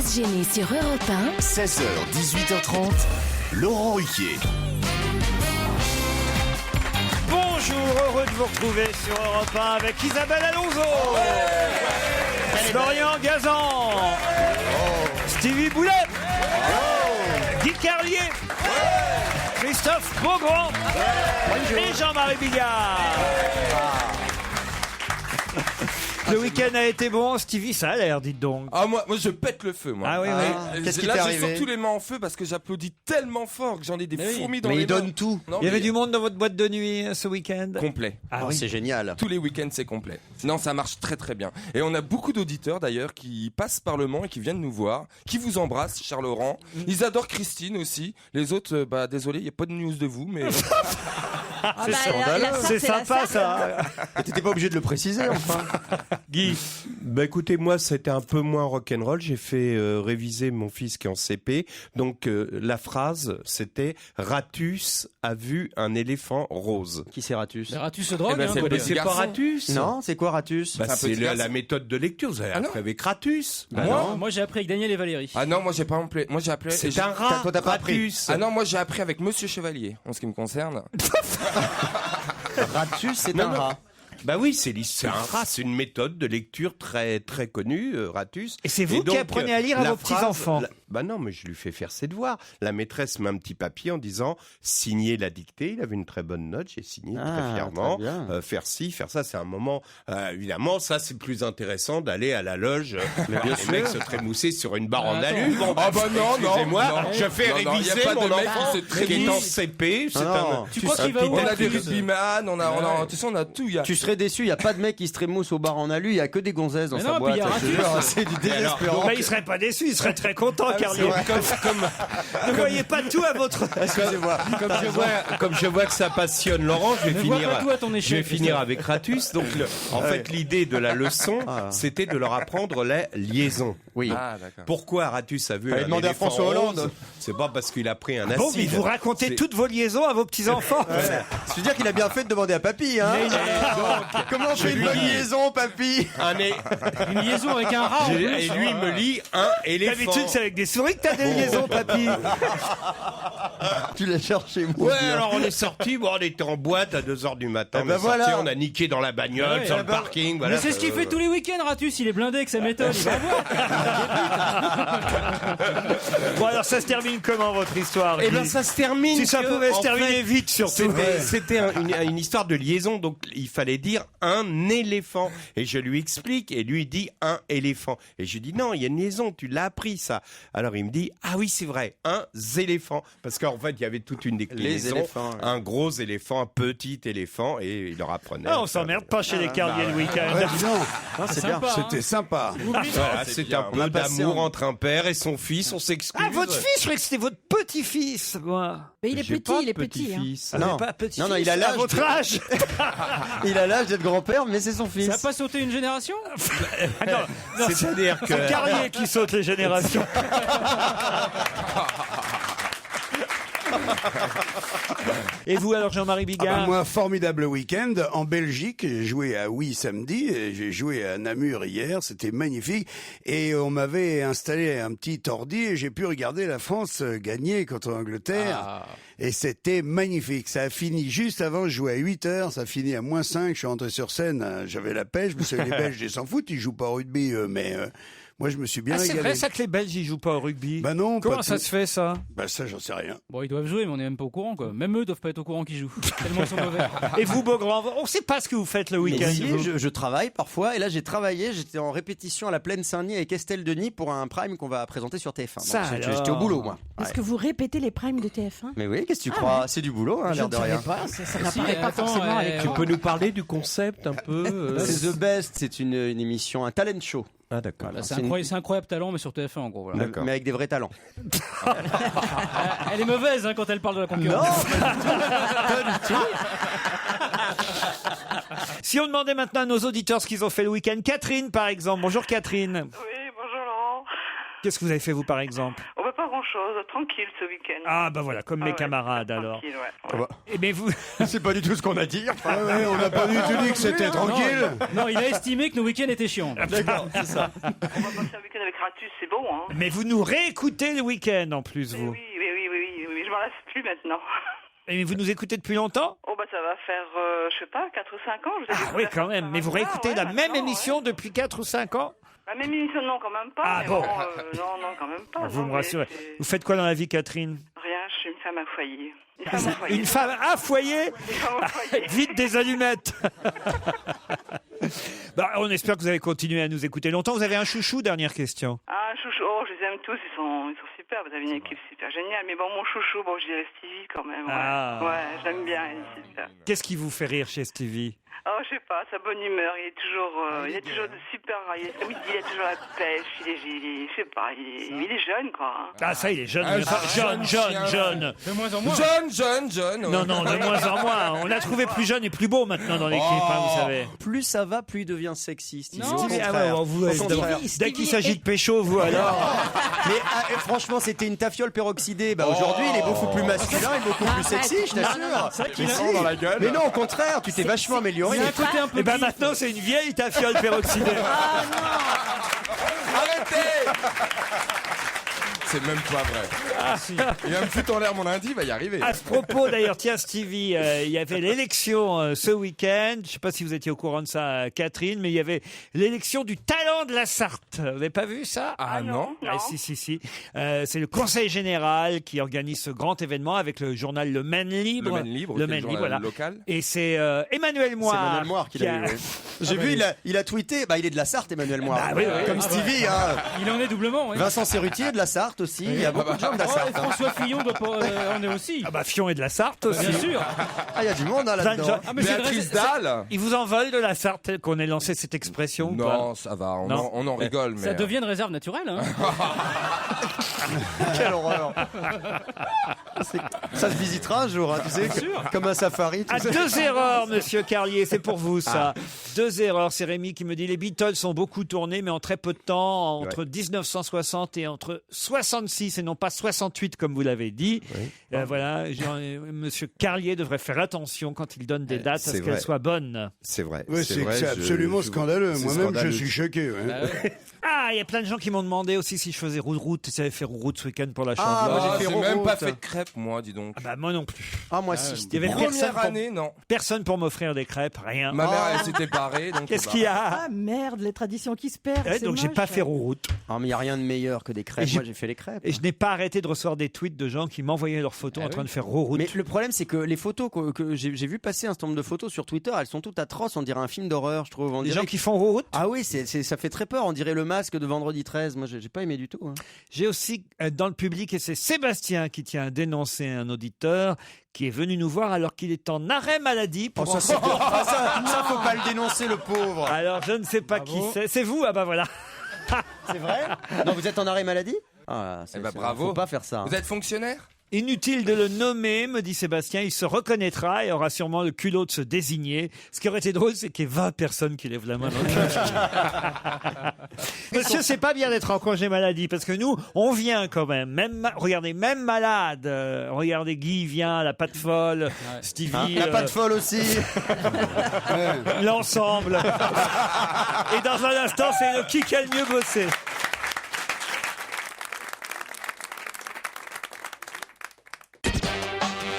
Pas se gêner sur Europe 1. 16h, 18h30, Laurent Ruquier. Bonjour, heureux de vous retrouver sur Europe 1 avec Isabelle Alonso, Florian Gazan, Stevie Boulet, Guy Carlier, Christophe Beaugrand et Jean-Marie Bigard. Le week-end a été bon, Stevie, ça a l'air, dites donc. Ah moi je pète le feu moi. Ah oui, oui. Qu'est-ce qui Là t'est j'ai arrivé? surtout les mains en feu parce que j'applaudis tellement fort que j'en ai des fourmis dans Mais les il mains. donne tout. Non, Il y avait mais du monde dans votre boîte de nuit ce week-end? complet. Ah oui. C'est génial. Tous les week-ends c'est complet. Non, ça marche très très bien. Et on a beaucoup d'auditeurs d'ailleurs qui passent par le Mans et qui viennent nous voir, qui vous embrassent, Charles Laurent. Ils adorent Christine aussi. Les autres, désolé, il n'y a pas de news de vous, mais C'est sympa ça. T'étais pas obligé de le préciser, enfin. Guy. Bah écoutez, moi c'était un peu moins rock'n'roll. J'ai fait réviser mon fils qui est en CP. Donc la phrase c'était Ratus a vu un éléphant rose. Qui c'est Ratus? Ratus se drogue, ben, c'est hein, le quoi, petit C'est garçon. pas Ratus? Non, c'est quoi Ratus? Bah, C'est un c'est petit la garçon. méthode de lecture. Vous avez Ah non. appris avec Ratus. Bah moi non. Moi j'ai appris avec Daniel et Valérie. ah non, moi j'ai pas appelé. Moi j'ai appelé. C'est un rat. Toi, t'as pas appris. Ratus. Ah non, moi j'ai appris avec Monsieur Chevalier en ce qui me concerne. Ratus, c'est Non, un non. rat. Bah oui, c'est un rat. C'est une méthode de lecture très très connue, Ratus. Et c'est vous qui donc, apprenez à lire à la vos petits-enfants. Bah non, mais je lui fais faire ses devoirs. La maîtresse met un petit papier en disant signer la dictée. Il avait une très bonne note, j'ai signé très fièrement. très bien. Faire ci, faire ça, c'est un moment. Évidemment, ça c'est plus intéressant d'aller à la loge. Les mecs se trémousser sur une barre en Attends. alu. Bon, Ah bah non, non, excusez-moi, non. je fais Non, non, réviser y a pas de mon mec enfant qui se trémousse. qui est en CP. C'est Non. Tu crois qu'il va où On a des Ratus rugbyman, on a, tu sais, on a tout. Il y a. Tu serais déçu, il y a pas de mec qui se trémousse au bar en alu, il y a que des gonzesses dans Mais sa non, boîte. puis il y a ça, je te Ratus. jure, c'est du désespérant. Bah, il serait pas déçu, il serait très content, Carlier. Ne voyez pas tout à votre. Excusez-moi. Comme je vois que ça passionne Laurent, je vais Ne vois finir. pas tout à ton Je vais échelle, finir avec Ratus. Donc, en fait, l'idée de la leçon, c'était de leur apprendre la liaison. Oui. Ah d'accord. Pourquoi Ratus a vu Fallait un demander à éléphant François Hollande. rose? C'est pas parce qu'il a pris un Bon, mais acide. vous racontez C'est- toutes vos liaisons à vos petits-enfants. Je veux dire qu'il a bien fait de demander à papy, hein. Comment on fait une lui bonne dis- liaison, papy? Une liaison avec un rat en plus. Et lui il me lit un éléphant. D'habitude, c'est avec des souris que t'as des liaisons, papy. Tu l'as cherché, moi. Ouais, alors on est sorti, bon, on était en boîte à 2h du matin. Eh ben on est sorti, voilà. on a niqué dans la bagnole, Ouais, sur eh le ben- parking. Voilà. Mais c'est ce qu'il fait tous les week-ends, Ratus. Il est blindé avec sa méthode. Il va voir. Bon, alors ça se termine comment votre histoire? Eh ben Guy ça se termine. Si ça que, pouvait se en terminer fait, vite, surtout. C'était une histoire de liaison, donc il fallait dire un éléphant. Et je lui explique, et lui il dit un éléphant. Et je lui dis non, il y a une liaison, tu l'as appris ça. Alors il me dit ah oui c'est vrai, un éléphant, parce qu'en fait il y avait toute une déclinaison, éléphants, ouais. un gros éléphant, un petit éléphant, et il leur apprenait. Ah, on s'emmerde pas chez les Carlier le week-end. Non, c'est bien. Sympa, hein. C'était sympa. Voilà, c'était un On a peu passé d'amour un- entre un père et son fils, on s'excuse. Ah, votre fils, je croyais que c'était votre petit-fils, moi. Mais il est J'ai petit, pas il est de petit. Hein. petit-fils. Non. Vous avez pas petit Non, non, il a à l'âge votre de- âge. Il a l'âge d'être grand-père, mais c'est son fils. Ça a pas sauté une génération? Ah, non, non, C'est-à-dire que c'est Carlier qui saute les générations. Et vous alors, Jean-Marie Ah bah, Bigard? moi, formidable week-end en Belgique. J'ai joué à Oui samedi, et j'ai joué à Namur hier. C'était magnifique. Et on m'avait installé un petit ordi et j'ai pu regarder la France gagner contre l'Angleterre. Et c'était magnifique. Ça a fini juste avant. Je jouais à 8h. Ça a fini à -5. Je suis rentré sur scène. J'avais la pêche. Vous savez, les Belges, ils s'en foutent. Ils jouent pas au rugby, eux, mais moi, je me suis bien Ah, c'est régalé. vrai ça que les Belges ils jouent pas au rugby? Bah non, Comment pas ça tout. se fait ça? Bah ça, j'en sais rien. Bon, ils doivent jouer, mais on est même pas au courant, quoi. Même eux doivent pas être au courant qu'ils jouent. Tellement ils sont mauvais. Et vous, Beaugrand, on sait pas ce que vous faites le Mais week-end. si, vous. je travaille parfois, et là j'ai travaillé, j'étais en répétition à la Plaine Saint-Denis avec Estelle Denis pour un prime qu'on va présenter sur TF1. Donc, Ça j'étais alors. au boulot, moi. Est-ce Ouais. que vous répétez les primes de TF1? Mais oui, qu'est-ce que tu crois? C'est du boulot, hein, Je l'air ne de savais rien. pas, ça Si, n'apparaît pas attends, forcément avec tu peux nous parler du concept un peu C'est The Best, c'est une émission, un talent show. Ah d'accord. Voilà, c'est C'est une- incroyable talent, mais sur TF1, en gros. Voilà. D'accord. Mais avec des vrais talents. Elle est mauvaise hein, quand elle parle de la concurrence. Si on demandait maintenant à nos auditeurs ce qu'ils ont fait le week-end, Catherine par exemple. Bonjour Catherine. Oui, bonjour Laurent. Qu'est-ce que vous avez fait vous par exemple? On va pas grand grand-chose, tranquille ce week-end. Ah bah voilà, comme mes camarades alors. Tranquille, ouais. Eh bien vous... C'est pas du tout ce qu'on a dit. Ah ouais, on n'a pas du tout dit que c'était tranquille. Non, il a estimé que nos week-ends étaient chiants. D'accord, c'est ça. On va passer un week-end avec Ratus, c'est bon, hein. Mais vous nous réécoutez le week-end en plus, vous. Oui, je m'en lasse plus maintenant. Et vous nous écoutez depuis longtemps? Oh bah ça va faire, je sais pas, 4 ou 5 ans. Je vous ai Ah découvert oui, quand même. Mais vous réécoutez la même maintenant, émission depuis 4 ou 5 ans? La même émission, non, quand même pas. Ah mais bon. Non, quand même pas. Vous non, me mais rassurez. c'est- Vous faites quoi dans la vie, Catherine? Rien, je suis une femme à foyer. Une femme à foyer. Une femme à foyer? Une femme à foyer. Vite des allumettes. Bah, on espère que vous allez continuer à nous écouter longtemps. Vous avez un chouchou, dernière question. Ah, chouchou, oh, je les aime tous, ils sont super, vous avez une équipe super géniale. Mais bon, mon chouchou, bon, je dirais Stevie quand même. Ouais, Ah. ouais, j'aime bien, il est super. Qu'est-ce qui vous fait rire chez Stevie? Oh, je sais pas, sa bonne humeur, il est toujours super, il a toujours la pêche, je sais pas, il est jeune, quoi. Hein. Ah ça, il est jeune. Ah, jeune. De moins en moins. Jeune. Non, de moins en moins. On l'a trouvé plus jeune et plus beau maintenant dans l'équipe, hein, vous savez. Plus ça va, plus il devient sexy. Stevie. Non. Au Stevie, contraire. vous, Au évidemment, contraire. dès qu'il s'agit de pécho, vous alors. Mais franchement, c'était une tafiole peroxydée. Bah, aujourd'hui, il est beaucoup plus masculin et beaucoup plus sexy, je t'assure. C'est vrai qu'il a- Si. dans la gueule. Mais non, au contraire, tu t'es vachement amélioré. Il a un côté un peu Et ben gris. maintenant, c'est une vieille tafiole peroxydée. Arrêtez. C'est même pas vrai. Il va me foutre en l'air mon lundi, il va y arriver. À ce propos, d'ailleurs, tiens, Stevie, il y avait l'élection ce week-end. Je ne sais pas si vous étiez au courant de ça, Catherine, mais il y avait l'élection du talent de la Sarthe. Vous n'avez pas vu ça? Ah non. Ah, si. C'est le Conseil général qui organise ce grand événement avec le journal Le Maine Libre. Le Maine Libre, Le qui est Maine le Libre, journal voilà. local. Et c'est Emmanuel C'est Moire. Emmanuel Moire qui l'a eu. ouais. J'ai vu, il a tweeté, bah, il est de la Sarthe, Emmanuel Moire. Bah oui, oui. Comme Stevie, hein. Il en est doublement. Oui. Vincent Serrutier de la Sarthe aussi. Il y a beaucoup de gens de la Oh, Sarthe. et François Fillon doit pas, en est aussi. Ah bah Fion est de la Sarthe aussi. Bien sûr. Ah, il y a du monde hein, là-dedans. Jean- Ah, mais c'est Béatrice vrai, Dalle. Ils vous en veulent de la Sarthe qu'on ait lancé cette expression ou pas? Non, ça va, Non. on en rigole. ça Mais devient une réserve naturelle. Hein. Quelle horreur. Ça se visitera un jour, hein, tu sais, comme un safari. Ah, Tu sais. 2 erreurs, monsieur Carlier, c'est pour vous ça. 2 erreurs, c'est Rémi qui me dit les Beatles ont beaucoup tourné, mais en très peu de temps, entre 1960 et entre 66 et non pas 68 comme vous l'avez dit. Voilà, monsieur Carlier devrait faire attention quand il donne des dates à c'est ce qu'elles vrai. soient bonnes. C'est vrai. Ouais, c'est absolument scandaleux. c'est Moi-même, scandaleux. je suis choqué. ouais. Ah, il y a plein de gens qui m'ont demandé aussi si je faisais route. Si j'avais fait route ce week-end pour la Ah, chandeleur. moi, j'ai fait j'ai même Roroute. pas fait de crêpes, moi, dis donc. Ah bah moi non plus. Ah, moi si. Il y avait Première année, non. personne pour m'offrir des crêpes, rien. Ma mère, elle s'était barrée. Donc Qu'est-ce bah, qu'il y a? Ah merde, les traditions qui se perdent. Ouais, c'est donc j'ai moche. pas fait route. Ah, mais il n'y a rien de meilleur que des crêpes. Et Moi, j'ai fait les crêpes. Et je n'ai pas arrêté de recevoir des tweets de gens qui m'envoyaient leurs photos en train de faire route. Mais le problème, c'est que les photos que j'ai vu passer un certain nombre de photos sur Twitter, elles sont toutes atroces. On dirait un film d'horreur, je trouve. On Les dirait gens qui font route. Ah oui, ça fait très peur. On dirait le masque de vendredi 13. Moi, j'ai pas aimé du tout. Hein. J'ai aussi dans le public, et c'est Sébastien qui tient à dénoncer un auditeur qui est venu nous voir alors qu'il est en arrêt maladie. Pour ça, ça, faut pas le dénoncer, le pauvre. Alors je ne sais pas qui c'est. C'est vous? Ah bah voilà. C'est vrai? Non, vous êtes en arrêt maladie? Ah, Eh ben, bravo. Faut pas faire ça. Vous êtes fonctionnaire? Inutile de le nommer, me dit Sébastien, il se reconnaîtra et aura sûrement le culot de se désigner. Ce qui aurait été drôle, c'est qu'il y ait 20 personnes qui lèvent la main dans le public. Monsieur, c'est pas bien d'être en congé maladie, parce que nous, on vient quand même. Regardez, même malade. Regardez, Guy vient, la patte folle, Stevie. La patte folle aussi. L'ensemble. Et dans un instant, c'est le qui a le mieux bossé.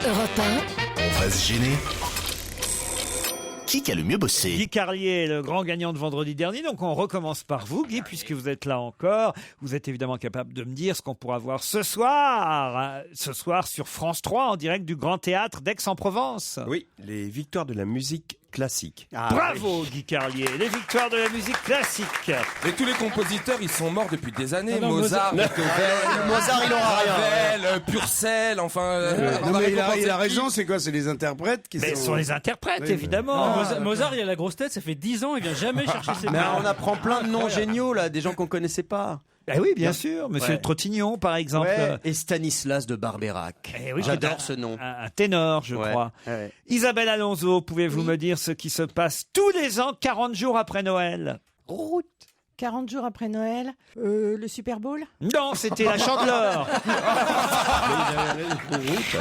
Europe 1. On va se gêner. Qui a le mieux bossé? Guy Carlier est le grand gagnant de vendredi dernier, donc on recommence par vous, Guy, puisque vous êtes là encore. Vous êtes évidemment capable de me dire ce qu'on pourra voir ce soir sur France 3, en direct du Grand Théâtre d'Aix-en-Provence. Oui, les victoires de la musique classique. Bravo, Guy Carlier, les victoires de la musique classique. Et tous les compositeurs, ils sont morts depuis des années. Non, non, Mozart, Beethoven, Mozart, il aura rien. Ravel, Purcell, enfin. on Non, va mais il récompenser a qui? raison, c'est quoi? C'est les interprètes qui Mais ce sont. sont les interprètes, Oui, évidemment. Mozart, il a la grosse tête, ça fait 10 ans, il vient jamais chercher ses Mais parts. on apprend plein de noms géniaux, là, des gens qu'on connaissait pas. Eh oui, bien sûr, Monsieur Ouais. Trottignon, par exemple. Ouais. Et Stanislas de Barbeyrac. Eh oui, J'adore c'est ce nom. un ténor, je Ouais. crois. Ouais. Isabelle Alonso, pouvez-vous me dire ce qui se passe tous les ans, 40 jours après Noël? Route. 40 jours après Noël, le Super Bowl. Non, c'était la Chandeleur.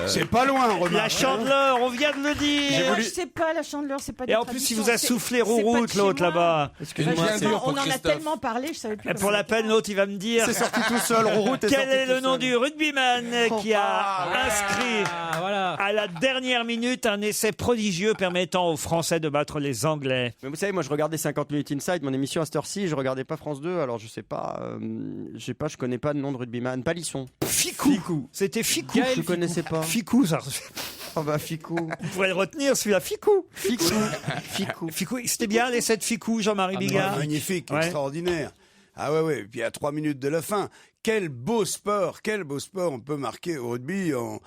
C'est pas loin, remarque. La Chandeleur, on vient de le dire. Je sais pas, la Chandeleur, c'est pas Et en plus, il vous a soufflé Rouroute, l'autre là-bas. Excusez-moi, On en a tellement parlé, je savais plus. Et pour la peine, l'autre, il va me dire. C'est sorti tout seul, Rouroute est Quel sorti est le tout nom seul. du rugbyman qui a inscrit voilà. à la dernière minute un essai prodigieux permettant aux Français de battre les Anglais? Mais vous savez, moi je regardais 50 minutes Inside, mon émission à cette heure-ci, je regardais pas France 2, alors je sais pas, je connais pas le nom de rugbyman. Palisson. Ficou. C'était Ficou. Je connaissais pas. Ficou, ça. Oh bah Ficou. Vous pourrez le retenir, celui-là. Ficou. Ficou. C'était bien l'essai de Ficou, Jean-Marie Bigard. Magnifique, Ouais. extraordinaire. Ah ouais. Et puis à 3 minutes de la fin, quel beau sport on peut marquer au rugby en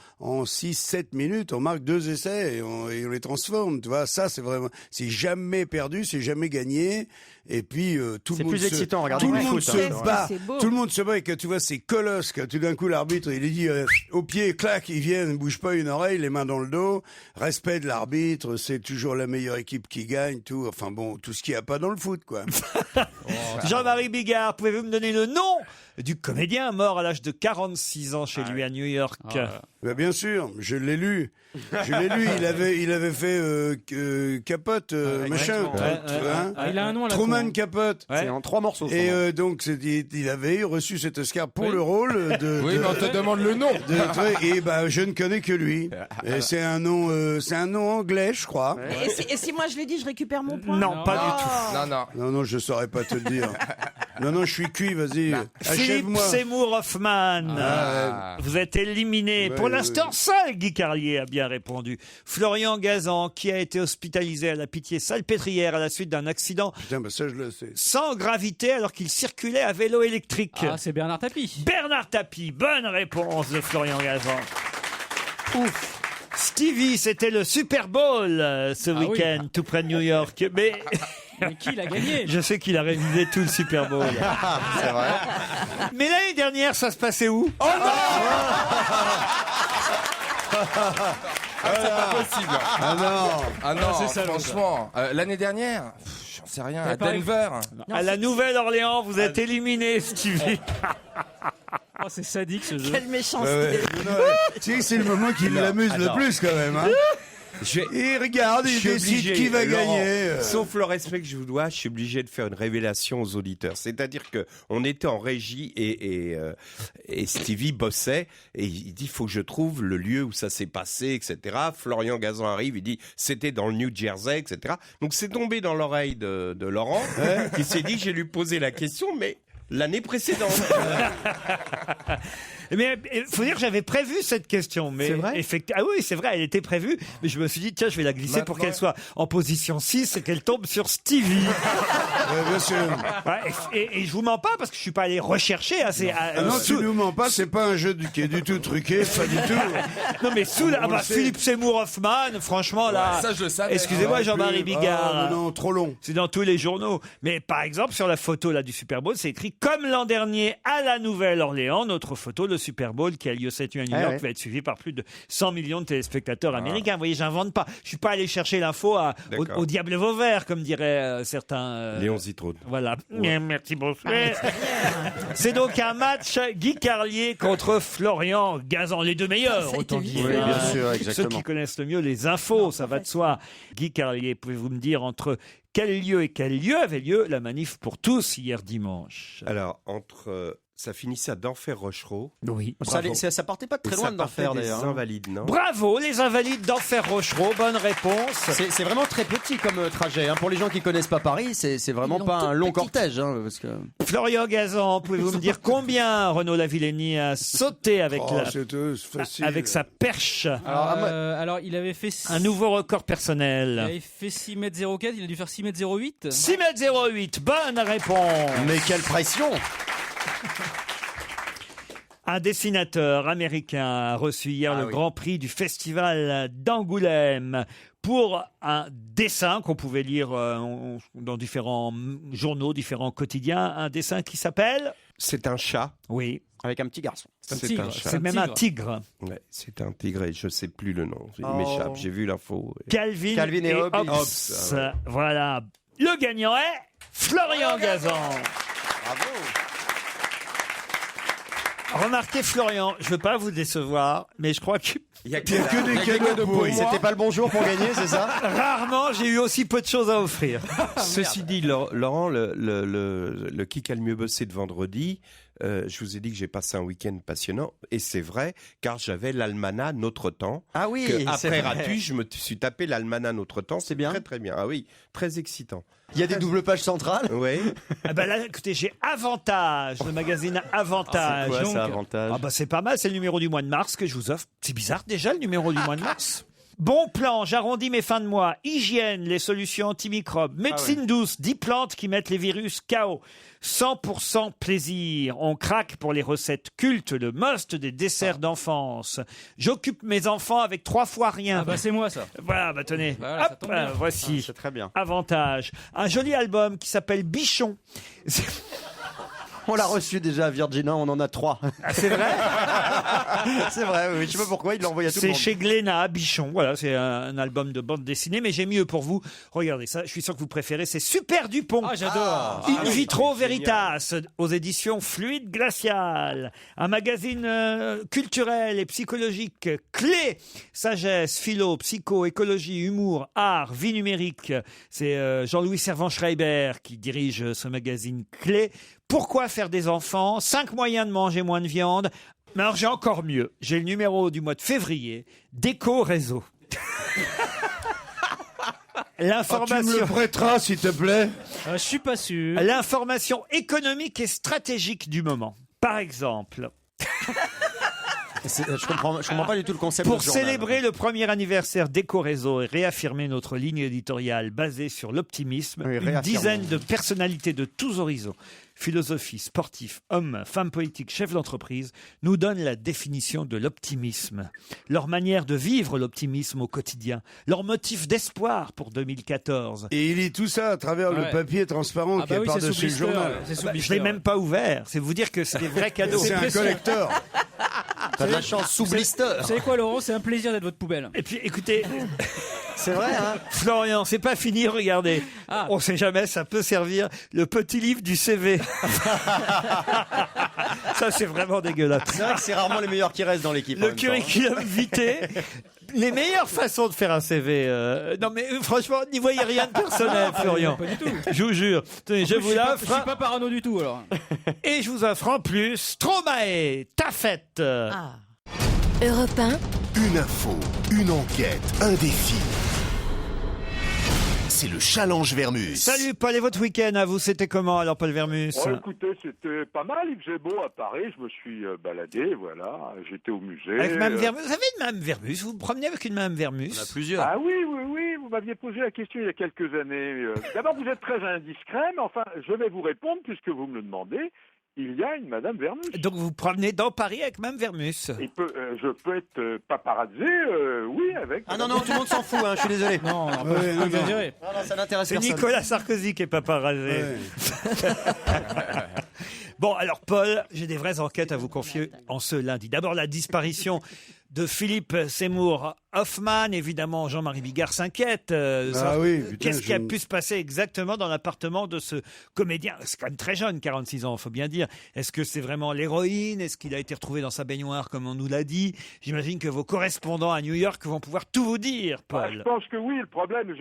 6-7 minutes. On marque 2 essais et on les transforme. Tu vois, ça c'est vraiment, c'est jamais perdu, c'est jamais gagné. Et puis tout le C'est monde plus excitant, regardez tout le le monde foot, se hein. bat, C'est beau. tout le monde se bat et que tu vois ces colosses que tout d'un coup l'arbitre il dit au pied, clac, ils viennent, ne bouge pas une oreille, les mains dans le dos, respect de l'arbitre, c'est toujours la meilleure équipe qui gagne, tout. Enfin bon, tout ce qu'il n'y a pas dans le foot, quoi. Jean-Marie Bigard, pouvez-vous me donner le nom du comédien mort à l'âge de 46 ans chez lui à New York? Ben, bien sûr, je l'ai lu. Il avait fait Capote, machin. Hein Il a un nom à la Truman con, hein. Capote. C'est en 3 morceaux. Et donc il avait reçu cet Oscar pour le rôle de. Oui, mais on te demande le nom. Et ben je ne connais que lui. Et c'est un nom anglais, je crois. Et si moi je l'ai dit, je récupère mon point. Non, pas du tout. Non. Non, je saurais pas te le dire. Non, je suis cuit. Vas-y, Philippe achève-moi. Seymour Hoffman. Vous êtes éliminé. Pour l'instant, seul Guy Carlier a bien répondu. Florian Gazan, qui a été hospitalisé à la Pitié-Salpêtrière à la suite d'un accident Putain, ben ça je le sais. sans gravité alors qu'il circulait à vélo électrique. Ah, c'est Bernard Tapie. Bernard Tapie, bonne réponse de Florian Gazan. Ouf. Stevie, c'était le Super Bowl ce oui. week-end, tout près de New York. Mais Mais qui l'a gagné? je sais qu'il a révisé tout le Super Bowl. C'est vrai. Mais l'année dernière, ça se passait où? Oh non c'est pas possible. Ah non, c'est ça, franchement. L'année dernière, j'en sais rien, à Denver. À la Nouvelle-Orléans, vous êtes éliminé, Stevie. Oh, c'est sadique ce jeu. Quelle méchanceté. Tu sais, c'est le moment qui l'amuse le plus quand même. Hein. Il regarde, il Je suis décide obligé, qui va Laurent, gagner. Sauf le respect que je vous dois, je suis obligé de faire une révélation aux auditeurs. C'est-à-dire que on était en régie et Stevie bossait et il dit faut que je trouve le lieu où ça s'est passé, etc. Florian Gazan arrive, il dit c'était dans le New Jersey, etc. Donc c'est tombé dans l'oreille de Laurent qui s'est dit j'ai lui posé la question, mais l'année précédente. Mais il faut dire que j'avais prévu cette question. Mais C'est vrai Ah oui, c'est vrai, elle était prévue. Mais je me suis dit, tiens, je vais la glisser pour qu'elle soit en position 6 et qu'elle tombe sur Stevie. Bien sûr. Ouais, et je vous mens pas parce que je suis pas allé rechercher assez. Non, tu nous mens pas, c'est pas un jeu qui est du tout truqué, pas du tout. Non, mais sous la. On le sait. Philippe Seymour Hoffman, franchement, là. Ça, je le savais. Excusez-moi, Jean-Marie Bigard. Non, trop long. C'est dans tous les journaux. Mais par exemple, sur la photo là du Super Bowl, c'est écrit comme l'an dernier à la Nouvelle-Orléans, notre photo, le Super Bowl qui a lieu cette nuit à New York, va être suivi par plus de 100 millions de téléspectateurs américains. Vous voyez, j'invente pas. Je suis pas allé chercher l'info au diable Vauvert, comme diraient certains. Léon Zitrone. Voilà. Merci beaucoup. C'est donc un match Guy Carlier contre Florian Gazan, les deux meilleurs, Ça a autant été dire. vite. Oui, bien sûr, Ceux exactement. qui connaissent le mieux les infos, ça va de soi. Guy Carlier, pouvez-vous me dire entre quel lieu et quel lieu avait lieu la manif pour tous hier dimanche? Alors entre ça finissait à d'Enfer-Rochereau. Oui. Ça partait pas de Et très ça loin de partait d'enfer des d'ailleurs. hein. Invalides, non? Bravo, les Invalides d'Enfer-Rochereau, bonne réponse. C'est vraiment très petit comme trajet. Hein. Pour les gens qui connaissent pas Paris, c'est vraiment Ils l'ont pas un toute long petite. cortège. Hein, parce que... Florian Gazan, pouvez-vous me dire combien Renaud Lavillenie a sauté avec, C'est facile. avec sa perche? Alors, il avait fait. Un nouveau record Il personnel. avait fait 6m04, il a dû faire 6m08. 6,08 m, bonne réponse. Mais quelle pression! Un dessinateur américain a reçu hier le Grand Prix du Festival d'Angoulême pour un dessin qu'on pouvait lire dans différents journaux, différents quotidiens. Un dessin qui s'appelle... C'est un chat. Oui. Avec un petit garçon. C'est un chat. C'est même un tigre. Ouais, c'est un tigre et je sais plus le nom. Il Oh. m'échappe. J'ai vu l'info. Calvin et Hobbes. Hobbes, Voilà. Le gagnant est Florian Gazan. Bravo. Remarquez, Florian, je veux pas vous décevoir, mais je crois que Il y a Il y a que des cadeaux pour moi. C'était pas le bon jour pour gagner, c'est ça? rarement j'ai eu aussi peu de choses à offrir. Ceci dit, Laurent, le qui a le mieux bossé de vendredi, je vous ai dit que j'ai passé un week-end passionnant, et c'est vrai, car j'avais l'almanach Notre Temps. Ah oui, Que c'est après vrai. Ratu, je me suis tapé l'almanach Notre Temps. C'est bien. Très très bien. Ah oui, très excitant. Il y a des doubles pages centrales. Oui. Ah bah là, écoutez, j'ai Avantage, le magazine Avantage. C'est quoi, Donc, ça, Avantage? Ah bah c'est pas mal, c'est le numéro du mois de mars que je vous offre. C'est bizarre déjà le numéro du mois de mars. Bon plan, j'arrondis mes fins de mois. Hygiène, les solutions antimicrobes. Médecine douce, 10 plantes qui mettent les virus KO. 100% plaisir. On craque pour les recettes cultes, le must des desserts d'enfance. J'occupe mes enfants avec 3 fois rien. Ah bah c'est moi ça. Voilà, bah tenez. Voilà, ça Hop, tombe bien. voici. C'est très bien. Avantage. Un joli album qui s'appelle Bichon. On l'a reçu déjà à Virginia, on en a 3. Ah, c'est vrai? C'est vrai, oui. Je sais pas pourquoi il l'a envoyé à tout le C'est monde. chez Glénat, Bichon. Voilà, c'est un album de bande dessinée, mais j'ai mieux pour vous. Regardez ça, je suis sûr que vous préférez. C'est Super Dupont. Ah j'adore. In vitro veritas, aux éditions Fluide Glacial. Un magazine culturel et psychologique clé. Sagesse, philo, psycho, écologie, humour, art, vie numérique. C'est Jean-Louis Servan-Schreiber qui dirige ce magazine clé. Pourquoi faire des enfants? 5 moyens de manger moins de viande. Mais alors j'ai encore mieux. J'ai le numéro du mois de février d'Éco Réseau. Tu me L'information. le prêteras, s'il te plaît? Je suis pas sûr. L'information économique et stratégique du moment. Par exemple, Je comprends pas du tout le concept. pour de ce journal. célébrer le premier anniversaire d'Éco-Réseau et réaffirmer notre ligne éditoriale basée sur l'optimisme, Oui, une réaffirmons. dizaine de personnalités de tous horizons, philosophie, sportifs, hommes, femmes politiques, chefs d'entreprise, nous donnent la définition de l'optimisme. Leur manière de vivre l'optimisme au quotidien, leur motif d'espoir pour 2014. Et il lit tout ça à travers le Ouais. papier transparent Ah qui bah est oui, c'est sous par-dessus le blister. journal. C'est sous Je blister, l'ai même pas ouvert. C'est vous dire que c'est des vrais cadeaux. C'est un précieux. collecteur. T'as de la chance sous blister. Vous savez quoi Laurent, c'est un plaisir d'être votre poubelle. Et puis, écoutez, C'est vrai, hein? Florian, c'est pas fini, regardez. Ah. On sait jamais, ça peut servir le petit livre du CV. Ça, c'est vraiment dégueulasse. C'est vrai que c'est rarement les meilleurs qui restent dans l'équipe. en Le même temps, hein. curriculum vitae. Les meilleures façons de faire un CV. Non, mais franchement, n'y voyez rien de personnel, Florian. Pas du tout. Je vous jure. Tenez, je vous Je l'offre. suis pas parano du tout alors. Et je vous offre en plus Stromae, ta fête. Ah. Europe 1, une info, une enquête, un défi. C'est le challenge Vermus. Salut Paul, et votre week-end à vous, c'était comment alors Paul Vermus? Oh, écoutez, c'était pas mal, il faisait beau à Paris, je me suis baladé, voilà, j'étais au musée. Avec Mme Vermus, vous avez une Mme Vermus? Vous vous promenez avec une Mme Vermus? On a plusieurs. Ah oui, vous m'aviez posé la question il y a quelques années. D'abord, vous êtes très indiscret, mais enfin, je vais vous répondre puisque vous me le demandez. Il y a une Madame Vermus. Donc vous vous promenez dans Paris avec Mme Vermus? Je peux être paparazzé, oui, avec... Ah non, non, tout le monde s'en fout, hein, je suis désolé. Non, non, Ouais, non, non. exagéré. Non, non, ça n'intéresse C'est personne. Nicolas Sarkozy qui est paparazzi. Ouais. Bon, alors Paul, j'ai des vraies enquêtes à vous confier en ce lundi. D'abord, la disparition de Philippe Seymour Hoffman. Évidemment, Jean-Marie Bigard s'inquiète. Ah oui, putain, Qu'est-ce qui a je- pu se passer exactement dans l'appartement de ce comédien? C'est quand même très jeune, 46 ans, il faut bien dire. Est-ce que c'est vraiment l'héroïne? Est-ce qu'il a été retrouvé dans sa baignoire, comme on nous l'a dit? J'imagine que vos correspondants à New York vont pouvoir tout vous dire, Ah, je Paul. pense que oui, le problème,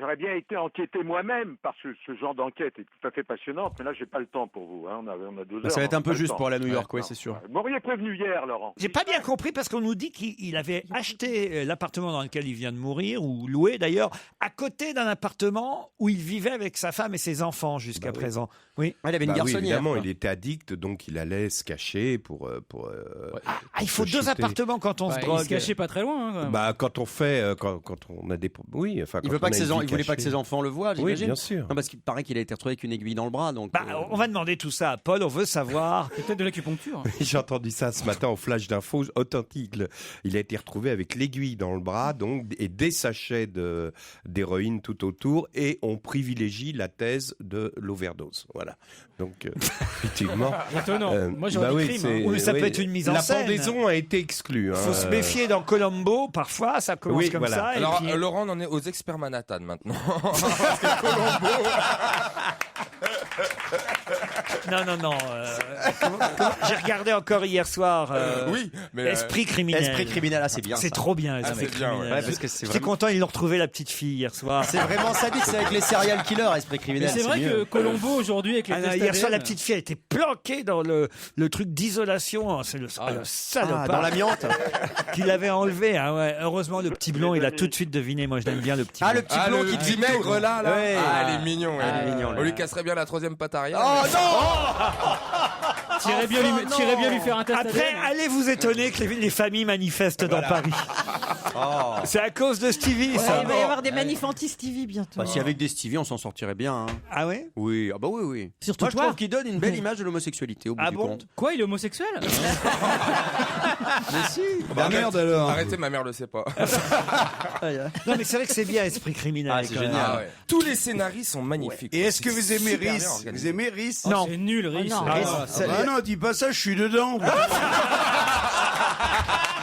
j'aurais bien été enquêté moi-même, parce que ce genre d'enquête est tout à fait passionnante, mais là, j'ai pas le temps pour vous. Hein. On a 2 heures. Ça va être un on a peu pas le juste temps. pour aller à New York, oui, Non. c'est sûr. Vous m'auriez prévenu hier, Laurent. J'ai pas bien compris parce qu'on nous dit qu'il avait acheté l'appartement dans lequel il vient de mourir, ou loué d'ailleurs, à côté d'un appartement où il vivait avec sa femme et ses enfants jusqu'à présent. Oui. Ouais, il avait une Bah oui, garçonnière. évidemment, quoi. il était addict, donc il allait se cacher pour Ah, il faut se 2 shooter. appartements quand on se Ouais, il drogue. se cachait pas très loin. Hein, quand même. Bah, quand on fait, quand on a des, oui, enfin, Il quand veut pas on que a ses une en- vie il voulait pas que cachée. ses enfants le voient, Oui, j'imagine. bien sûr. Non, parce qu'il paraît qu'il a été retrouvé avec une aiguille dans le bras, donc. Bah, on va demander tout ça à Paul, on veut savoir. C'est peut-être de l'acupuncture. J'ai entendu ça ce matin en flash d'infos authentique. Il a été retrouvé avec l'aiguille dans le bras, donc, et des sachets d'héroïne tout autour, et on privilégie la thèse de l'overdose. Voilà. Donc, effectivement. Étonnant. Moi j'aurais bah dit oui, crime. c'est- Hein. Oui, ça peut oui, être une mise en la scène. pendaison a été exclue. Il faut se méfier dans Colombo, parfois, ça commence Oui, comme voilà. ça. et Alors, puis- Laurent, on en est aux experts Manhattan maintenant. Non. J'ai regardé encore hier soir. Oui, mais Esprit criminel. Esprit criminel, c'est bien. C'est ça. trop bien, Ah, Esprit c'est bien, criminel. ouais, parce que c'est J'étais vraiment- content, ils l'ont retrouvé la petite fille hier soir. C'est vraiment sadique, c'est avec les serial killers, esprit Mais criminel. c'est vrai mieux. que Colombo aujourd'hui avec les Ah non, tests hier soir, ADN, la petite fille a été planquée dans le truc d'isolation. C'est le salopard Dans l'amiante. qui l'avait enlevé. Hein, ouais. Heureusement, le petit blond, il a tout de suite deviné. Moi, je l'aime bien le petit blond. Le petit blond qui dit dit maigre là. Ouais. Ah, elle est mignon. Elle est mignonne, On lui ouais. casserait bien la troisième patte arrière. Oh mais- non t'irais bien lui faire un test Après, ADN. allez vous étonner que les familles manifestent dans Paris. C'est à cause de Stevie, Ouais, ça. il va y avoir des manifs anti-Stevie bientôt. Bah, si avec des Stevie, on s'en sortirait bien. Hein. Ah ouais? Oui, ah bah oui. Surtout Moi, je toi. trouve qu'il donne une belle image de l'homosexualité au bout Ah du bon compte. Quoi, il est homosexuel? Mais si. Bah merde alors. Arrêtez, ma mère le sait pas. Non, mais c'est vrai que c'est bien Esprit criminel. Ah, c'est quand même. génial. Ah ouais. Tous les scénarios sont magnifiques. Et est-ce que vous aimez Super bien Riz organisé. Vous aimez Riz Non. C'est nul, Riz. non. Ah, Riz, non, ça- Ah non, dis pas ça, je suis dedans.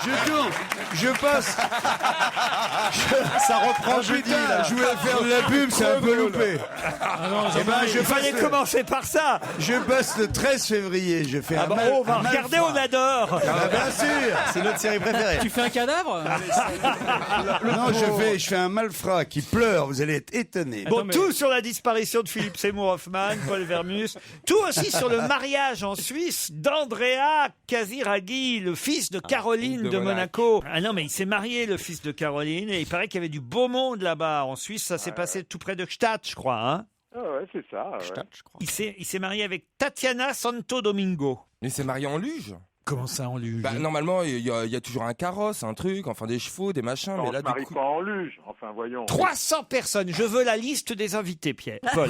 Je tourne, je passe. Ça reprend Oh, jeudi putain, là. je voulais faire de la pub, c'est un peu loupé. Ah non, Eh ben, Il fallait commencer par ça. Je passe le 13 février. Je fais Ah un bah, mal- on va un mal regarder, froid. on adore. Ah, bien sûr. C'est notre série préférée. tu fais un cadavre? Non, je fais un malfrat qui pleure. Vous allez être étonnés. Bon, Attends, mais- tout sur la disparition de Philippe Seymour Hoffman, Paul Vermus. Tout aussi sur le mariage en Suisse d'Andrea Casiraghi, le fils de Caroline de de Monaco. Monaco. Ah non, mais il s'est marié, le fils de Caroline, et il paraît qu'il y avait du beau monde là-bas. En Suisse, ça s'est passé tout près de Gstaad, je crois. Hein. Ah ouais, c'est ça. ouais. Je crois. Il s'est marié avec Tatiana Santo Domingo. Mais c'est marié en luge. Comment ça, en luge? Bah, normalement, il y a toujours un carrosse, un truc, enfin des chevaux, des machins. Non, mais on là, se du marie coup. pas en luge. Enfin, voyons. 300 personnes. Je veux la liste des invités, Pierre. Paul.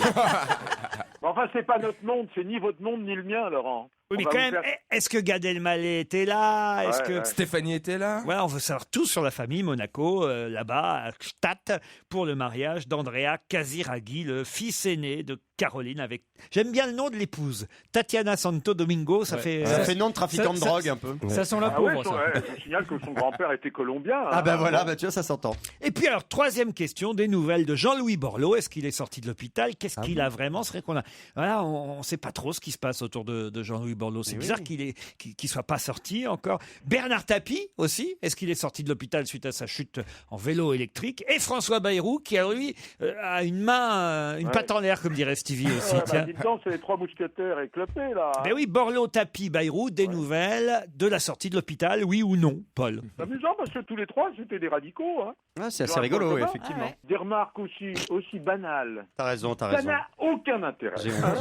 Mais enfin, c'est pas notre monde. C'est ni votre monde ni le mien, Laurent. Oui, On mais va quand vous même, faire- est-ce que Gad Elmaleh était là? Est-ce Ouais, que... ouais. Stéphanie était là. Voilà, on veut savoir tout sur la famille Monaco, là-bas, à Gstaad, pour le mariage d'Andrea Casiraghi, le fils aîné de Caroline. Avec, j'aime bien le nom de l'épouse, Tatiana Santo Domingo. Ça Ouais. fait. Ça fait nom de trafiquant de ça- drogue un peu. Ça sent la Ah ouais, pauvre, ça. je vous signale que son grand-père était colombien. Ah hein. bah voilà, bah tu vois, ça s'entend. Et puis alors, troisième question, des nouvelles de Jean-Louis Borloo. Est-ce qu'il est sorti de l'hôpital? Qu'est-ce qu'il a vraiment? C'est vrai qu'on a, voilà, on ne sait pas trop ce qui se passe autour de Jean-Louis Borloo. C'est bizarre qu'il soit pas sorti encore. Bernard Tapie aussi. Est-ce qu'il est sorti de l'hôpital suite à sa chute en vélo électrique? Et François Bayrou, qui lui a une main, une patte en l'air, comme dirait Stevie aussi. Ouais, bah, tiens. dites donc, c'est les trois mousquetaires éclopés, là. Ben oui, Borloo, Tapie, Bayrou, des nouvelles de la sortie de l'hôpital, oui ou non, Paul? C'est amusant parce que tous les trois, c'était des radicaux. Hein. Ah, c'est assez Genre, rigolo, comme ça. effectivement. Ah ouais. Des remarques aussi banales. T'as raison, t'as Ça raison. n'a aucun intérêt. J'ai Hein,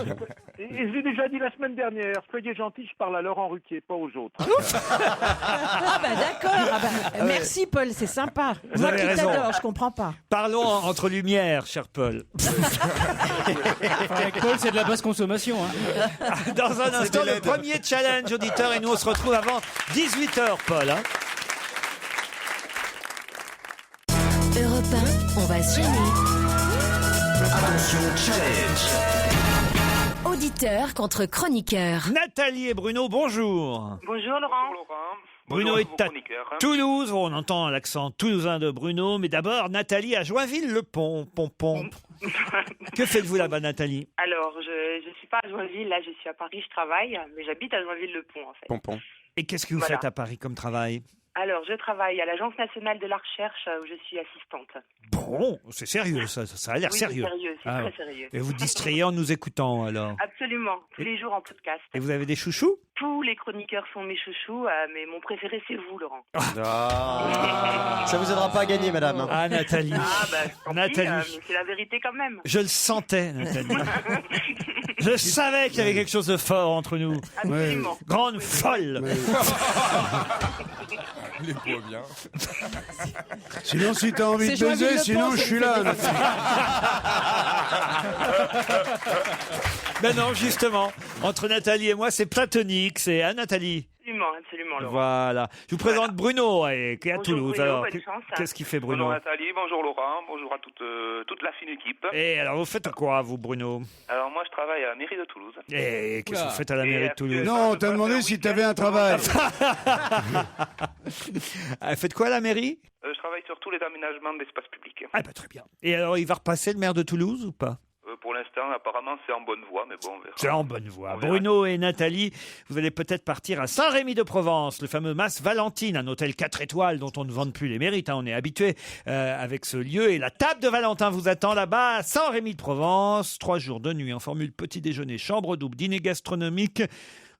et je l'ai déjà dit la semaine dernière, soyez gentils, je parle à Laurent Ruquier, pas aux autres. Ah bah d'accord. Ah bah, merci Paul, c'est sympa. Vous Moi avez qui raison. t'adore, je comprends pas. Parlons entre lumières, cher Paul. Avec Paul, c'est de la basse consommation. Hein. Dans un instant, des le LED. premier challenge auditeur et nous on se retrouve avant 18h, Paul. Hein. Europe 1, on va se gêner. Attention, challenge. Auditeur contre chroniqueur. Nathalie et Bruno, bonjour. Bonjour Laurent. Bruno est à Toulouse. On entend l'accent toulousain de Bruno, mais d'abord Nathalie à Joinville-le-Pont. Pont. Que faites-vous là-bas, Nathalie? Alors, je suis pas à Joinville, là je suis à Paris, je travaille, mais j'habite à Joinville-le-Pont en fait. Pompon. Et qu'est-ce que vous Voilà. faites à Paris comme travail? Alors, je travaille à l'Agence nationale de la recherche où je suis assistante. Bon, c'est sérieux, ça a l'air Oui, sérieux. c'est sérieux, c'est Ah très ouais. sérieux. Et vous distrayez en nous écoutant alors? Absolument, tous les jours en podcast. Et vous avez des chouchous? Tous les chroniqueurs sont mes chouchous, mais mon préféré c'est vous, Laurent. Ça vous aidera pas à gagner, madame. hein. Ah, Nathalie. Ah bah, tant pis, Nathalie. mais c'est la vérité quand même. Je le sentais, Nathalie. Je savais qu'il y avait quelque chose de fort entre nous. Absolument. Grande folle. Les beaux bien. Sinon, si t'as envie C'est de baiser, Joinville-le-Pont, sinon je c'est suis le là. Ben non, justement, entre Nathalie et moi, c'est platonique. C'est à Nathalie. Absolument, Laurent. Voilà. Je vous présente Bruno, qui est à Bonjour, Toulouse. Bruno, Alors, bonne chance. qu'est-ce qu'il fait, Bruno? Bonjour Nathalie, bonjour Laurent, bonjour à toute la fine équipe. Et alors, vous faites quoi, vous, Bruno? Alors moi je travaille à la mairie de Toulouse. Et qu'est-ce que Oula. vous faites à la Et mairie de Toulouse? Non, on t'a demandé si t'avais un travail. Faites quoi à la mairie? Je travaille sur tous les aménagements d'espace public. Ah, bah très bien. Et alors, il va repasser le maire de Toulouse ou pas? pour l'instant, apparemment, c'est en bonne voie, mais bon, on verra. C'est en bonne voie. On verra. Bruno et Nathalie, vous allez peut-être partir à Saint-Rémy-de-Provence, le fameux Mas Valentine, un hôtel 4 étoiles dont on ne vante plus les mérites. On est habitué avec ce lieu. Et la table de Valentin vous attend là-bas à Saint-Rémy-de-Provence. 3 jours de nuit en formule petit déjeuner, chambre double, dîner gastronomique.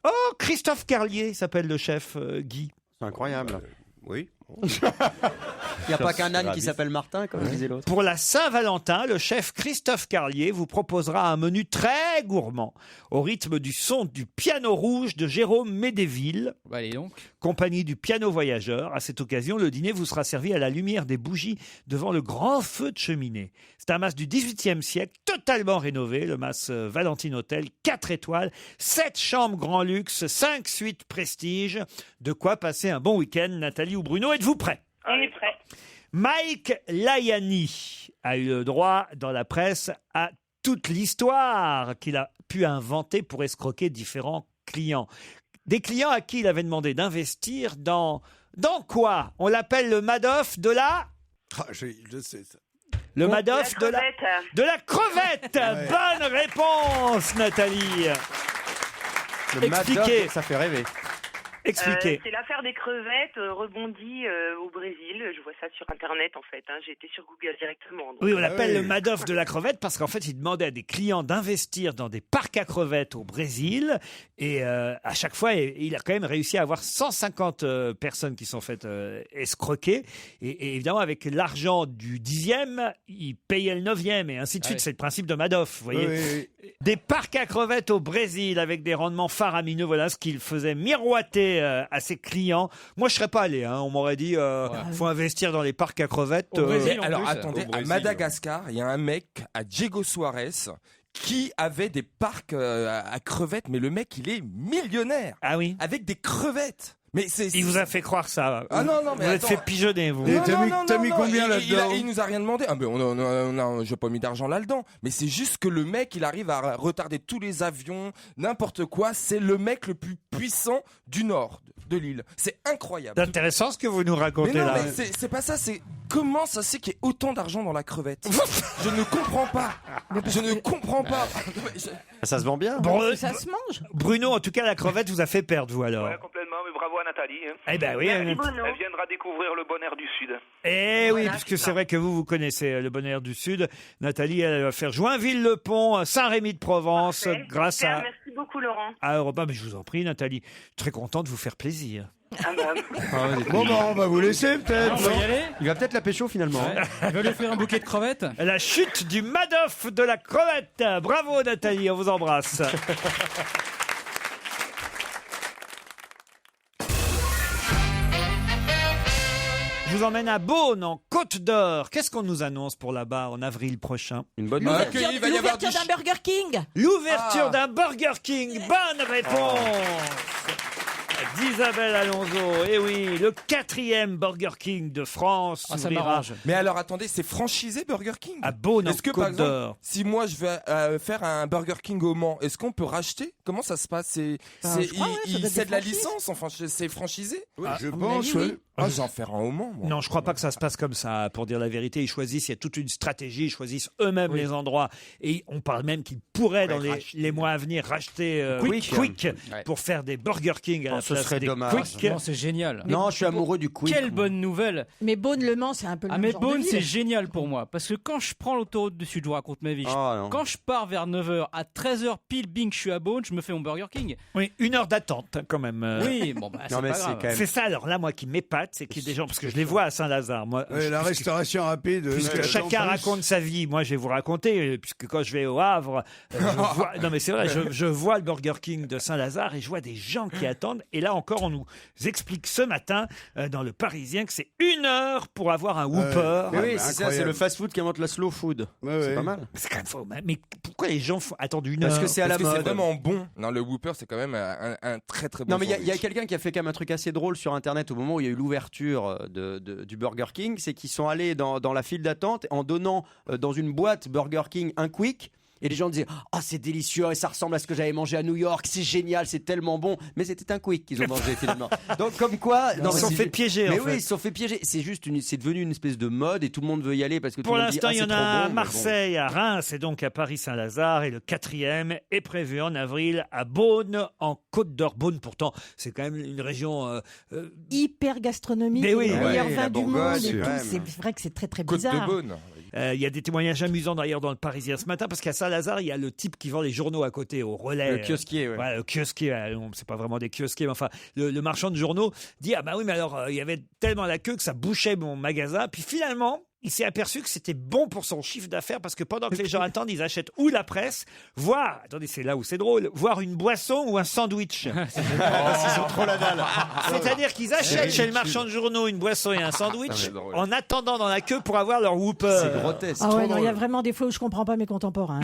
Oh, Christophe Carlier s'appelle le chef, Guy. C'est incroyable. Oui. Il n'y a pas qu'un âne qui s'appelle Martin, comme disait l'autre. Pour la Saint-Valentin, le chef Christophe Carlier vous proposera un menu très gourmand, au rythme du son du piano rouge de Jérôme Médéville, allez donc. compagnie du piano voyageur. À cette occasion, le dîner vous sera servi à la lumière des bougies devant le grand feu de cheminée. C'est un mas du XVIIIe siècle, totalement rénové, le mas Valentine Hôtel, 4 étoiles, 7 chambres grand luxe, 5 suites prestige. De quoi passer un bon week-end. Nathalie ou Bruno, êtes-vous prêts? On est prêt. Mike Layani a eu le droit dans la presse à toute l'histoire qu'il a pu inventer pour escroquer différents clients. Des clients à qui il avait demandé d'investir dans quoi? On l'appelle le Madoff de la... Je sais ça. Le Madoff de la crevette. Ouais. Bonne réponse, Nathalie. Le Madoff, Expliquez. ça fait rêver. Expliquez. C'est l'affaire des crevettes rebondies au Brésil. Je vois ça sur Internet, en fait. J'ai été sur Google directement. Donc. Oui, on l'appelle le Madoff de la crevette parce qu'en fait, il demandait à des clients d'investir dans des parcs à crevettes au Brésil. Et à chaque fois, il a quand même réussi à avoir 150 personnes qui sont faites escroquer. Et évidemment, avec l'argent du 10e, il payait le 9e et ainsi de suite. oui. C'est le principe de Madoff, vous voyez. Oui. Des parcs à crevettes au Brésil avec des rendements faramineux. Voilà ce qu'il faisait miroiter à ses clients. Moi, je serais pas allé. On m'aurait dit, faut investir dans les parcs à crevettes. Au Brésil, en Alors plus. attendez, à Madagascar, il y a un mec, à Diego Suarez, qui avait des parcs à crevettes, mais le mec, il est millionnaire. Ah oui. Avec des crevettes. Mais Il vous a fait croire ça. Ah non, mais vous êtes attends. fait pigeonner, vous. Et t'as mis combien là-dedans? Il nous a rien demandé. Ah ben j'ai pas mis d'argent là-dedans. Mais c'est juste que le mec, il arrive à retarder tous les avions, n'importe quoi. C'est le mec le plus puissant du nord de l'île. C'est incroyable. C'est intéressant ce que vous nous racontez Mais non, là. mais c'est pas ça. C'est comment ça c'est qu'il y ait autant d'argent dans la crevette? Je ne comprends pas. Je ne comprends pas. Ça se vend bien. Ça se mange. Bruno, en tout cas, la crevette vous a fait perdre, vous alors. Ouais, complètement, mais bravo à Nathalie. Eh ben oui. Elle viendra découvrir le bon air du Sud. Eh oui, Voilà, puisque c'est c'est ça. vrai que vous connaissez le bon air du Sud. Nathalie, elle va faire Joinville-le-Pont, Saint-Rémy-de-Provence, Parfait. grâce Super, à merci beaucoup, Laurent. Europa. Mais je vous en prie, Nathalie. Très content de vous faire plaisir. Bon, on va vous laisser peut-être. On va y aller. Il va peut-être la pécho finalement. Il va lui offrir un bouquet de crevettes. La chute du Madoff de la crevette. Bravo, Nathalie, on vous embrasse. Je vous emmène à Beaune, en Côte d'Or. Qu'est-ce qu'on nous annonce pour là-bas en avril prochain? Une bonne Ah, nouvelle. que il va y avoir L'ouverture d'un Burger King. L'ouverture d'un Burger King. Bonne réponse d'Isabelle Alonso. Eh oui, le 4e Burger King de France Ah, ça s'ouvrira m'arrange. Mais alors attendez, c'est franchisé Burger King? à Beaune, en Est-ce que par Côte exemple, d'Or. si moi je vais faire un Burger King au Mans, est-ce qu'on peut racheter? Comment ça se passe? je crois, ouais, ça doit Il être cède des la franchises. licence, enfin c'est franchisé? Je à mon pense, avis, oui. oui. Ah, j'en faire un au Mans, moi. Non, je crois pas que ça se passe comme ça. Pour dire la vérité, ils choisissent, il y a toute une stratégie, ils choisissent eux-mêmes les endroits. Et on parle même qu'ils pourraient, dans les mois à venir, racheter Quick pour faire des Burger King à la ce place serait des dommage. Quick. Non, c'est génial. Non, je suis amoureux du quick. Quelle bonne nouvelle. Mais Beaune-le Mans, c'est un peu le Ah, même mais genre de Beaune, ville. c'est génial pour moi. Parce que quand je prends l'autoroute du Sud, je vous raconte ma vie. Ah, non. Quand je pars vers 9h, à 13h pile, bing, je suis à Beaune, je me fais mon Burger King. Oui, 1 heure d'attente quand même. Oui, bon, bah, c'est Non, mais pas c'est grave. quand même. C'est ça, alors là, moi, qui m'épate, c'est qu'il y a des gens, parce que je les vois à Saint-Lazare. Moi, Ouais, la restauration rapide. puisque chacun raconte sa vie. Moi, je vais vous raconter, puisque quand je vais au Havre, je vois... non mais c'est vrai, je vois le Burger King de Saint-Lazare et je vois des gens qui attendent. Et là encore, on nous explique ce matin dans le Parisien que c'est 1 heure pour avoir un Whopper. Mais oui, bah, c'est ça, incroyable. c'est le fast-food qui invente la slow food. Ouais, C'est ouais. pas mal. C'est quand même faux. Mais pourquoi les gens attendent 1 heure? Parce que c'est à la Parce que c'est mode. vraiment bon. Non, le Whopper, c'est quand même un très très bon Non mais il y a sandwich. quelqu'un qui a fait quand même un truc assez drôle sur internet au moment où il y a eu l'ouverture du Burger King, c'est qu'ils sont allés dans la file d'attente en donnant dans une boîte Burger King un quick Et les gens disaient oh c'est délicieux et ça ressemble à ce que j'avais mangé à New York, c'est génial, c'est tellement bon. Mais c'était un quick qu'ils ont mangé finalement. Donc comme quoi, Ils se sont fait piéger. Mais en oui, fait. ils se sont fait piéger. c'est devenu une espèce de mode et tout le monde veut y aller parce que Pour tout le monde dit l'instant, il y en c'est a trop à bon, mais Marseille, à Reims et donc à Paris-Saint-Lazare. Et le 4e est prévu en avril à Beaune, en Côte d'Or. Beaune, pourtant, c'est quand même une région... Hyper gastronomique, Mais oui. les meilleurs Ouais, vins la du Bourgogne, monde et tout. ouais, C'est vrai que c'est très très Côte de bizarre. Beaune. Il y a des témoignages amusants d'ailleurs dans le Parisien ce matin, parce qu'à Saint-Lazare, il y a le type qui vend les journaux à côté, au relais. Le kiosquier, ouais. Ouais, le kiosquier, c'est pas vraiment des kiosquiers, mais enfin, le marchand de journaux dit ah bah oui, mais alors il y avait tellement la queue que ça bouchait mon magasin. Puis finalement, il s'est aperçu que c'était bon pour son chiffre d'affaires parce que pendant que les gens attendent, ils achètent ou la presse, voire, attendez, c'est là où c'est drôle, voire une boisson ou un sandwich. Ils sont trop la dalle. C'est-à-dire qu'ils achètent chez le marchand de journaux une boisson et un sandwich en attendant dans la queue pour avoir leur Whooper. C'est grotesque. Ah trop ouais, non, il y a drôle. vraiment des fois où je comprends pas mes contemporains.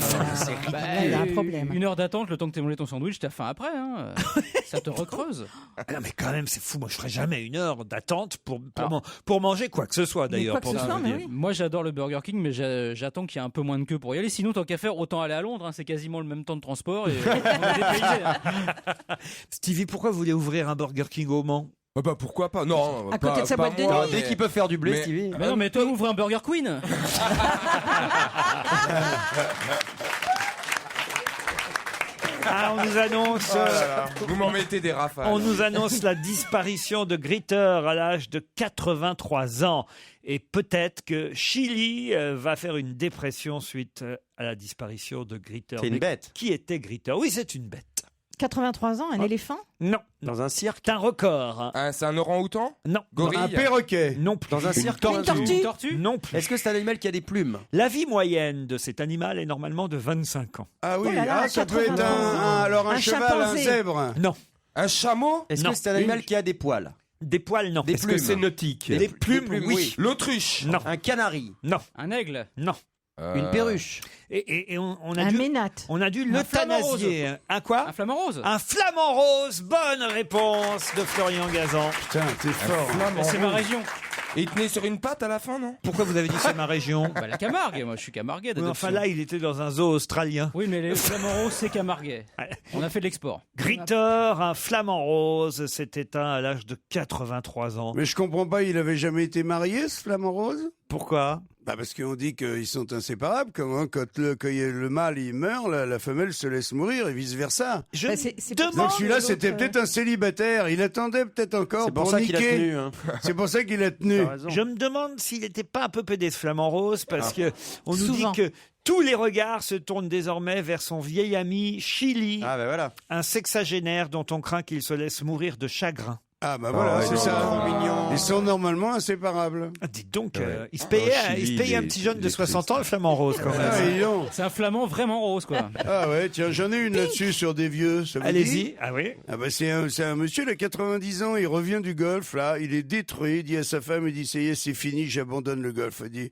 Là, il y a un problème. Une heure d'attente, le temps que t'aies mangé ton sandwich, t'as faim après. Hein. Ça te recreuse. Ah non, mais quand même, c'est fou. Moi, je ferais jamais une heure d'attente pour manger quoi que ce soit, d'ailleurs. quoi que ce soit, mais oui. Moi, j'adore le Burger King, mais j'attends qu'il y ait un peu moins de queue pour y aller. Sinon, tant qu'à faire, autant aller à Londres. Hein. C'est quasiment le même temps de transport et on est dépaysé. Hein. Stevie, pourquoi vous voulez ouvrir un Burger King au Mans? Bah pourquoi pas? Non, À pas, côté de sa pas boîte de moi, nuit. Dès qu'ils peuvent faire du blé, mais- Stevie. Mais non, mais toi, ouvre un Burger Queen. Ah, on nous annonce... Vous m'en mettez des rafales. On nous annonce la disparition de Gritter à l'âge de 83 ans. Et peut-être que Chili va faire une dépression suite à la disparition de Gritter. C'est une Mais bête. Qui était Gritter? Oui, c'est une bête. 83 ans, un éléphant? Non. Dans un cirque. C'est un record. C'est un orang-outan? Non. Gorille? Un perroquet. Non plus. Dans un cirque. Une tortue? Une tortue. Non plus. Est-ce que c'est un animal qui a des plumes? La vie moyenne de cet animal est normalement de 25 ans. Ah oui, Oh là là, ça peut être 83 ans. alors un Un cheval, chimpanzé. un zèbre. Non. Un chameau? Est-ce Non. que c'est un animal qui a des poils? Des poils, non. Des Est-ce que plumes. c'est nautique? Des plumes, plumes, oui. oui. L'autruche? Non. Un canari? Non. Un aigle. Non. Une perruche? Et on a Un dû... ménate? On a dû Un flamant l'euthanasier. Un quoi? Un flamant rose. Un flamant rose. Bonne réponse de Florian Gazan. Putain, t'es fort. Mais c'est ma région. Et il tenait sur une patte à la fin, non? Pourquoi vous avez dit c'est ma région? Bah, la Camargue. Moi, je suis camarguais Oui, d'adoption. enfin là, il était dans un zoo australien. Oui, mais les flamands roses, c'est camarguais. On a fait de l'export. Gritter, un flamant rose, s'est éteint à l'âge de 83 ans. Mais je comprends pas, il avait jamais été marié, ce flamant rose? Pourquoi? Bah parce qu'on dit qu'ils sont inséparables, quand le mâle il meurt, la femelle se laisse mourir et vice versa. Je Bah, c'est pour demande... Donc ça celui-là que c'était l'autre, peut-être un célibataire, il attendait peut-être encore C'est pour pour ça qu'il a niquer. tenu. Hein. C'est pour ça qu'il a tenu. T'as raison. Je me demande s'il n'était pas un peu pédé ce flamant rose, parce que on nous Souvent. dit que tous les regards se tournent désormais vers son vieil ami Chili, Ah ben voilà. un sexagénaire dont on craint qu'il se laisse mourir de chagrin. Ah bah voilà, ouais, c'est non, ça. trop mignon. Ils sont normalement inséparables. Ah, dites donc, Ouais. il se payait, Chili, il se payait un il est- petit jeune il de est 60 ans, triste. le flamant rose quand Ah, même. dis donc. C'est un flamand vraiment rose, quoi. Ah ouais, tiens, j'en ai une là-dessus sur des vieux. Ça vous dit Allez-y. Ah oui. Ah bah c'est un monsieur, il a 90 ans, il revient du golf, là, il est détruit, il dit à sa femme, il dit, ça y est, c'est fini, j'abandonne le golf. Il dit,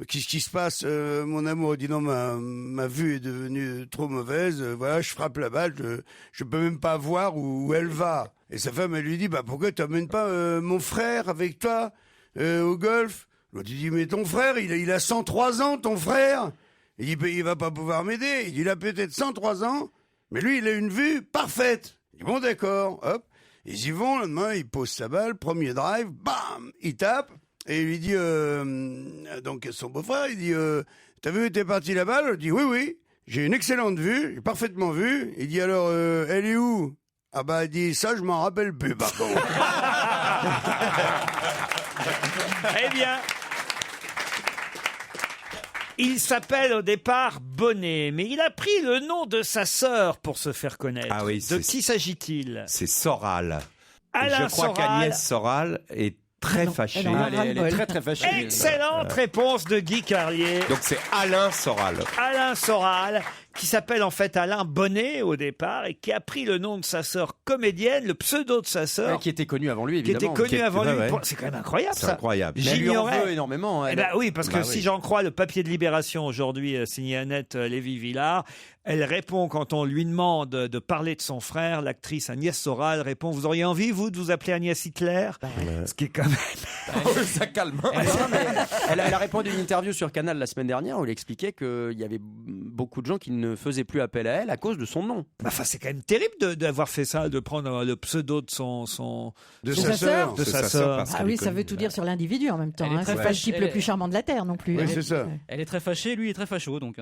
qu'est-ce qui se passe, mon amour? Il dit, non, ma vue est devenue trop mauvaise, voilà, je frappe la balle, je peux même pas voir où elle va. Et sa femme, elle lui dit, bah pourquoi t'emmènes pas mon frère avec toi au golf? L'autre, il dit, mais ton frère, il a 103 ans, ton frère. Il dit, il va pas pouvoir m'aider. Il dit, il a peut-être 103 ans, mais lui, il a une vue parfaite. Il dit, bon, d'accord, hop. Ils y vont, le lendemain, il pose sa balle, premier drive, bam, il tape, et il lui dit, donc son beau-frère, il dit, t'as vu, t'es parti la balle? Il dit, oui, j'ai une excellente vue, j'ai parfaitement vu. Il dit, alors, elle est où? Ah bah, il dit, ça, je m'en rappelle plus, par contre. Eh bien, il s'appelle au départ Bonnet, mais il a pris le nom de sa sœur pour se faire connaître. Ah oui, de c'est- qui s'agit-il? C'est Soral. Alain Je crois Soral. qu'Agnès Soral est très fâchée. elle en a Elle est très très fâchée. Excellente réponse de Guy Carlier. Donc c'est Alain Soral. Alain Soral, qui s'appelle en fait Alain Bonnet au départ et qui a pris le nom de sa sœur comédienne, le pseudo de sa sœur. Qui était connu avant lui, évidemment. Qui était connu avant lui. ouais. C'est quand même incroyable, C'est ça. incroyable. Mais elle lui en J'ignorais. veut énormément. Eh Elle. ben oui, parce que Bah si oui. j'en crois le papier de Libération aujourd'hui, signé Annette Lévy-Villard, elle répond quand on lui demande de parler de son frère, l'actrice Agnès Soral répond: vous auriez envie, vous, de vous appeler Agnès Hitler? Ce qui est quand même... Ça calme. Elle a répondu à une interview sur Canal la semaine dernière où elle expliquait qu'il y avait beaucoup de gens qui ne faisaient plus appel à elle à cause de son nom. Enfin, c'est quand même terrible d'avoir fait ça, de prendre le pseudo de De sa sœur. de sa sœur. Ah oui, ça veut tout dire sur l'individu en même temps. Elle est Hein. très C'est pas le fâche- type elle le est- plus charmant de la Terre non plus. Oui, c'est ça. Elle est très fâchée, lui est très facho. Donc,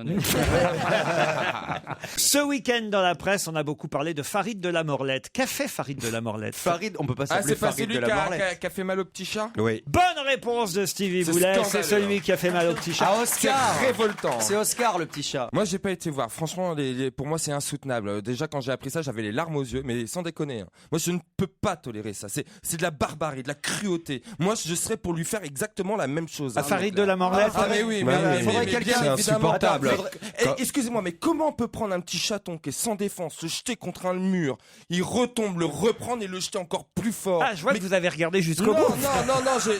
Ce week-end dans la presse, on a beaucoup parlé de Farid de la Morlette. Qu'a fait Farid de la Morlette? Farid, on peut pas Ah, s'appeler c'est pas Farid celui de la Morlette. qui a fait mal au petit chat? Oui. Bonne réponse de Stevie C'est Boulet. scandaleux. C'est celui qui a fait mal au petit chat. Ah, C'est Oscar. révoltant. C'est Oscar le petit chat. Moi, j'ai pas été voir. Franchement, pour moi, c'est insoutenable. Déjà, quand j'ai appris ça, j'avais les larmes aux yeux, mais sans déconner. Hein. Moi, je ne peux pas tolérer ça. C'est de la barbarie, de la cruauté. Moi, je serais pour lui faire exactement la même chose. À Farid de la Morlette. Ah, mais oui, mais faudrait quelqu'un- bien c'est évidemment. insupportable. Excusez-moi, mais comment on peut prendre un petit chaton qui est sans défense, se jeter contre un mur, il retombe, le reprendre et le jeter encore plus fort? Ah, je vois Mais- que vous avez regardé jusqu'au Non, bout. non,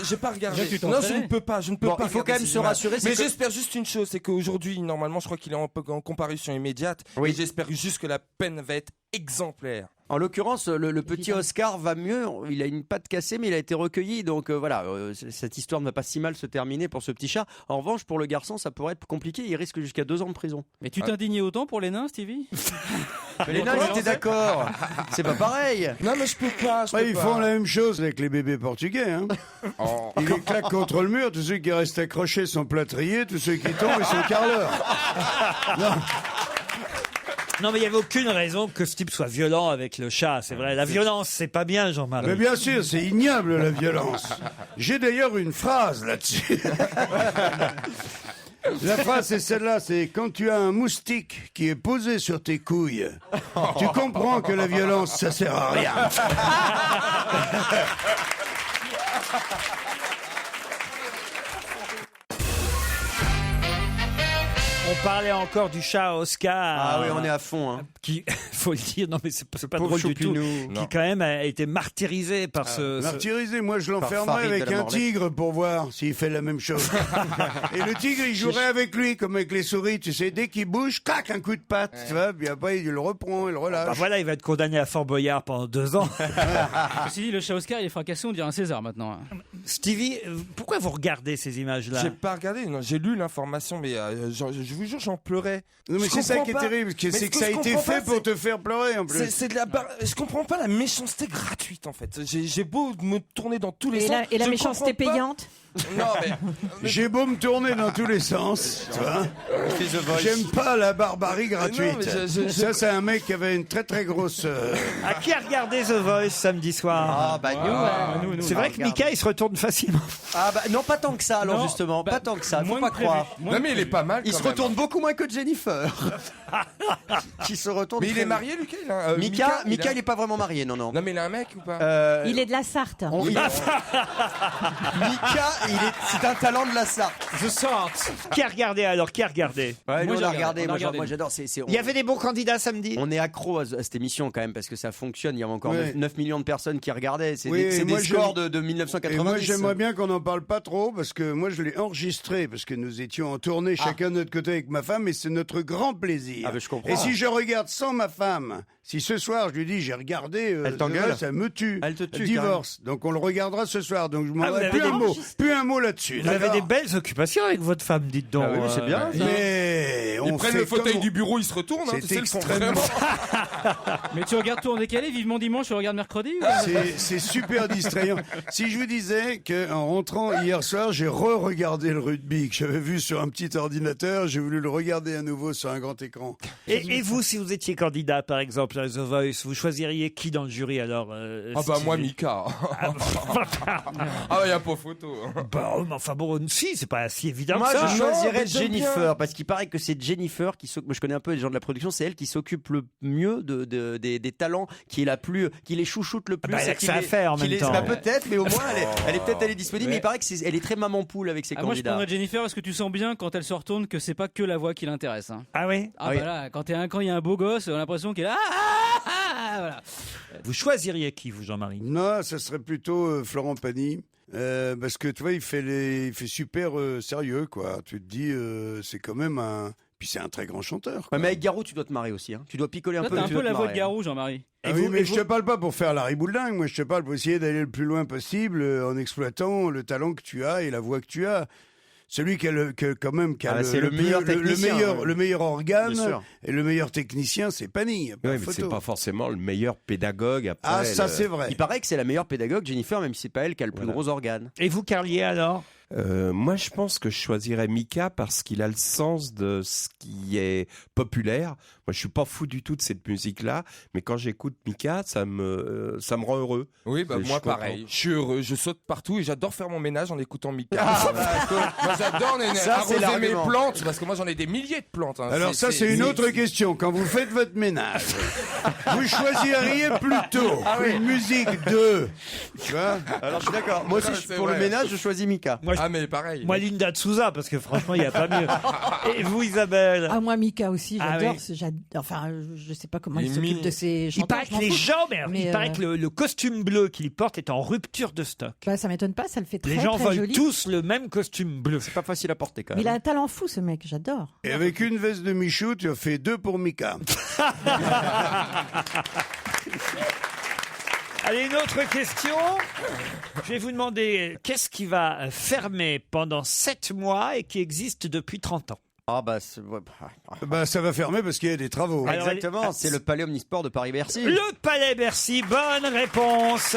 j'ai pas regardé. Déjà, tu Non, je t'entraînais. ne peux pas, je ne peux Bon, pas. il faut quand regarder même ces se images. rassurer, c'est Mais que- j'espère juste une chose, c'est qu'aujourd'hui, normalement, je crois qu'il est en comparution immédiate. Oui. Et j'espère juste que la peine va être exemplaire. En l'occurrence, le petit Oscar va mieux. Il a une patte cassée, mais il a été recueilli. Donc voilà, cette histoire ne va pas si mal se terminer pour ce petit chat. En revanche, pour le garçon, ça pourrait être compliqué. Il risque jusqu'à 2 ans de prison. Mais tu t'indignais autant pour les nains, Stevie? Mais les nains, ils étaient d'accord. C'est pas pareil. Non, mais je peux pas. Ils font la même chose avec les bébés portugais. Hein. Oh. Ils les claquent contre le mur. Tous ceux qui restent accrochés sont plâtriers. Tous ceux qui tombent, ils sont carleurs. Non, mais il n'y avait aucune raison que ce type soit violent avec le chat. C'est vrai. La violence, c'est pas bien, Jean-Marie. Mais bien sûr, c'est ignoble la violence. J'ai d'ailleurs une phrase là-dessus. La phrase, c'est celle-là, c'est quand tu as un moustique qui est posé sur tes couilles, tu comprends que la violence, ça sert à rien. On parlait encore du chat Oscar. Ah oui, on est à fond. Hein. Qui, faut le dire, non mais c'est pas Pauvre drôle du tout. choupinou. Qui quand même a été martyrisé par ce. Martyrisé, moi je Par l'enfermerais Farid de avec la un Morlaix. tigre pour voir s'il fait la même chose. Et le tigre, il jouerait avec lui, comme avec les souris, tu sais, dès qu'il bouge, clac, un coup de patte, tu vois, puis après il le reprend, il le relâche. Bah voilà, il va être condamné à Fort Boyard pendant 2 ans. Ceci dit, le chat Oscar, il est fracassé, on dirait un César maintenant. hein. Stevie, pourquoi vous regardez ces images-là? J'ai pas regardé, non, j'ai lu l'information, mais je vous jure, j'en pleurais. Non, mais Je c'est ça comprends qui est pas. terrible, Mais c'est ce que ça a je été comprends fait pas, pour c'est- te faire pleurer en plus. C'est de la je comprends pas la méchanceté gratuite en fait. J'ai beau me tourner dans tous les sens. Et la je ne méchanceté comprends pas. payante? Non mais J'ai beau me tourner dans tous les sens, tu vois. J'aime pas la barbarie gratuite. Non, mais Ça, c'est un mec qui avait une très très grosse. À qui a regardé The Voice samedi soir? Ah bah nous. C'est vrai que Mika, il se retourne facilement. Ah bah non, pas tant que ça. Alors Non, justement, bah, pas tant que ça. Faut moins pas que prévu. croire. Non mais il est pas mal. Il quand se même. retourne beaucoup moins que Jennifer. Qui se retourne. Mais il très est marié Lucas il a- Mika, il a- il est pas vraiment marié, non. Non mais il a un mec ou pas? Il est de la Sarthe. Mika, c'est un talent de la Sarthe. The Sarthe. Qui a regardé alors? Qui a regardé? Ouais, nous, Moi, on a j'ai regardé. regardé. Moi, j'adore. Il y avait des bons candidats samedi. On est accro à cette émission quand même parce que ça fonctionne. Il y avait encore Ouais. 9 millions de personnes qui regardaient. C'est Oui, des, et moi, scores j'aime- de Et 1990. moi, j'aimerais bien qu'on n'en parle pas trop parce que moi, je l'ai enregistré parce que nous étions en tournée chacun de notre côté avec ma femme et c'est notre grand plaisir. Ah, mais je comprends. Et si je regarde sans ma femme, si ce soir je lui dis j'ai regardé, Elle t'engueule ça me tue. Elle te tue, Divorce. Donc on le regardera ce soir. Donc je m'en Ah, vous avez plus des- un mot, plus un mot là-dessus. Vous avez d'accord des belles occupations avec votre femme, dites donc. Ah oui, c'est bien. Mais Ils on prennent fait le fauteuil comme- du bureau, ils se retournent. Hein, C'est tu sais, ils le font extrêmement- vraiment. Mais tu regardes tout en décalé, vivement dimanche, tu regardes mercredi ou... C'est super distrayant. Si je vous disais qu'en rentrant hier soir, j'ai re-regardé le rugby que j'avais vu sur un petit ordinateur, j'ai voulu le regarder à nouveau sur un grand écran. Et vous, si vous étiez candidat, par exemple, à The Voice, vous choisiriez qui dans le jury alors Ah bah Stevie? moi Mika. Ah il y a pas photo. Bah, mais enfin bon, si, c'est pas si évident Moi, que ça. je choisirais mais j'aime Jennifer bien. parce qu'il paraît que c'est Jennifer moi, je connais un peu les gens de la production, c'est elle qui s'occupe le mieux des talents, qui les chouchoute le plus. bah, elle a que qui ça à les- faire en qui même les- temps. bah, peut-être, mais au moins elle est peut-être disponible. Ouais. Mais il paraît que elle est très maman poule avec ses Ah, moi, je candidats. prendrais Jennifer parce que tu sens bien quand elle se retourne que c'est pas que la voix qui l'intéresse. Hein. Ah oui. Ah, bah là, quand il y a un beau gosse, on a l'impression qu'il est là. Voilà. Vous choisiriez qui, vous, Jean-Marie? Non, ça serait plutôt Florent Pagny. Parce que tu vois, il fait super sérieux, quoi. Tu te dis, c'est quand même un. Puis c'est un très grand chanteur. Ouais, mais avec Garou, tu dois te marrer aussi. Hein. Tu dois picoler un Là, peu. t'as mais un tu peu dois te la voix de marrer. Garou, Jean-Marie. Ah oui, mais je te parle pas pour faire la ribouledingue. Moi, je te parle pour essayer d'aller le plus loin possible en exploitant le talent que tu as et la voix que tu as. Celui qui a c'est le meilleur technicien, ouais. le meilleur organe Bien sûr. et le meilleur technicien, c'est Pagny. Oui, mais c'est pas forcément le meilleur pédagogue après. Ah, ça c'est vrai. Il paraît que c'est la meilleure pédagogue, Jennifer, même si c'est pas elle qui a le plus gros organe. Et vous, Carlier, alors? Moi, je pense que je choisirais Mika parce qu'il a le sens de ce qui est populaire. Moi, je suis pas fou du tout de cette musique-là, mais quand j'écoute Mika, ça me rend heureux. Oui, bah Je moi suis content. pareil. Je suis heureux, je saute partout et j'adore faire mon ménage en écoutant Mika. Ah, bah, Moi j'adore Ça, c'est arroser mes l'argument. plantes parce que moi j'en ai des milliers de plantes. hein. Alors ça, c'est une autre question. Quand vous faites votre ménage, vous choisiriez plutôt une musique de... Tu vois? Alors je suis d'accord. Moi aussi, C'est pour le vrai. ménage, je choisis Mika. Moi, Ah mais pareil. Moi, Linda de Souza, parce que franchement, il n'y a pas mieux. Et vous, Isabelle? Ah, moi, Mika aussi, Ah j'adore. oui. Enfin, je sais pas comment Les il s'occupe mines. de ses Il chanteurs. paraît je que m'en les fous. gens, Mais, il paraît que le costume bleu qu'il porte est en rupture de stock. Bah, ça m'étonne pas, ça le fait très, Les gens très veulent joli. tous le même costume bleu. C'est pas facile à porter quand Mais même. il a un talent fou, ce mec, j'adore. Et avec une veste de Michou, tu as fait 2 pour Mika. Allez, une autre question. Je vais vous demander qu'est-ce qui va fermer pendant 7 mois et qui existe depuis 30 ans. Ah bah, Bah ça va fermer parce qu'il y a des travaux. Alors, exactement, c'est le Palais Omnisport de Paris-Bercy. Le Palais Bercy, bonne réponse.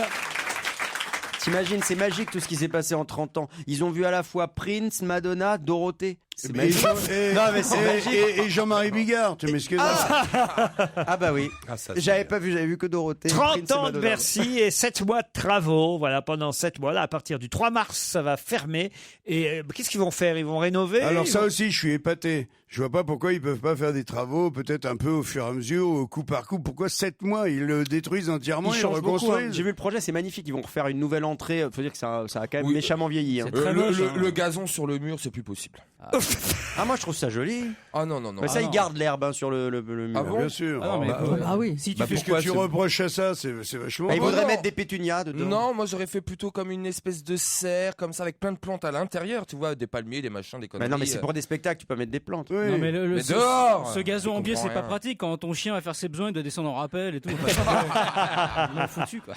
T'imagines, c'est magique tout ce qui s'est passé en 30 ans. Ils ont vu à la fois Prince, Madonna, Dorothée. C'est magique. Non, mais c'est magique. Et Jean-Marie Bigard, tu m'excuses. Ah bah oui. Ah, ça, J'avais pas vu, j'avais vu que Dorothée. 30 Prince et ans de Madonna. Bercy et 7 mois de travaux. Voilà, pendant 7 mois. Là, à partir du 3 mars, ça va fermer. Et qu'est-ce qu'ils vont faire? Ils vont rénover? Alors Ils ça vont- aussi, je suis épaté. Je vois pas pourquoi ils peuvent pas faire des travaux, peut-être un peu au fur et à mesure, au coup par coup. Pourquoi 7 mois? Ils le détruisent entièrement, Ils ils le changent beaucoup. reconstruisent. Hein. J'ai vu le projet, c'est magnifique. Ils vont refaire une nouvelle entrée. Faut dire que ça a quand même Oui. méchamment vieilli. Hein. C'est très moche, hein. Le gazon sur le mur, c'est plus possible. Ah moi je trouve ça joli. Ah non, non, non. Mais ça, Ah ils non. gardent l'herbe hein, sur le mur. Ah bon Bien sûr. Ah non, mais Ah oui. si tu Bah, fais puisque pourquoi tu c'est- reproches à ça, c'est vachement. Bah, ils bon. voudraient non. mettre des pétunias dedans. Non, moi j'aurais fait plutôt comme une espèce de serre, comme ça, avec plein de plantes à l'intérieur, tu vois, des palmiers, des machins, des Bah conneries. non mais c'est pour des spectacles, tu peux mettre des plantes. Oui. Non, mais Mais dehors ce gazon Je en biais, c'est comprends pas rien. pratique. Quand ton chien va faire ses besoins, il doit descendre en rappel et tout. Ils l'ont foutu, quoi.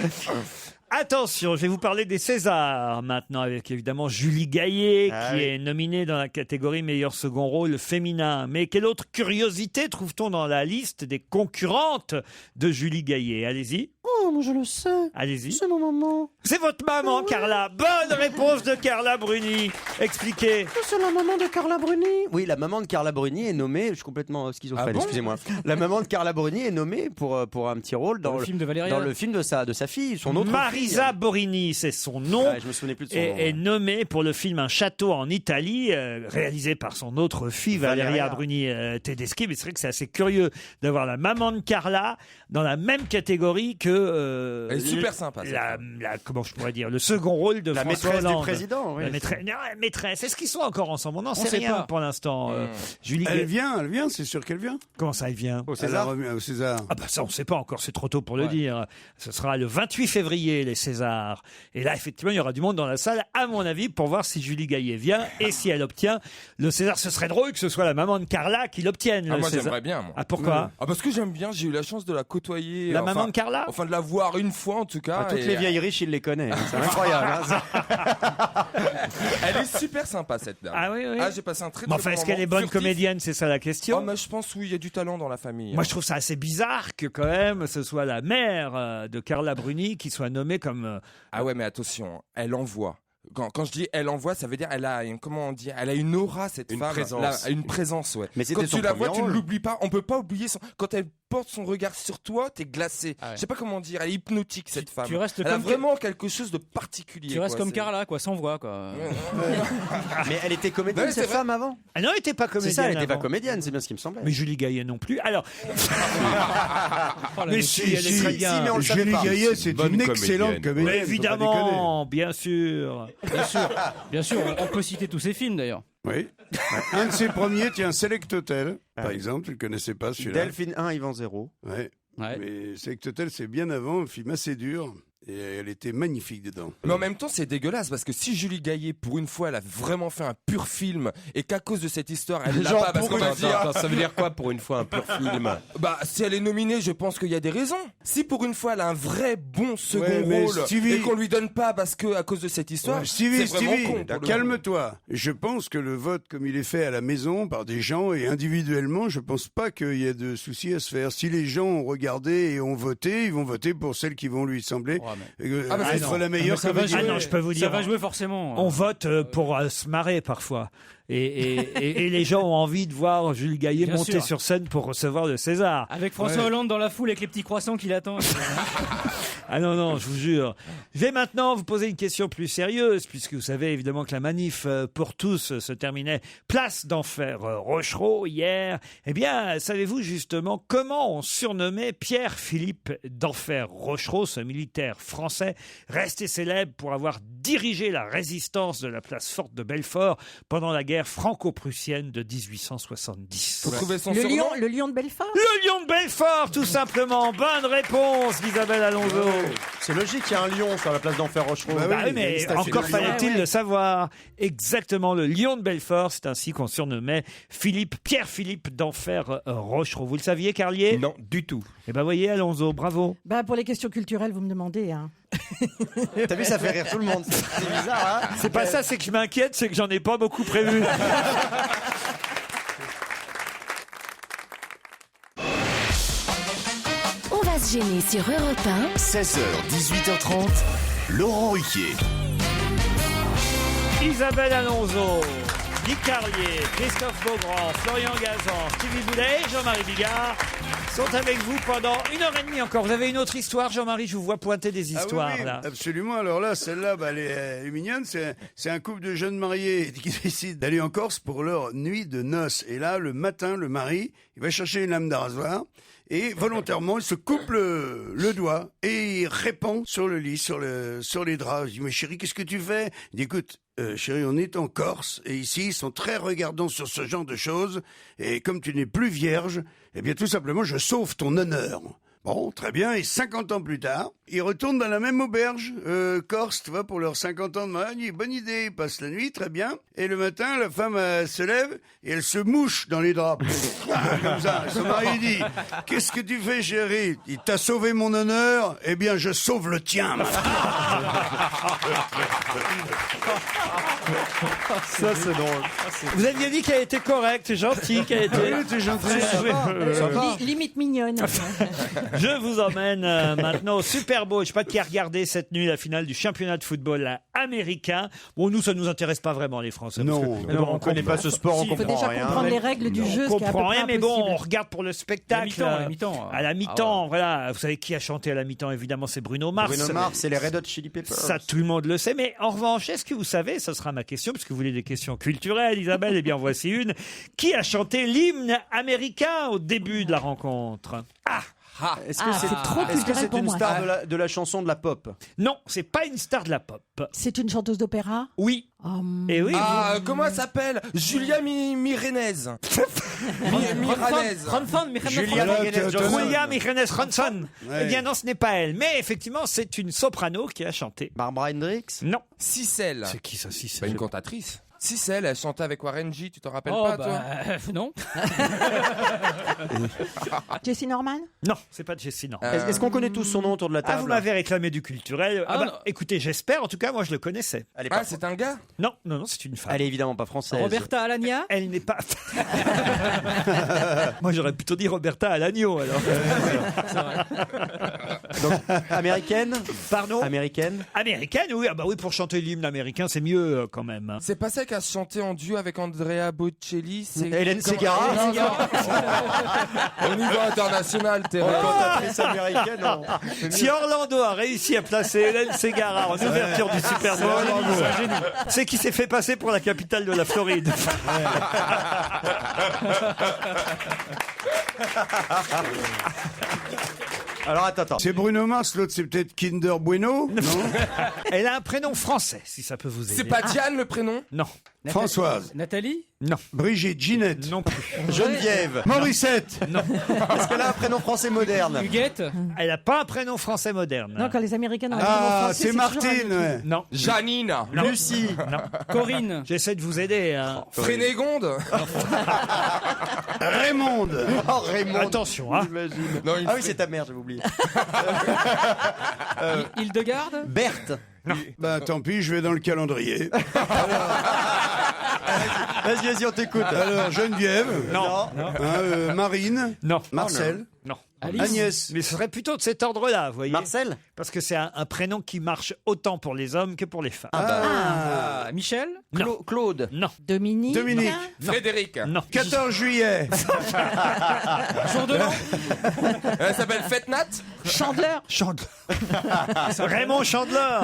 Attention, je vais vous parler des Césars maintenant, avec évidemment Julie Gaillet, Ah qui oui. est nominée dans la catégorie meilleur second rôle féminin. Mais quelle autre curiosité trouve-t-on dans la liste des concurrentes de Julie Gaillet? Allez-y. Oh, moi je le sais. Allez-y. C'est ma maman. C'est votre maman, Carla. Bonne réponse de Carla Bruni. Expliquez. C'est la maman de Carla Bruni. Oui, la maman de Carla Bruni est nommée, je suis complètement schizophrène, Ah bon excusez-moi. La maman de Carla Bruni est nommée pour un petit rôle dans, Dans le film de Valéria. dans le film de sa fille, son autre Marisa fille. Borini, c'est son nom. Ouais, je me souvenais plus de son nom. Est nommée pour le film Un château en Italie, réalisé par son autre fille, Valeria Valeria. Bruni Tedeschi. Mais c'est vrai que c'est assez curieux d'avoir la maman de Carla dans la même catégorie que Elle est super sympa, cette comment je pourrais dire, le second rôle de La François maîtresse du Hollande. président, oui. La maîtresse. Est-ce qu'ils sont encore ensemble? On n'en sait sait rien pas. pour l'instant. Julie Elle Gaillet. vient, c'est sûr qu'elle vient. Comment ça, elle vient? Au César. Au César. Ah bah ça on sait pas encore, c'est trop tôt pour le dire. Ce sera le 28 février les Césars. Et là effectivement il y aura du monde dans la salle à mon avis pour voir si Julie Gaillet vient et si elle obtient le César. Ce serait drôle que ce soit la maman de Carla qui l'obtienne. Ah, le moi César. j'aimerais bien, moi. Ah pourquoi? Ah parce que j'aime bien, j'ai eu la chance de la côtoyer. La maman de Carla? Enfin de la voir une fois en tout cas. Ah, toutes et- les vieilles riches, il les connaît. hein. C'est incroyable. hein, ça. Elle est super sympa cette dame. Ah oui, oui. Ah j'ai passé un très Mais très enfin bon est-ce qu'elle moment. est bonne Furtif. comédienne, c'est ça la question? Oh mais je pense oui, il y a du talent dans la famille. Moi je trouve ça assez bizarre que quand même ce soit la mère de Carla Bruni qui soit nommée comme... Ah ouais mais attention, elle envoie. Quand je dis elle envoie, ça veut dire elle a elle a une aura, cette Une femme. présence. Une présence, ouais. Mais c'était quand son tu la vois, premier tu ne rôle. l'oublies pas. On peut pas oublier quand elle porte son regard sur toi, t'es glacé. Ah ouais. Je sais pas comment dire. Elle est hypnotique, cette femme. tu restes elle a comme vraiment quelque chose de particulier. Tu restes quoi, comme c'est- Carla, quoi, sans voix, quoi. Mais elle était comédienne, Ouais, c'est cette vrai. femme, avant. Ah non, elle n'était pas comédienne. C'est ça, elle n'était pas avant. comédienne, c'est bien ce qui me semblait. Mais Julie Gaillet non plus. Alors, Oh, la mais métier, si, elle est si, très si, bien. mais on le savait Julie pas. Gaillet, c'est Bonne une excellente comédienne. comédienne. mais faut pas déconner. évidemment, bien sûr. Bien sûr, on peut citer tous ces films d'ailleurs. Oui. Un de ses premiers, tiens, Select Hotel, par exemple, tu ne le connaissais pas celui-là. Delphine 1, Yvan 0. Ouais. Ouais. Mais Select Hotel, c'est bien avant, un film assez dur, et elle était magnifique dedans. Mais en même temps, c'est dégueulasse parce que si Julie Gaillet, pour une fois, elle a vraiment fait un pur film et qu'à cause de cette histoire, elle l'a Genre pas parce pour qu'on va une dire. Attends, ça veut dire quoi pour une fois un pur film? Bah, si elle est nominée, je pense qu'il y a des raisons. Si pour une fois, elle a un vrai bon second Ouais, mais rôle Stevie- et qu'on lui donne pas parce que à cause de cette histoire, Ouais, Stevie, c'est vraiment con. pour le calme-toi. Je pense que le vote, comme il est fait à la maison par des gens et individuellement, je pense pas qu'il y ait de soucis à se faire. Si les gens ont regardé et ont voté, ils vont voter pour celle qui vont lui sembler Ah, bah, c'est être non. la meilleure ça va comédienne. jouer. Ah non, je peux vous Ça dire. va jouer forcément. On vote pour se marrer parfois. Et les gens ont envie de voir Jules Gaillet Bien monter sûr. sur scène pour recevoir le César. Avec François Hollande dans la foule avec les petits croissants qui l'attendent. Ah non, non, je vous jure. Je vais maintenant vous poser une question plus sérieuse, puisque vous savez évidemment que la manif pour tous se terminait place d'Enfer Rochereau hier. Eh bien, savez-vous justement comment on surnommait Pierre-Philippe d'Enfer Rochereau, ce militaire français resté célèbre pour avoir dirigé la résistance de la place forte de Belfort pendant la guerre franco-prussienne de 1870? Faut trouver son Le surnom. lion de Belfort. Le lion de Belfort, tout simplement. Bonne réponse d'Isabelle Alonso. C'est logique, il y a un lion sur la place d'Enfer Rochereau. Bah Bah oui, il mais existe un encore film. fallait-il Ouais, ouais. le savoir. Exactement, le lion de Belfort, c'est ainsi qu'on surnommait Pierre-Philippe d'Enfer Rochereau. Vous le saviez, Carlier? Non, du tout. Eh ben voyez, Alonso, bravo. Bah, pour les questions culturelles, vous me demandez. Hein. T'as vu, ça fait rire tout le monde. C'est bizarre, hein? C'est pas ça, c'est que je m'inquiète, c'est que j'en ai pas beaucoup prévu. On va se gêner sur Europe 1. 16h, 18h30, Laurent Ruquier. Isabelle Alonso, Guy Carlier, Christophe Beaugrand, Florian Gazan, Stevie Boulet et Jean-Marie Bigard sont avec vous pendant 1h30 encore. Vous avez une autre histoire, Jean-Marie? Je vous vois pointer des histoires, Ah oui, oui, là. absolument. Alors là, celle-là, bah, elle est mignonne. C'est un couple de jeunes mariés qui décident d'aller en Corse pour leur nuit de noces. Et là, le matin, le mari, il va chercher une lame de rasoir. Et volontairement, il se coupe le doigt et il répand sur le lit, sur les draps. Je dis, mais chérie, qu'est-ce que tu fais? Il dit, écoute, chérie, on est en Corse et ici, ils sont très regardants sur ce genre de choses. Et comme tu n'es plus vierge, eh bien, tout simplement, je sauve ton honneur. Bon, très bien. Et 50 ans plus tard, ils retournent dans la même auberge, Corse, tu vois, pour leurs 50 ans de mariage. Il dit, bonne idée, ils passent la nuit, très bien. Et le matin, la femme se lève et elle se mouche dans les draps. Comme ça. Son mari dit, qu'est-ce que tu fais, chérie? Il t'a sauvé mon honneur. Eh bien, je sauve le tien. Ça, c'est drôle. Vous aviez dit qu'elle était correcte, gentille, qu'elle était... Oui, c'est gentil. Limite mignonne. Je vous emmène maintenant au Super Bowl. Je sais pas qui a regardé cette nuit la finale du championnat de football américain. Bon, nous, ça nous intéresse pas vraiment, les Français. parce Non. que- Alors, on connaît pas ce sport, on Il faut comprend déjà rien. comprendre les règles du jeu, On ce qui est à peu comprend près rien, mais bon, impossible. on regarde pour le spectacle. À la mi-temps. À la mi-temps, voilà. Vous savez qui a chanté à la mi-temps? Évidemment, c'est Bruno Mars. Bruno Mars, c'est les Red Hot Chili Peppers. Ça, tout le monde le sait. Mais en revanche, est-ce que vous savez, ce sera ma question, puisque vous voulez des questions culturelles, Isabelle, eh bien, voici une. Qui a chanté l'hymne américain au début de la rencontre? Est-ce que Ah, c'est trop est-ce que culturel c'est pour une moi. star de la chanson de la pop? Non, c'est pas une star de la pop. C'est une chanteuse d'opéra. Oui. Et oui. Ah, comment elle s'appelle? Julia Mirenez. Miranez. Julia Là, Mireles t'as- Johnson. William Irenes Ronson. Ouais. Eh bien non, ce n'est pas elle. Mais effectivement, c'est une soprano qui a chanté. Barbara Hendricks. Non. Cicel. C'est qui ça, si Pas une cantatrice. Si, c'est elle chantait avec Warren G, tu t'en rappelles Oh, pas, bah, toi non. Jessie Norman? Non, c'est pas Jessie, non. Est-ce qu'on connaît tous son nom autour de la Ah, table? vous m'avez réclamé du culturel. Ah, non. Écoutez, j'espère. En tout cas, moi, je le connaissais. Elle est Ah, pas- c'est un gars Non, c'est une femme. Elle est évidemment pas française. Roberta Alagna. Elle n'est pas. Moi, j'aurais plutôt dit Roberta Alagno, alors. Donc, américaine? Pardon? Américaine? Américaine, oui. Ah bah oui, pour chanter l'hymne américain, c'est mieux quand même. Hein. C'est pas celle qui a chanté en duo avec Andrea Bocelli, c'est... Hélène Comment- Ségara. Non, non. Au niveau international, Thérèse. Cantatrice américaine. non. Si Orlando a réussi à placer Hélène Ségara en ouverture du Super Bowl, c'est qu'il s'est fait passer pour la capitale de la Floride. Alors attends. C'est Bruno Mars, l'autre c'est peut-être Kinder Bueno, non? Elle a un prénom français, si ça peut vous aider. C'est pas Diane le prénom? Non. Françoise, Nathalie. Non. Brigitte, Ginette, Non plus. Geneviève. Morissette. Non. Est-ce qu'elle a un prénom français moderne? Huguette. Elle n'a pas un prénom français moderne. Non, quand les Américains ont un prénom Ah, français, c'est toujours Martine, un- ouais. Non. Janine. Lucie. Non. Corinne. J'essaie de vous aider. Hein. Frénégonde. Raymond. Oh, Raymond. Attention, hein. J'imagine. Non, une Ah oui, c'est ta mère, j'avais oublié. Hildegarde. Berthe. Bah tant pis, je vais dans le calendrier. Vas-y, on t'écoute. Alors, Geneviève. Non. Marine. Non. Marcel. Non. Alice. Agnès. Mais ce serait plutôt de cet ordre-là, vous voyez. Marcel. Parce que c'est un prénom qui marche autant pour les hommes que pour les femmes. Ah, Michel. Non. Claude. Non. Dominique. Dominique. Frédéric. Non. 14 juillet. Jour de l'an. Elle s'appelle Fête-Nat. Chandler. Chandler. Raymond Chandler.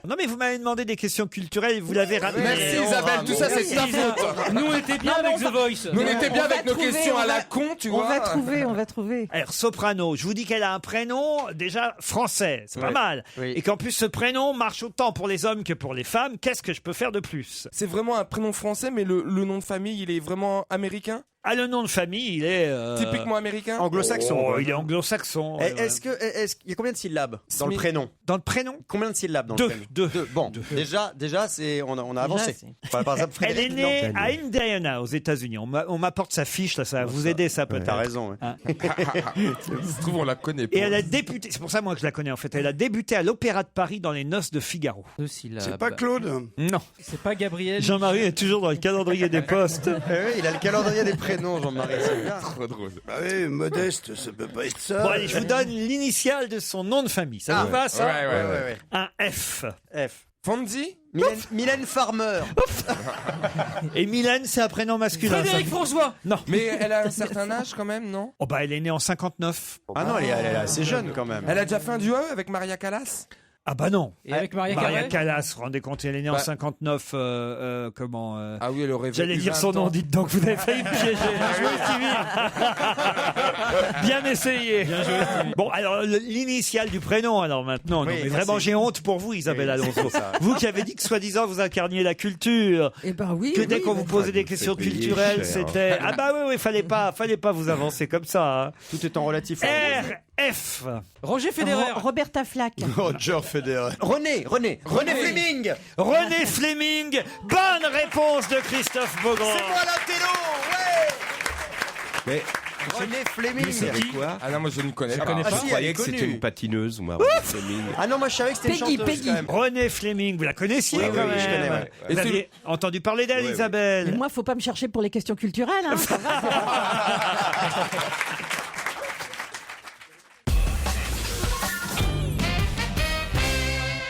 Non mais vous m'avez demandé des questions culturelles, vous l'avez ramené. Merci Isabelle, tout ça c'est de ta faute. Nous on était bien avec The Voice. Nous on était bien On va avec nos trouver, questions on à la va- con, tu On vois. va trouver, on va trouver. Alors soprano, je vous dis qu'elle a un prénom déjà français, c'est pas Ouais. mal. Oui. Et qu'en plus ce prénom marche autant pour les hommes que pour les femmes, qu'est-ce que je peux faire de plus? C'est vraiment un prénom français, mais le nom de famille, il est vraiment américain? Ah, le nom de famille, il est... Typiquement américain? Anglo-saxon. Oh, quoi. il est anglo-saxon. Est-ce qu'il y a combien de syllabes dans le Smith. prénom? Dans le prénom? Combien de syllabes dans Deux. le prénom? Deux. Bon, Deux. déjà, c'est on a avancé. Par exemple, Elle est Frédéric, née non. à Indiana, aux États-Unis. On m'apporte sa fiche, là, ça va vous aider, ça peut-être. T'as raison. Ouais. Hein. Je trouve on la connaît pas. Et elle a débuté, c'est pour ça moi que je la connais en fait, elle a débuté à l'Opéra de Paris dans les Noces de Figaro. Deux syllabes. C'est pas Claude. Non. C'est pas Gabriel. Jean-Marie est toujours dans le calendrier des postes. Oui, il a le calendrier des prénoms, Jean-Marie. C'est bien. Trop drôle. Bah oui, modeste, ça peut pas être ça. Bon allez, je vous donne l'initiale de son nom de famille. Ça vous va ça? Ouais. Un F. F. Fonzie? Mylène Farmer. Et Mylène, c'est un prénom masculin. Frédéric ça. François. Non. Mais elle a un certain âge quand même, non? Oh bah elle est née en 59. Ah non, elle est assez jeune quand même. Elle a déjà fait un duo avec Maria Callas? Ah bah non. Et avec Maria Maria Carey. Callas, vous vous rendez compte, elle est née en Bah. 59. Comment Ah oui, elle aurait J'allais vécu dire 20 son nom, ans. dites donc, vous avez failli me piéger. Bien joué, Stevie. Bien essayé. Bon, alors, l'initiale du prénom, alors maintenant. Oui, non, mais ça, vraiment, c'est- j'ai honte pour vous, Isabelle Oui, Alonso. c'est ça. Vous qui avez dit que, soi-disant, vous incarniez la culture. Eh ben oui. Que dès oui, qu'on mais- vous posait des questions culturelles, c'était... Ah bah oui, fallait pas vous avancer comme ça. Hein. Tout est en relatif. RF. Roger Federer. Roberta Flack. Roger Federer. René Fleming. René Fleming. Bonne réponse de Christophe Beaugrand. C'est moi l'intello, ouais. Mais René Fleming. vous savez quoi? Ah non, moi je ne connais pas. connais pas. Je si, croyais elle est que c'était connue. une patineuse ou ma René Fleming. Ah non, moi je savais que c'était une Peggy, chanteuse Peggy. quand même. René Fleming, vous la connaissiez Oui, quand oui, même. je connais, ouais. Vous Et aviez entendu parler d'elle, Ouais, Isabelle. Mais moi, faut pas me chercher pour les questions culturelles. Hein, ça va,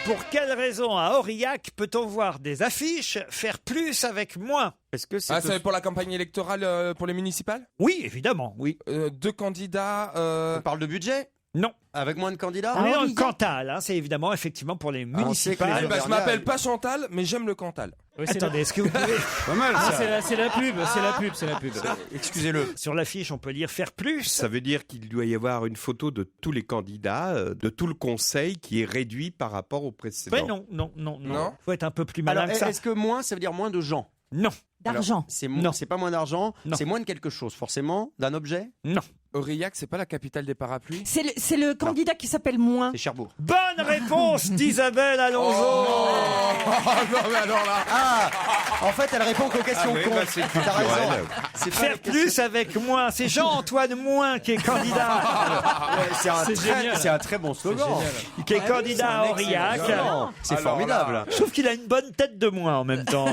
Pour quelle raison à Aurillac peut-on voir des affiches faire plus avec moins? Est-ce que c'est Ah, c'est pour la campagne électorale pour les municipales? Oui, évidemment, oui. Deux candidats. on parle de budget? Non. Avec moins de candidats? On est dans le Aurillac. Cantal, hein, c'est évidemment effectivement pour les on sait que les municipales. Ah, bah, je Auvergnats, m'appelle pas Chantal, mais j'aime le Cantal. Oui, c'est Attendez, est-ce que vous pouvez... Pas mal Ah, ça. c'est la pub, c'est la pub. Excusez-le. Sur l'affiche, on peut lire faire plus. Ça veut dire qu'il doit y avoir une photo de tous les candidats, de tout le conseil qui est réduit par rapport au précédent. Ouais, non. Non. Faut être un peu plus malin Alors, que ça. est-ce que moins, ça veut dire moins de gens? Non. D'argent. C'est pas moins d'argent, c'est moins de quelque chose, forcément. D'un objet? Non. Aurillac, c'est pas la capitale des parapluies? C'est le candidat qui s'appelle moins. C'est Cherbourg. Bonne réponse d'Isabelle Alonso. Non, mais alors là. Ah, en fait, elle répond qu'aux questions oui, cons. bah, c'est T'as raison. culturel. C'est pas Faire les plus questions- avec moins. C'est Jean-Antoine Moins qui est candidat. C'est un très bon slogan. Qui est candidat à Aurillac. C'est Alors formidable. là. Je trouve qu'il a une bonne tête de moins en même temps.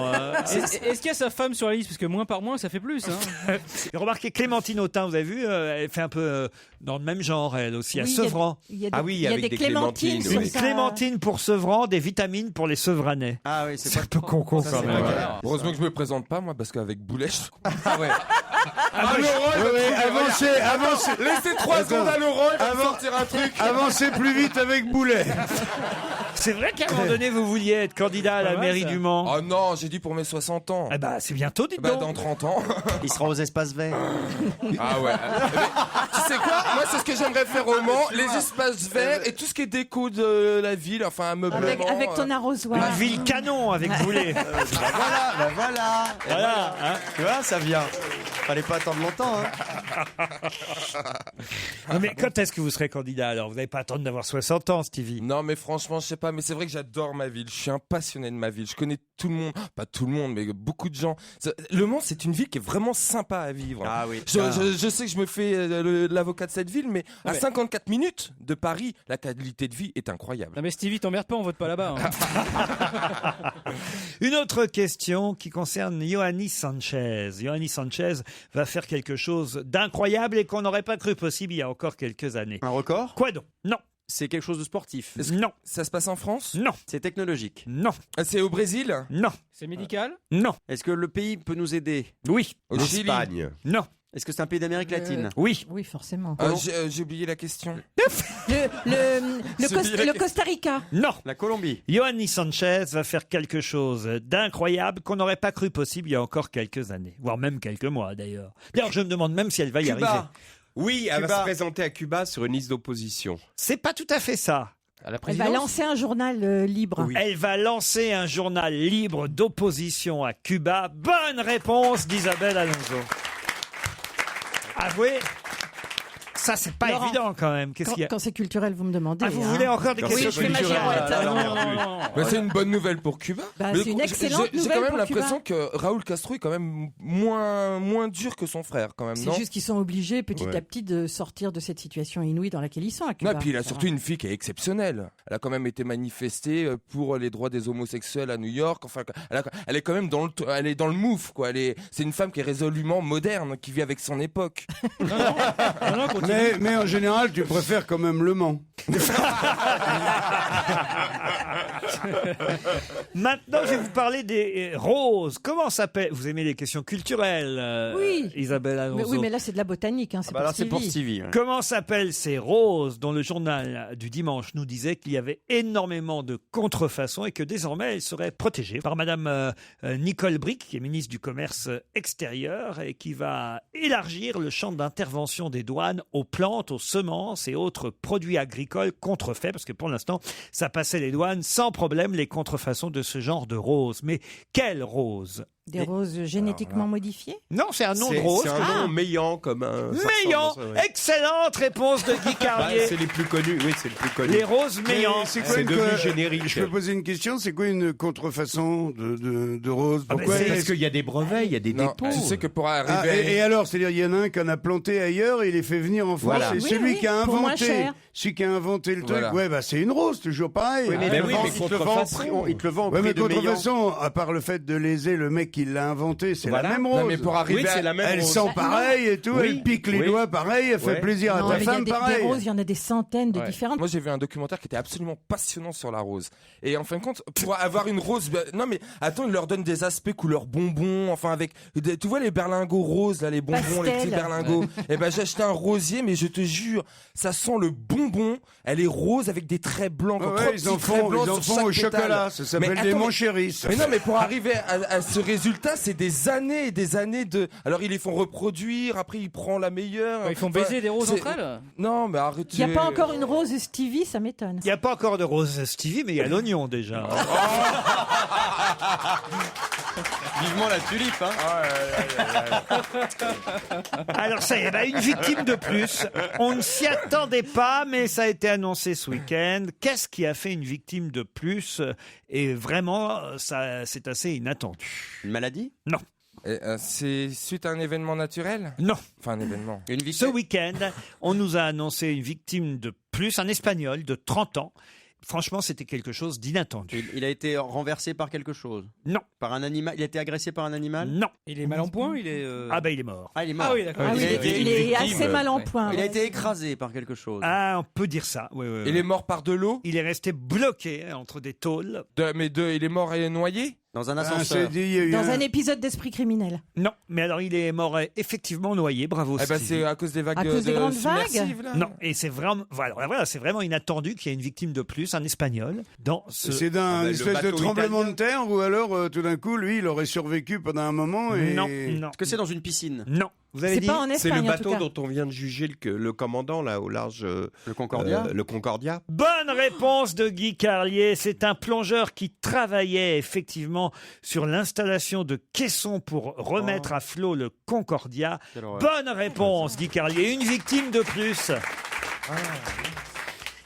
Est-ce qu'il y a sa femme sur la liste? Parce que moins par moins, ça fait plus. Hein. Remarquez Clémentine Autain, vous avez vu, elle fait un peu dans le même genre, elle aussi, à Oui, il y a- Sevran. Il y a des, Ah oui, il y a avec des des clémentines. clémentines, sur Une sa- clémentine pour Sevran, des vitamines pour les Sevranais. Ah oui, C'est un peu con quand c'est même. vrai. Heureusement que je me présente pas, moi, parce qu'avec Boulet, Ah ouais. Avancez. laissez 3 secondes à Laurent, il va me sortir un truc. Avancez plus vite avec Boulet. C'est vrai qu'à un moment donné, vous vouliez être candidat à la Pas mal, mairie ça. du Mans. Oh non, j'ai dit pour mes 60 ans. Eh ben, c'est bientôt, dites Bah, donc. dans 30 ans. Il sera aux espaces verts. Ah ouais. Tu sais quoi? Moi, c'est ce que j'aimerais faire au Mans, les espaces verts et tout ce qui est déco de la ville, enfin, ameublement. Avec ton arrosoir. Une ville canon avec Boulet. Voilà. Voilà, hein. Tu vois, ça vient. Fallait pas attendre longtemps. Hein. Non, mais quand est-ce que vous serez candidat alors? Vous n'allez pas attendre d'avoir 60 ans, Stevie. Non, mais franchement, je sais pas, mais c'est vrai que j'adore ma ville. Je suis un passionné de ma ville. Je connais tout le monde, pas tout le monde, mais beaucoup de gens. Le Mans, c'est une ville qui est vraiment sympa à vivre. Ah oui. Je sais que je me fais l'avocat de cette ville, mais à 54 minutes de Paris, la qualité de vie est incroyable. Non mais Stevie, t'emmerdes pas, on vote pas là-bas. Hein. Une autre question qui concerne Yoannis Sanchez. Yoannis Sanchez va faire quelque chose d'incroyable et qu'on n'aurait pas cru possible il y a encore quelques années. Un record? Quoi donc? Non. C'est quelque chose de sportif. Non. Ça se passe en France? Non. C'est technologique. Non. C'est au Brésil? Non. C'est médical? Non. Est-ce que le pays peut nous aider? Oui. Au Chili? L'Espagne. Non. Est-ce que c'est un pays d'Amérique latine? Oui. Oui, forcément. J'ai oublié la question. Le Costa Rica. Non. La Colombie. Yoannis Sanchez va faire quelque chose d'incroyable qu'on n'aurait pas cru possible il y a encore quelques années, voire même quelques mois d'ailleurs. D'ailleurs, je me demande même si elle va y Cuba. arriver. Oui, elle Cuba. va se présenter à Cuba sur une liste d'opposition. C'est pas tout à fait ça. À la Elle va présidence? lancer un journal libre. Elle va lancer un journal libre d'opposition à Cuba. Bonne réponse d'Isabelle Alonso. Avouez, ça c'est pas Laurent, évident quand même. Qu'est-ce qu'il y a? Quand c'est culturel, vous me demandez. Ah, vous hein. voulez encore des Quand questions Oui, je fais ma culturelles? girouette. Non. Mais c'est une bonne nouvelle pour Cuba. Bah, Mais c'est une excellente j'ai nouvelle quand même pour l'impression que Raúl Castro est quand même moins dur que son frère, quand même, C'est non? juste qu'ils sont obligés petit Ouais. à petit de sortir de cette situation inouïe dans laquelle ils sont à Cuba. Non, et puis il a Ça surtout va. une fille qui est exceptionnelle. Elle a quand même été manifestée pour les droits des homosexuels à New York. Enfin, elle est quand même elle est dans le move, quoi. C'est une femme qui est résolument moderne, qui vit avec son époque. Non, continue. Mais en général, tu préfères quand même Le Mans. Maintenant, je vais vous parler des roses. Comment s'appelle? Vous aimez les questions culturelles, Oui. Isabelle Alonso? Mais oui, mais là c'est de la botanique. Hein, c'est Bah pour alors c'est pour Stevie. Stevie. ouais. Comment s'appellent ces roses dont le journal du dimanche nous disait qu'il y avait énormément de contrefaçons et que désormais elles seraient protégées par Madame Nicole Bricq, qui est ministre du Commerce extérieur et qui va élargir le champ d'intervention des douanes aux plantes, aux semences et autres produits agricoles contrefaits, parce que pour l'instant, ça passait les douanes sans problème, les contrefaçons de ce genre de roses. Mais quelles roses? Des roses génétiquement modifiées? Non, c'est un nom de rose. C'est un nom meillant comme un. ça Meillant. ressemble à ça, ouais. Excellente réponse de Guy Bah, Carlier. c'est les plus connus. Oui, c'est le plus connu. Les roses meillant. C'est quoi C'est une devenu générique. Je peux poser une question. C'est quoi une contrefaçon de rose? Ah, Pourquoi mais c'est Parce qu'il y a des brevets, il y a des Non, dépôts. tu sais que pour Ah, arriver. et alors, c'est-à-dire, il y en a un qui en a planté ailleurs et il les fait venir en France. Voilà. Et Oui, celui oui, qui a pour moins inventé, cher. celui qui a inventé le truc, Voilà. ouais, bah c'est une rose, toujours pareil. Oui, mais, Ben il te oui, le vend- mais il te le vend au contrefaçon. prix- il te le vend au Ouais, prix mais de meillant. contrefaçon, à part le fait de léser le mec qui l'a inventé, c'est Voilà. la même rose. Non, mais pour arriver Oui, c'est à- la même Elle rose. sent pareil et tout, Oui. elle pique les Oui. doigts pareil, elle fait Ouais. plaisir à Non, ta mais il y a femme des pareil. roses, il y en a des centaines de Ouais. différentes. Moi, j'ai vu un documentaire qui était absolument passionnant sur la rose. Et en fin de compte, pour avoir une rose, non mais attends, il leur donne des aspects couleur bonbons, enfin avec, tu vois les berlingots roses là, les bonbons, les petits Pastel. berlingots. Et ben j'ai acheté un rosier, mais je te jure, ça sent le bonbon. Elle est rose avec des traits blancs, Ouais, trois ouais, petits ils en traits font, blancs ils en sur font au chaque pétale. chocolat, ça Mais s'appelle des attends, mais- manchéris. Mais non, mais pour arriver à ce résultat, c'est des années et des années de. Alors ils les font reproduire, après il prend la meilleure. Ils font Enfin, baiser des roses c'est- entre elles? Non, mais arrêtez. Il n'y a pas encore une rose Stevie, ça m'étonne. Il n'y a pas encore de rose Stevie, mais il y a l'oignon déjà. Vivement la tulipe, hein. Alors ça y est, une victime de plus. On ne s'y attendait pas, mais ça a été annoncé ce week-end. Qu'est-ce qui a fait une victime de plus? Et vraiment, c'est assez inattendu. Une maladie? Non. C'est suite à un événement naturel? Non. Enfin, un événement. Ce week-end, on nous a annoncé une victime de plus, un Espagnol de 30 ans. Franchement, c'était quelque chose d'inattendu. Il a été renversé par quelque chose? Non. Par un animal? Il a été agressé par un animal? Non. Il est mal en point? Il est. Ah il est mort. Ah, il est mort. Ah oui, d'accord. Il est assez mal en point. Il a été écrasé par quelque chose. Ah, on peut dire ça. Oui. Il est mort par de l'eau? Il est resté bloqué entre des tôles. Il est mort et noyé? Dans un ascenseur. Dans un épisode d'esprit criminel. Non, mais alors il est mort effectivement noyé. Bravo. Stevie. C'est à cause des vagues. À cause des grandes vagues? Là. Non, et c'est vraiment, voilà, c'est vraiment inattendu qu'il y ait une victime de plus, un Espagnol, dans ce. C'est d'un espèce de tremblement de terre ou alors tout d'un coup, lui, il aurait survécu pendant un moment et... Non. Est-ce que c'est dans une piscine? Non. Vous avez C'est dit. pas en C'est Espagne, le en tout bateau cas. dont on vient de juger le commandant là au large. Le Concordia? Le Concordia. Bonne réponse de Guy Carlier. C'est un plongeur qui travaillait effectivement sur l'installation de caissons pour remettre à flot le Concordia. Bonne réponse, Guy Carlier. Une victime de plus.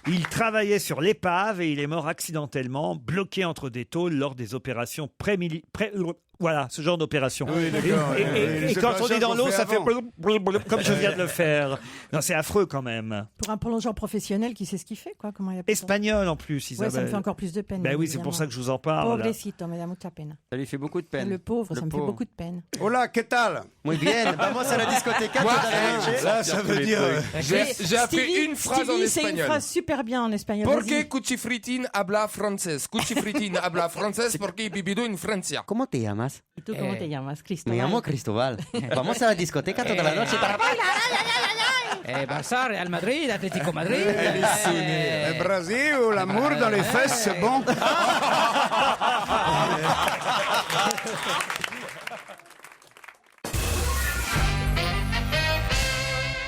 Il travaillait sur l'épave et il est mort accidentellement, bloqué entre des tôles lors des opérations voilà, ce genre d'opération. Oui, d'accord. Et quand on est dans l'eau, ça fait comme je viens de le faire. Non, c'est affreux quand même. Pour un plongeur professionnel qui sait ce qu'il fait, quoi. Comment il appelle ça? Espagnol en plus, Isabelle. Ouais, ça me fait encore plus de peine. Ben oui, c'est pour ça que je vous en parle. là. Pobrecito, me da mucha pena. Ça lui fait beaucoup de peine. Le pauvre, ça me fait pauvre. beaucoup de peine. Hola, ¿qué tal? Muy bien. Vamos a la discoteca. Là, ça veut dire... J'ai appris une phrase en Stevie, c'est une espagnol. phrase super bien en espagnol. Porque Vas-y. Cuchifritin habla francés? Cuchifritin habla francés porque vivido en Francia. ¿Cómo te llamas? ¿Y tú cómo te llamas, Cristóbal? Me llamo Cristóbal. Vamos a la discoteca toda la noche para bailar. Barça, Real Madrid, Atlético Madrid. Le Brésil, l'amour dans les fesses, c'est bon.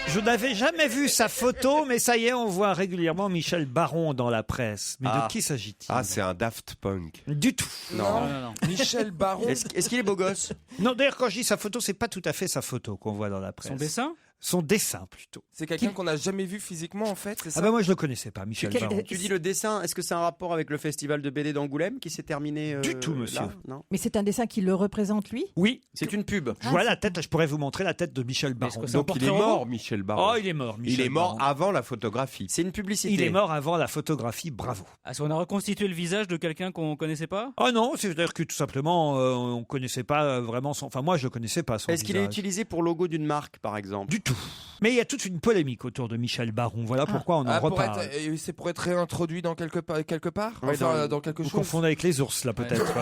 Je n'avais jamais vu sa photo, mais ça y est, on voit régulièrement Michel Baron dans la presse. Mais de qui s'agit-il? Ah, c'est un Daft Punk. Du tout. Non. Michel Baron. Est-ce qu'il est beau gosse? Non, d'ailleurs, quand je dis sa photo, c'est pas tout à fait sa photo qu'on voit dans la presse. Son dessin? Son dessin, plutôt. C'est quelqu'un qu'on n'a jamais vu physiquement, en fait, c'est ça? Ah bah moi, je le connaissais pas, Michel Baron. Tu dis le dessin, est-ce que c'est un rapport avec le festival de BD d'Angoulême qui s'est terminé Du tout, monsieur. là non. Mais c'est un dessin qui le représente, lui? Oui. C'est une pub. Je vois la tête, je pourrais vous montrer la tête de Michel Baron. Donc il est mort, Michel Baron. Oh, il est mort, Michel Il est mort Baron. avant la photographie. C'est une publicité. Il est mort avant la photographie, bravo. Est-ce qu'on a reconstitué le visage de quelqu'un qu'on connaissait pas? Oh non, c'est-à-dire que tout simplement, on connaissait pas vraiment son... Enfin, moi, je le connaissais pas son Est-ce qu'il est visage. utilisé pour logo d'une marque, par exemple? Du tout. Mais il y a toute une polémique autour de Michel Baron. Voilà pourquoi on en reparle. C'est pour être réintroduit dans quelque part Oui, enfin, dans quelque Vous chose. confondez avec les ours, là, peut-être.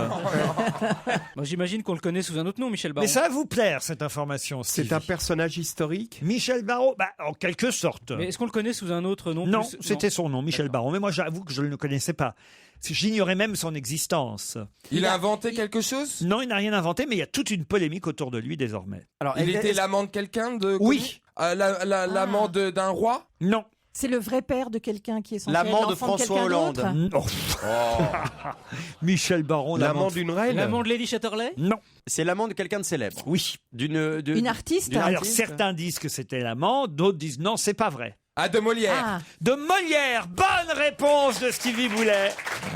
Moi, j'imagine qu'on le connaît sous un autre nom, Michel Baron. Mais ça va vous plaire, cette information, C'est Stevie. un personnage historique? Michel Baron, en quelque sorte. Mais est-ce qu'on le connaît sous un autre nom? Non, plus- c'était son nom, Michel Baron. Mais moi, j'avoue que je ne le connaissais pas. J'ignorais même son existence. Il a inventé quelque chose? Non, il n'a rien inventé, mais il y a toute une polémique autour de lui désormais. Alors, Il était l'amant de quelqu'un de... Oui. L'amant d'un roi? Non. C'est le vrai père de quelqu'un qui est censé L'amant être de l'enfant François quelqu'un Hollande. d'autre? Michel Baron, L'amant d'une reine? L'amant de Lady Chatterley? Non. C'est l'amant de quelqu'un de célèbre. Oui. Une artiste? Alors, certains disent que c'était l'amant, d'autres disent non, c'est pas vrai. Ah, de Molière. Ah. De Molière. Bonne réponse de Stevie Boulet.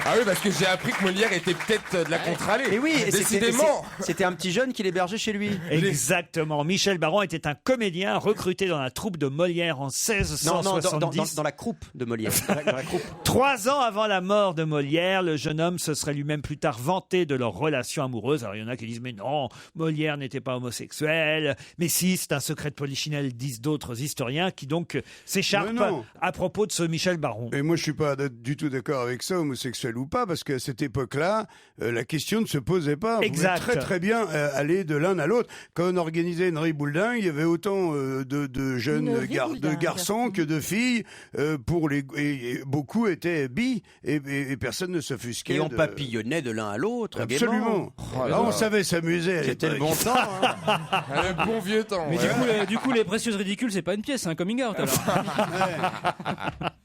Ah oui, parce que j'ai appris que Molière était peut-être de la contre-allée. Et oui, et décidément. c'était un petit jeune qui l'hébergeait chez lui. Exactement. Michel Baron était un comédien recruté dans la troupe de Molière en 1670. Dans la croupe de Molière. Dans la croupe. 3 ans avant la mort de Molière, le jeune homme se serait lui-même plus tard vanté de leur relation amoureuse. Alors il y en a qui disent mais non, Molière n'était pas homosexuel. Mais si, c'est un secret de polichinelle, disent d'autres historiens qui donc s'écharpent Mais non. à propos de ce Michel Baron. Et moi, je suis pas du tout d'accord avec ça, homosexuel ou pas, parce qu'à cette époque-là, la question ne se posait pas. On Exact. pouvait très très bien aller de l'un à l'autre. Quand on organisait une ribouledingue, il y avait autant de jeunes de garçons que de filles. Et beaucoup étaient bi, et personne ne s'offusquait. Et on papillonnait de l'un à l'autre. Absolument. On savait s'amuser. C'était le bon temps. Le bon vieux temps. Mais ouais. du coup, les précieuses ridicules, c'est pas une pièce, c'est un coming out alors.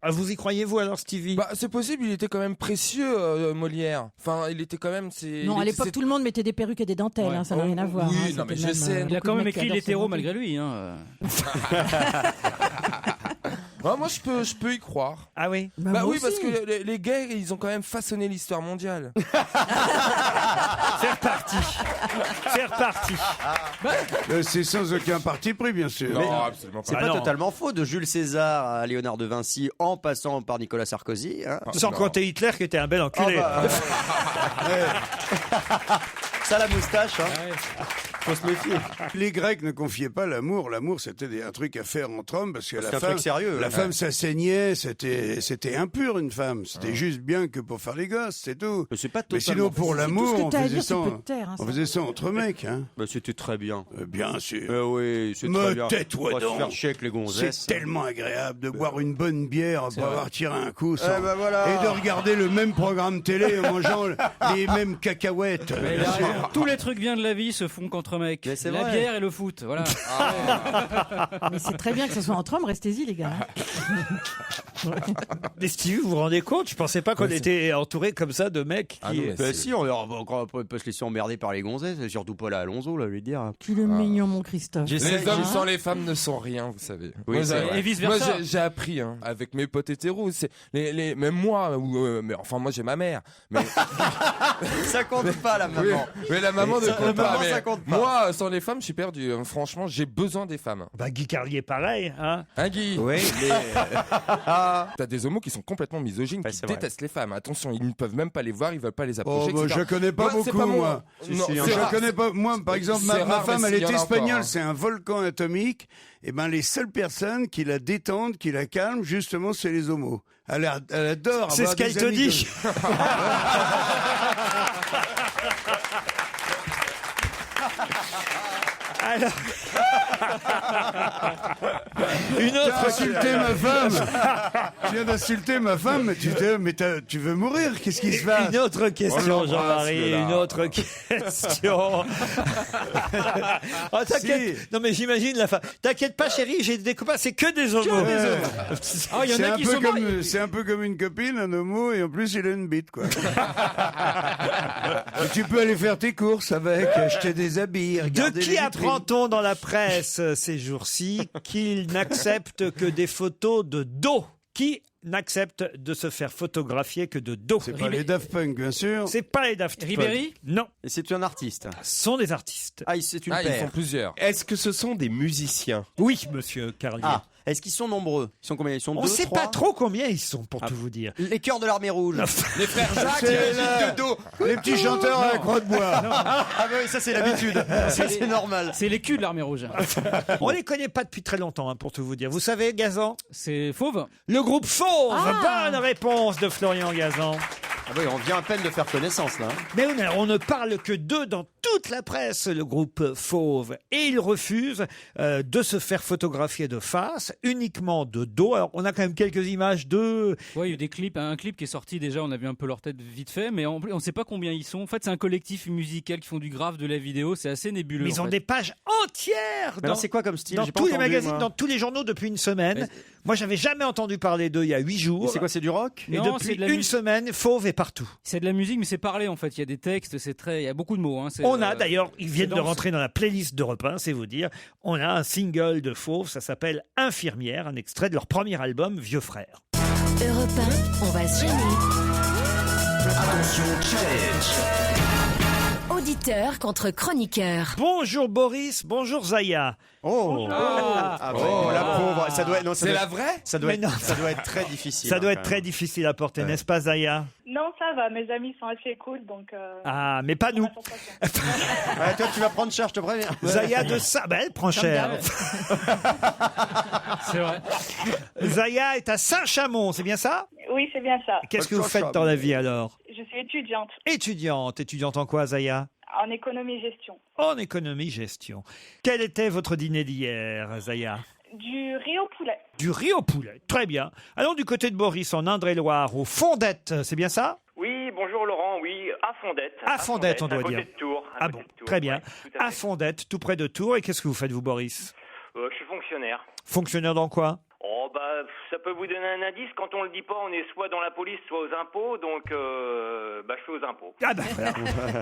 Ah, vous y croyez, vous, alors, Stevie? Bah, c'est possible, il était quand même précieux, Molière. Enfin, il était quand même... Non, à l'époque, tout le monde mettait des perruques et des dentelles, hein, ça n'a rien à voir. Oui, hein, non, mais c'était je sais. Il a quand même écrit l'hétéro l'hétéro malgré lui. Hein. Ah, moi, je peux y croire. Ah oui? Bah oui, parce que les gays, ils ont quand même façonné l'histoire mondiale. C'est reparti. C'est reparti. C'est sans aucun parti pris, bien sûr. Non, absolument C'est pas. pas non. totalement faux, de Jules César à Léonard de Vinci en passant par Nicolas Sarkozy. Hein. Sans compter Hitler qui était un bel enculé. Ça, la moustache, hein. Faut se méfier. Les Grecs ne confiaient pas l'amour. L'amour, c'était un truc à faire entre hommes parce que C'était la un femme, truc sérieux. la Ouais. femme, ça saignait, c'était impur une femme. C'était juste bien que pour faire les gosses, c'est tout. Mais c'est pas Mais totalement sinon, pour faux. l'amour, on t'as à faisait dire, ça. tu peux te taire, hein, On ça. faisait ça entre mecs, hein. Bah, c'était très bien. Bien sûr. Oui, c'est Me très bien. tais-toi On va se donc. faire chier avec les gonzesses. C'est tellement agréable de boire une bonne bière pour avoir tiré un coup sans- Eh ben voilà. et de regarder le même programme télé en mangeant les mêmes cacahuètes. Mais il a raison. Tous les trucs bien de la vie se font qu'entre mecs. Mais c'est La vrai. bière et le foot, voilà. Mais c'est très bien que ce soit entre hommes, restez-y, les gars. Mais Stevie, vous vous rendez compte? Je pensais pas qu'on était entouré comme ça de mecs qui... Ah non, mais Bah si, on peut se laisser emmerder par les gonzesses, et surtout pas là Alonso, là, lui dire. Tu le mignon, mon Christophe. Les hommes sans les femmes ne sont rien, vous savez. Oui, Moi, c'est j'ai- vrai. Et vice-versa. Moi, j'ai appris, hein, avec mes potes hétéros. C'est même moi, mais enfin, moi, j'ai ma mère. Mais, Ça compte pas, la oui, maman. mais la maman ne Ça- compte la pas. maman, Mais ça compte pas. moi, sans les femmes, je suis perdu. Franchement, j'ai besoin des femmes. Bah, Guy Carlier, pareil, hein. Hein, Guy? Oui, mais. T'as des homos qui sont complètement misogynes, Ouais, qui c'est vrai. détestent les femmes. Attention, ils ne peuvent même pas les voir, ils veulent pas les Oh, approcher. bah, etc. je connais pas Moi, c'est beaucoup, pas mon- moi. Non, Si, c'est Je rare. connais pas. Moi, par exemple, C'est ma rare, femme, mais elle il y est en a espagnole. encore, hein. C'est un volcan atomique. Et ben, les seules personnes qui la détendent, qui la calment, justement, c'est les homos. Elle adore. C'est avoir ce qu'elle des te amis dit. Alors... Une Tu as autre... insulté ma femme. Tu viens d'insulter ma femme, mais tu veux mourir. Qu'est-ce qui se passe? Une autre question, On l'embrasse, Jean-Marie, là. une autre question. Oh, t'inquiète. Si. Non, mais j'imagine la femme. T'inquiète pas, chérie, j'ai des copains, c'est que des homos. Ah, il y en a qui sont mariés. C'est un peu comme une copine, un homo, et en plus il a une bite, quoi. Et tu peux aller faire tes courses avec, acheter des habits, De regarder qui les vitrines. apprend-on dans la presse ces jours-ci qu'il n'accepte que des photos de dos? Qui n'accepte de se faire photographier que de dos? C'est pas les Daft Punk, bien sûr. C'est pas les Daft Punk. Ribéry? Non, Et c'est un artiste. ce sont des artistes. Ah, c'est une Ah, ils paire. font plusieurs. Est-ce que ce sont des musiciens? Oui, monsieur Carlier. Ah, est-ce qu'ils sont nombreux? Ils sont combien? Ils sont On deux, sait trois pas trop combien ils sont, pour tout vous dire. Les chœurs de l'armée rouge. Les frères Jacques, C'est les là. de dos. Les petits chanteurs à la croix de bois. Ah bah oui, ça c'est l'habitude. Ça c'est normal. C'est les culs de l'armée rouge. On les connaît pas depuis très longtemps, hein, pour tout vous dire. Vous savez, Gazan? C'est fauve. Le groupe Fauve. Ah. Bonne réponse de Florian Gazan. Ah bah oui, on vient à peine de faire connaissance là. Mais on ne parle que d'eux dans toute la presse, le groupe Fauve. Et ils refusent de se faire photographier de face, uniquement de dos. Alors, on a quand même quelques images d'eux. Ouais, il y a eu des clips, un clip qui est sorti déjà, on a vu un peu leur tête vite fait, mais on sait pas combien ils sont. En fait, c'est un collectif musical qui font du graphe, de la vidéo, c'est assez nébuleux. Mais ils en ont fait. des pages entières Mais dans, alors c'est quoi comme style? dans J'ai pas tous les entendu, magazines, moi. dans tous les journaux depuis une semaine. Moi, j'avais jamais entendu parler d'eux il y a 8 Et jours. c'est quoi? C'est du rock? Et Non, depuis c'est de la une musique. semaine, Fauve est partout. C'est de la musique, mais c'est parlé en fait. Il y a des textes, il y a beaucoup de mots. Hein. On a d'ailleurs, ils viennent c'est de dense. rentrer dans la playlist d'Europe 1, c'est vous dire. On a un single de Fauve, ça s'appelle Infirmière, un extrait de leur premier album, Vieux Frères. Europe 1, on va se gêner. Attention, challenge. Auditeur contre chroniqueur. Bonjour Boris, bonjour Zaya. Oh, ah, bah, la pauvre, ça doit être. non, ça C'est doit la être- vraie? Ça doit Mais non. être, ça doit être très difficile. Ça hein, doit quand être très même. difficile à porter, n'est-ce pas Zaya? Non, ça va, mes amis sont assez cool, donc... Ah, mais pas nous. Ouais, toi, tu vas prendre cher, je te préviens. Zaya de ça, ben, elle prend cher. C'est vrai. Zaya est à Saint-Chamond, c'est bien ça? Oui, c'est bien ça. Qu'est-ce que vous faites dans la vie alors? Je suis étudiante Étudiante en quoi Zaya? en économie-gestion. En économie-gestion. Quel était votre dîner d'hier, Zaya? Du riz au poulet. Du riz au poulet, très bien. Allons du côté de Boris, en Indre-et-Loire, aux Fondettes, c'est bien ça? Oui, bonjour Laurent, oui, à Fondette. À Fondette, on doit à côté dire. de Tours. Ah bon, très bien. À Fondette, tout près de Tours. Et qu'est-ce que vous faites, vous, Boris? Je suis fonctionnaire. Fonctionnaire dans quoi? Oh bah, vous donner un indice. Quand on le dit pas, on est soit dans la police, soit aux impôts. Donc, je suis aux impôts. Ah bah voilà.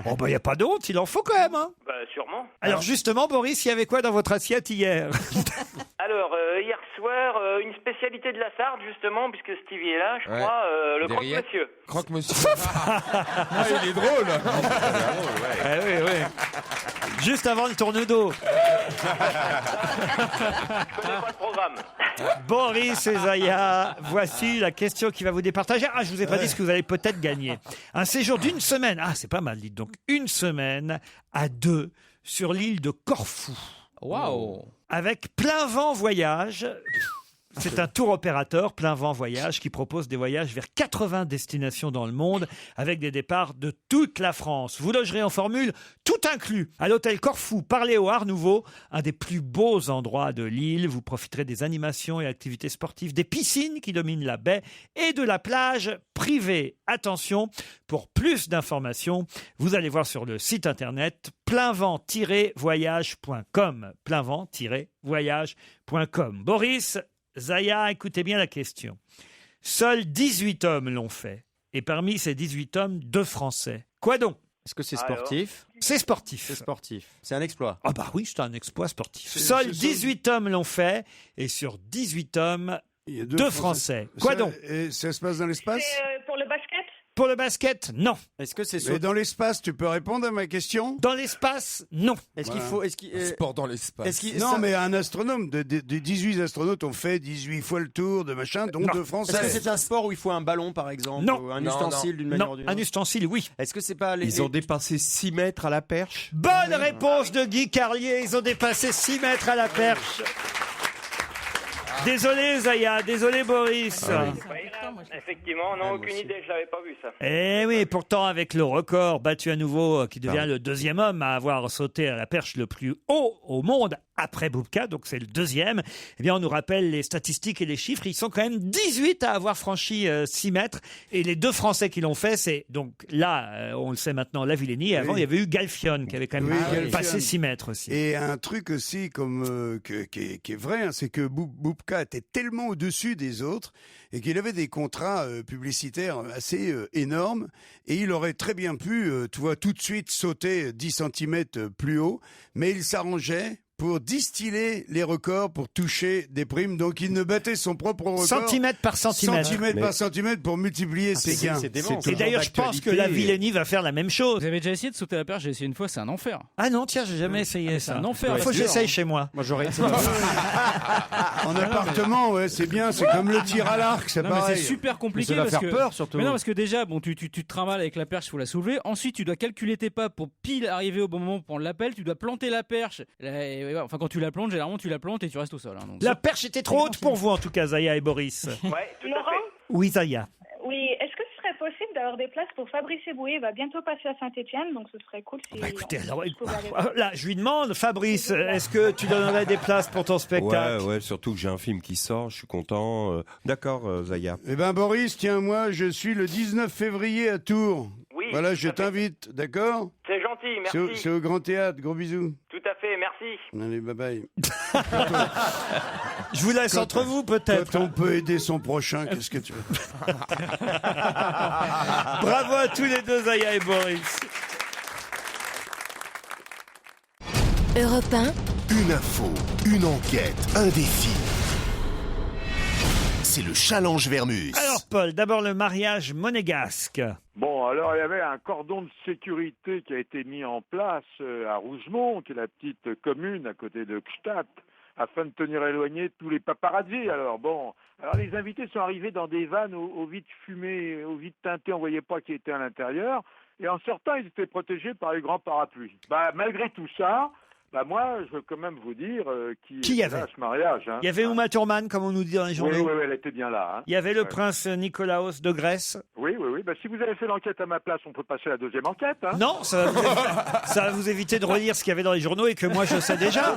Oh bah, il n'y a pas de honte, il en faut quand même. Hein. Bah, sûrement. Alors justement, Boris, il y avait quoi dans votre assiette hier? Alors, hier soir, une spécialité de la Sarthe, justement, puisque Stevie est là, je crois, le croque-monsieur. Croque-monsieur. Il est drôle. Oui, oui. Juste avant le tourne-dos. Je connais pas le programme. Boris et Zaya, voici la question qui va vous départager. Ah, je vous ai pas dit ce que vous allez peut-être gagner. Un séjour d'une semaine. Ah, c'est pas mal, dites donc. Une semaine à 2 sur l'île de Corfou. Waouh. Avec Plein Vent Voyage. C'est un tour opérateur, Plein Vent Voyage, qui propose des voyages vers 80 destinations dans le monde, avec des départs de toute la France. Vous logerez en formule tout inclus à l'hôtel Corfou, Parlez au Art Nouveau, un des plus beaux endroits de l'île. Vous profiterez des animations et activités sportives, des piscines qui dominent la baie et de la plage privée. Attention, pour plus d'informations, vous allez voir sur le site internet plainvent-voyage.com. plainvent-voyage.com. Boris, Zaya, écoutez bien la question. Seuls 18 hommes l'ont fait. Et parmi ces 18 hommes, 2 Français. Quoi donc? Est-ce que c'est sportif? C'est sportif. C'est sportif. C'est un exploit. Ah bah oui, c'est un exploit sportif. Seuls 18 hommes l'ont fait. Et sur 18 hommes, 2 Français. Quoi donc? Et ça se passe dans l'espace? Pour le basket? Pour le basket, non. Est-ce que c'est Mais dans l'espace, tu peux répondre à ma question? Dans l'espace, non. Est-ce qu'il faut... Sport dans l'espace. Non, mais un astronome, de 18 astronautes ont fait 18 fois le tour de machin, dont Non. 2 Français. Est-ce que c'est un sport où il faut un ballon, par exemple? Non. Ou un Non, ustensile d'une manière Non, ou d'une un autre? ustensile, oui. Est-ce que c'est pas les... Ils ont dépassé 6 mètres à la perche. Bonne réponse de Guy Carlier. Ils ont dépassé 6 mètres à la perche. Désolé Zaya, désolé Boris. Effectivement, non, aucune idée, je l'avais pas vu ça. Eh oui, pourtant avec le record battu à nouveau, qui devient le deuxième homme à avoir sauté à la perche le plus haut au monde après Boubka, donc c'est le deuxième, eh bien on nous rappelle les statistiques et les chiffres, ils sont quand même 18 à avoir franchi 6 mètres, et les 2 Français qui l'ont fait, c'est donc là, on le sait maintenant, Lavillenie, et avant il y avait eu Galfione qui avait quand même passé 6 mètres aussi. Et un truc aussi comme qui est vrai, hein, c'est que Boubka était tellement au-dessus des autres et qu'il avait des contrats publicitaires assez énormes, et il aurait très bien pu, tu vois, tout de suite sauter 10 cm plus haut, mais il s'arrangeait pour distiller les records, pour toucher des primes. Donc il ne battait son propre record. Centimètre par centimètre. Centimètre par centimètre pour multiplier ses gains. Et d'ailleurs, je pense que Lavillenie va faire la même chose. Vous avez déjà essayé de sauter à la perche? J'ai essayé une fois, c'est un enfer. Ah non, tiens, j'ai jamais essayé ça. C'est un enfer. Il faut que j'essaye chez moi. Moi j'aurais... En appartement, ouais, c'est bien, c'est comme le tir à l'arc, c'est Non, mais pareil. c'est super compliqué. Mais ça va parce faire que... peur, surtout. Mais non, parce que déjà, bon, tu te trimbales avec la perche, il faut la soulever. Ensuite, tu dois calculer tes pas pour pile arriver au bon moment pour prendre l'appel. Tu dois planter la perche. Enfin, quand tu la plantes, généralement, tu la plantes et tu restes au sol. Hein, donc La perche était trop haute pour vous, en tout cas, Zaya et Boris. Ouais, tout à fait. Oui, Zaya. Oui, est-ce que ce serait possible d'avoir des places pour Fabrice Eboué? Il va bientôt passer à Saint-Etienne, donc ce serait cool si... Écoutez, alors, je pouvais aller. là, je lui demande, Fabrice, est-ce que tu donnerais des places pour ton spectacle? Ouais, surtout que j'ai un film qui sort, je suis content. D'accord, Zaya. Eh ben Boris, tiens, moi je suis le 19 février à Tours. Oui. Voilà, je t'invite, d'accord? C'est gentil, merci. C'est au Grand Théâtre, gros bisous. Tout à fait, merci. Allez, bye bye. Je vous laisse entre vous, peut-être. Quand on peut aider son prochain, qu'est-ce que tu veux? Bravo à tous les deux, Zaya et Boris. Europe 1, Une info, une enquête, un défi. C'est le challenge Vermus. Alors, Paul, d'abord le mariage monégasque. Bon, alors il y avait un cordon de sécurité qui a été mis en place à Rougemont, qui est la petite commune à côté de Gstaad, afin de tenir éloignés tous les paparazzis. Alors bon, les invités sont arrivés dans des vannes aux vitres fumées, aux vitres teintées, on voyait pas qui était à l'intérieur, et en sortant, ils étaient protégés par les grands parapluies. Malgré tout ça, moi, je veux quand même vous dire qui y était là avait à ce mariage. Hein. Il y avait Uma Thurman, comme on nous dit dans les journaux. Oui, elle était bien là. Hein. Il y avait le prince Nicolaos de Grèce. Oui. Si vous avez fait l'enquête à ma place, on peut passer à la deuxième enquête. Hein. Non, ça va vous éviter de relire ce qu'il y avait dans les journaux et que moi je sais déjà.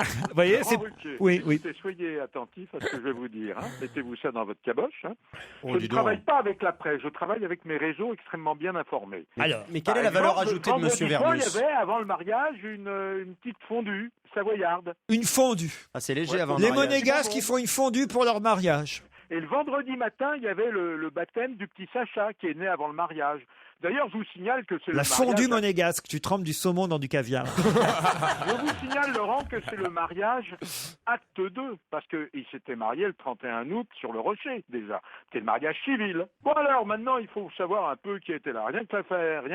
Vous voyez, c'est... Oui. Écoutez, soyez attentifs à ce que je vais vous dire. Hein. Mettez-vous ça dans votre caboche. Hein. Oh, je ne travaille pas avec la presse, je travaille avec mes réseaux extrêmement bien informés. Alors, mais quelle est la valeur ajoutée de Monsieur Vermus? Bon, il y avait, avant le mariage, une petite fondue savoyarde. Une fondue. Ah, c'est léger avant le Les mariage. monégasques qui font une fondue pour leur mariage. Et le vendredi matin, il y avait le baptême du petit Sacha, qui est né avant le mariage. D'ailleurs, je vous signale que c'est La le mariage... fondue monégasque, tu trempes du saumon dans du caviar. Je vous signale, Laurent, que c'est le mariage acte 2, parce qu'il s'était marié le 31 août sur le Rocher, déjà. C'était le mariage civil. Bon alors, maintenant, il faut savoir un peu qui était là. Rien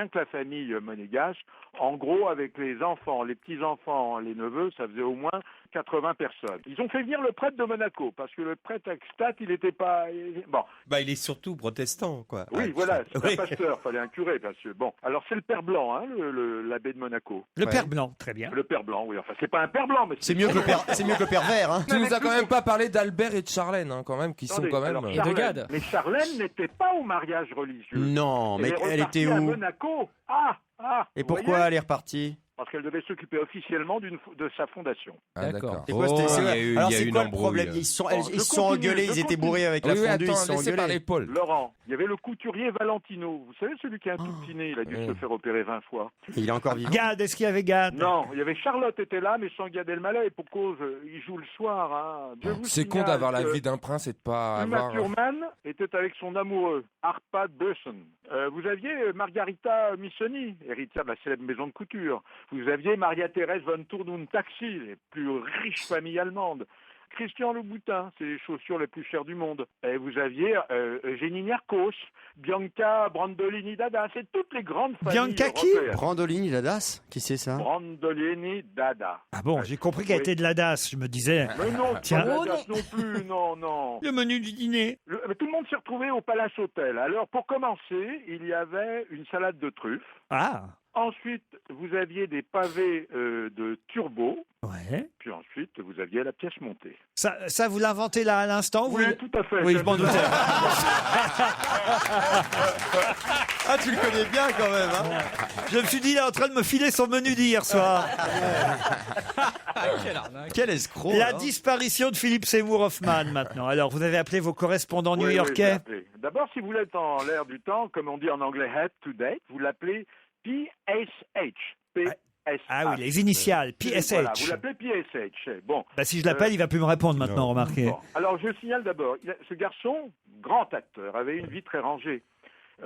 que la famille monégasque, en gros, avec les enfants, les petits-enfants, les neveux, ça faisait au moins 80 personnes. Ils ont fait venir le prêtre de Monaco, parce que le prêtre Axtat, il n'était pas... Bon. Bah, il est surtout protestant, quoi. Oui, voilà, c'est un pasteur, fallait un curé, parce que bon. Alors c'est le père Blanc, hein, l'abbé de Monaco. Le père Blanc, très bien. Le père Blanc, oui. Enfin, c'est pas un père Blanc, mais C'est mieux que le père vert. Hein. Tu nous as quand même pas parlé d'Albert et de Charlène, hein, quand même, qui Attendez, sont quand même. alors, Et de Gade. Mais Charlène n'était pas au mariage religieux. Non, mais elle était est repartie à où? Monaco. Et vous pourquoi voyez elle est repartie? Parce qu'elle devait s'occuper officiellement de sa fondation. Ah, d'accord. C'est quoi, c'était- c'est- Alors c'est quoi le problème? Bon, Ils se sont je sont continue, engueulés, je ils étaient continue. bourrés avec Oui, la oui, fondue, ils attends, se sont laissez engueulés. parler Paul. Laurent, il y avait le couturier Valentino. Vous savez, celui qui a un tout petit nez, il a dû se faire opérer 20 fois. Et il est encore vivant. Gad, est-ce qu'il y avait Gad? Non, il y avait Charlotte était là, mais sans Gad Elmaleh, pour cause, il joue le soir. Hein. Je vous C'est con signale d'avoir la que vie d'un prince et de pas Uma avoir. Thurman était avec son amoureux, Arpad Besson. Vous aviez Margarita Missoni, héritière de la célèbre maison de couture. Vous aviez Maria-Thérèse von Thurn-und-Taxis, les plus riches familles allemandes. Christian Louboutin, c'est les chaussures les plus chères du monde. Et vous aviez Eugénie Nerkos, Bianca Brandolini Dada, c'est toutes les grandes familles Bianca qui? européennes. Brandolini Ladas? Qui c'est ça? Brandolini Dada. Ah bon, j'ai compris qu'elle était de la DAS, je me disais. Mais non, Tiens. pas la DAS non plus, non. Le menu du dîner. Mais tout le monde s'est retrouvé au Palace Hotel. Alors, pour commencer, il y avait une salade de truffes. Ah, Ensuite, vous aviez des pavés de turbo. ouais. Puis ensuite, vous aviez la pièce montée. Ça vous l'inventez là à l'instant? Oui, tout à fait. Oui, je m'en doutais. Ah, tu le connais bien quand même, hein? Je me suis dit, il est en train de me filer son menu d'hier soir. Quel escroc! La alors. disparition de Philippe Seymour Hoffman maintenant. Alors, vous avez appelé vos correspondants Oui, new-yorkais? je l'ai appelé. D'abord, si vous êtes en l'air du temps, comme on dit en anglais head to date, vous l'appelez PSH. PSH. Ah oui, les initiales, PSH. Voilà, vous l'appelez PSH. Bon. Bah, si je l'appelle, il va plus me répondre maintenant, remarquez. Bon. Alors, je signale d'abord, ce garçon, grand acteur, avait une vie très rangée.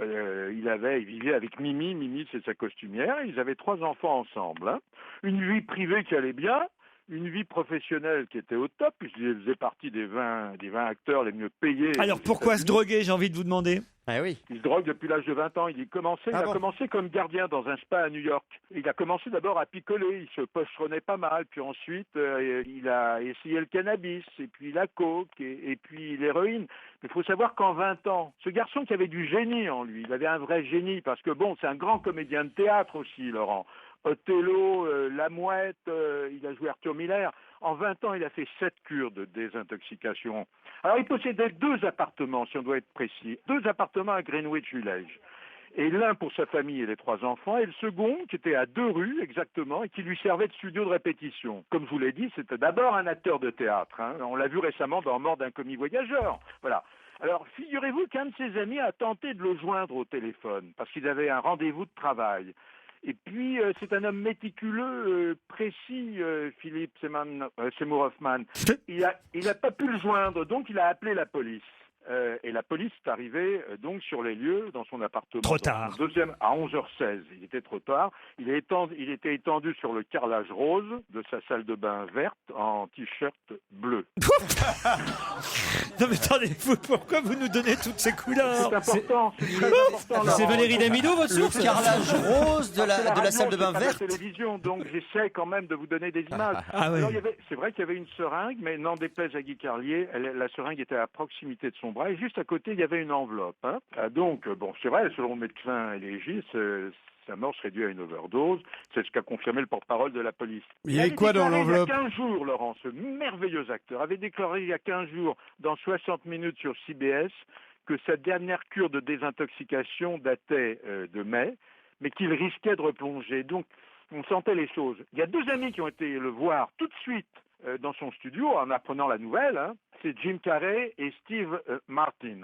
Il vivait avec Mimi. Mimi, c'est sa costumière. Ils avaient 3 enfants ensemble. Hein. Une vie privée qui allait bien, une vie professionnelle qui était au top, puisqu'il faisait partie des 20 acteurs les mieux payés. Alors, aux pourquoi se États-Unis. droguer, j'ai envie de vous demander? Ah oui. Il se drogue depuis l'âge de 20 ans. Il a commencé comme gardien dans un spa à New York. Il a commencé d'abord à picoler. Il se pocheronnait pas mal. Puis ensuite, il a essayé le cannabis, et puis la coke, et puis l'héroïne. Mais il faut savoir qu'en 20 ans, ce garçon qui avait du génie en lui, il avait un vrai génie, parce que bon, c'est un grand comédien de théâtre aussi, Laurent. Othello, La Mouette, il a joué Arthur Miller. En 20 ans, il a fait 7 cures de désintoxication. Alors, il possédait 2 appartements, si on doit être précis. 2 appartements à Greenwich Village. Et l'un pour sa famille et les 3 enfants, et le second qui était à 2 rues exactement, et qui lui servait de studio de répétition. Comme je vous l'ai dit, c'était d'abord un acteur de théâtre. Hein. On l'a vu récemment dans Mort d'un commis voyageur. Voilà. Alors, figurez-vous qu'un de ses amis a tenté de le joindre au téléphone, parce qu'il avait un rendez-vous de travail. Et puis, c'est un homme méticuleux, précis, Philippe Seymour Hoffman. Il a pas pu le joindre, donc il a appelé la police. Et la police est arrivée donc sur les lieux dans son appartement. Trop tard. Deuxième à 11h16. Il était trop tard. Il était étendu sur le carrelage rose de sa salle de bain verte en t-shirt bleu. Non mais attendez, pourquoi vous nous donnez toutes ces couleurs? C'est important. C'est très important. C'est Laurent. Valérie Damido, votre source? Le carrelage rose de C'est la salle de bain radio, c'est pas verte. la télévision, donc j'essaie quand même de vous donner des images. Ah oui. Alors, c'est vrai qu'il y avait une seringue, mais n'en déplaise à Guy Carlier, la seringue était à proximité de son bras, et juste à côté, il y avait une enveloppe. Hein. Donc, bon, c'est vrai, selon le médecin légiste, sa mort serait due à une overdose. C'est ce qu'a confirmé le porte-parole de la police. Il y avait quoi dans l'enveloppe? Il y a 15 jours, Laurent, ce merveilleux acteur avait déclaré il y a 15 jours, dans 60 minutes sur CBS, que sa dernière cure de désintoxication datait de mai, mais qu'il risquait de replonger. Donc, on sentait les choses. Il y a 2 amis qui ont été le voir tout de suite dans son studio en apprenant la nouvelle. Hein. C'est Jim Carrey et Steve Martin.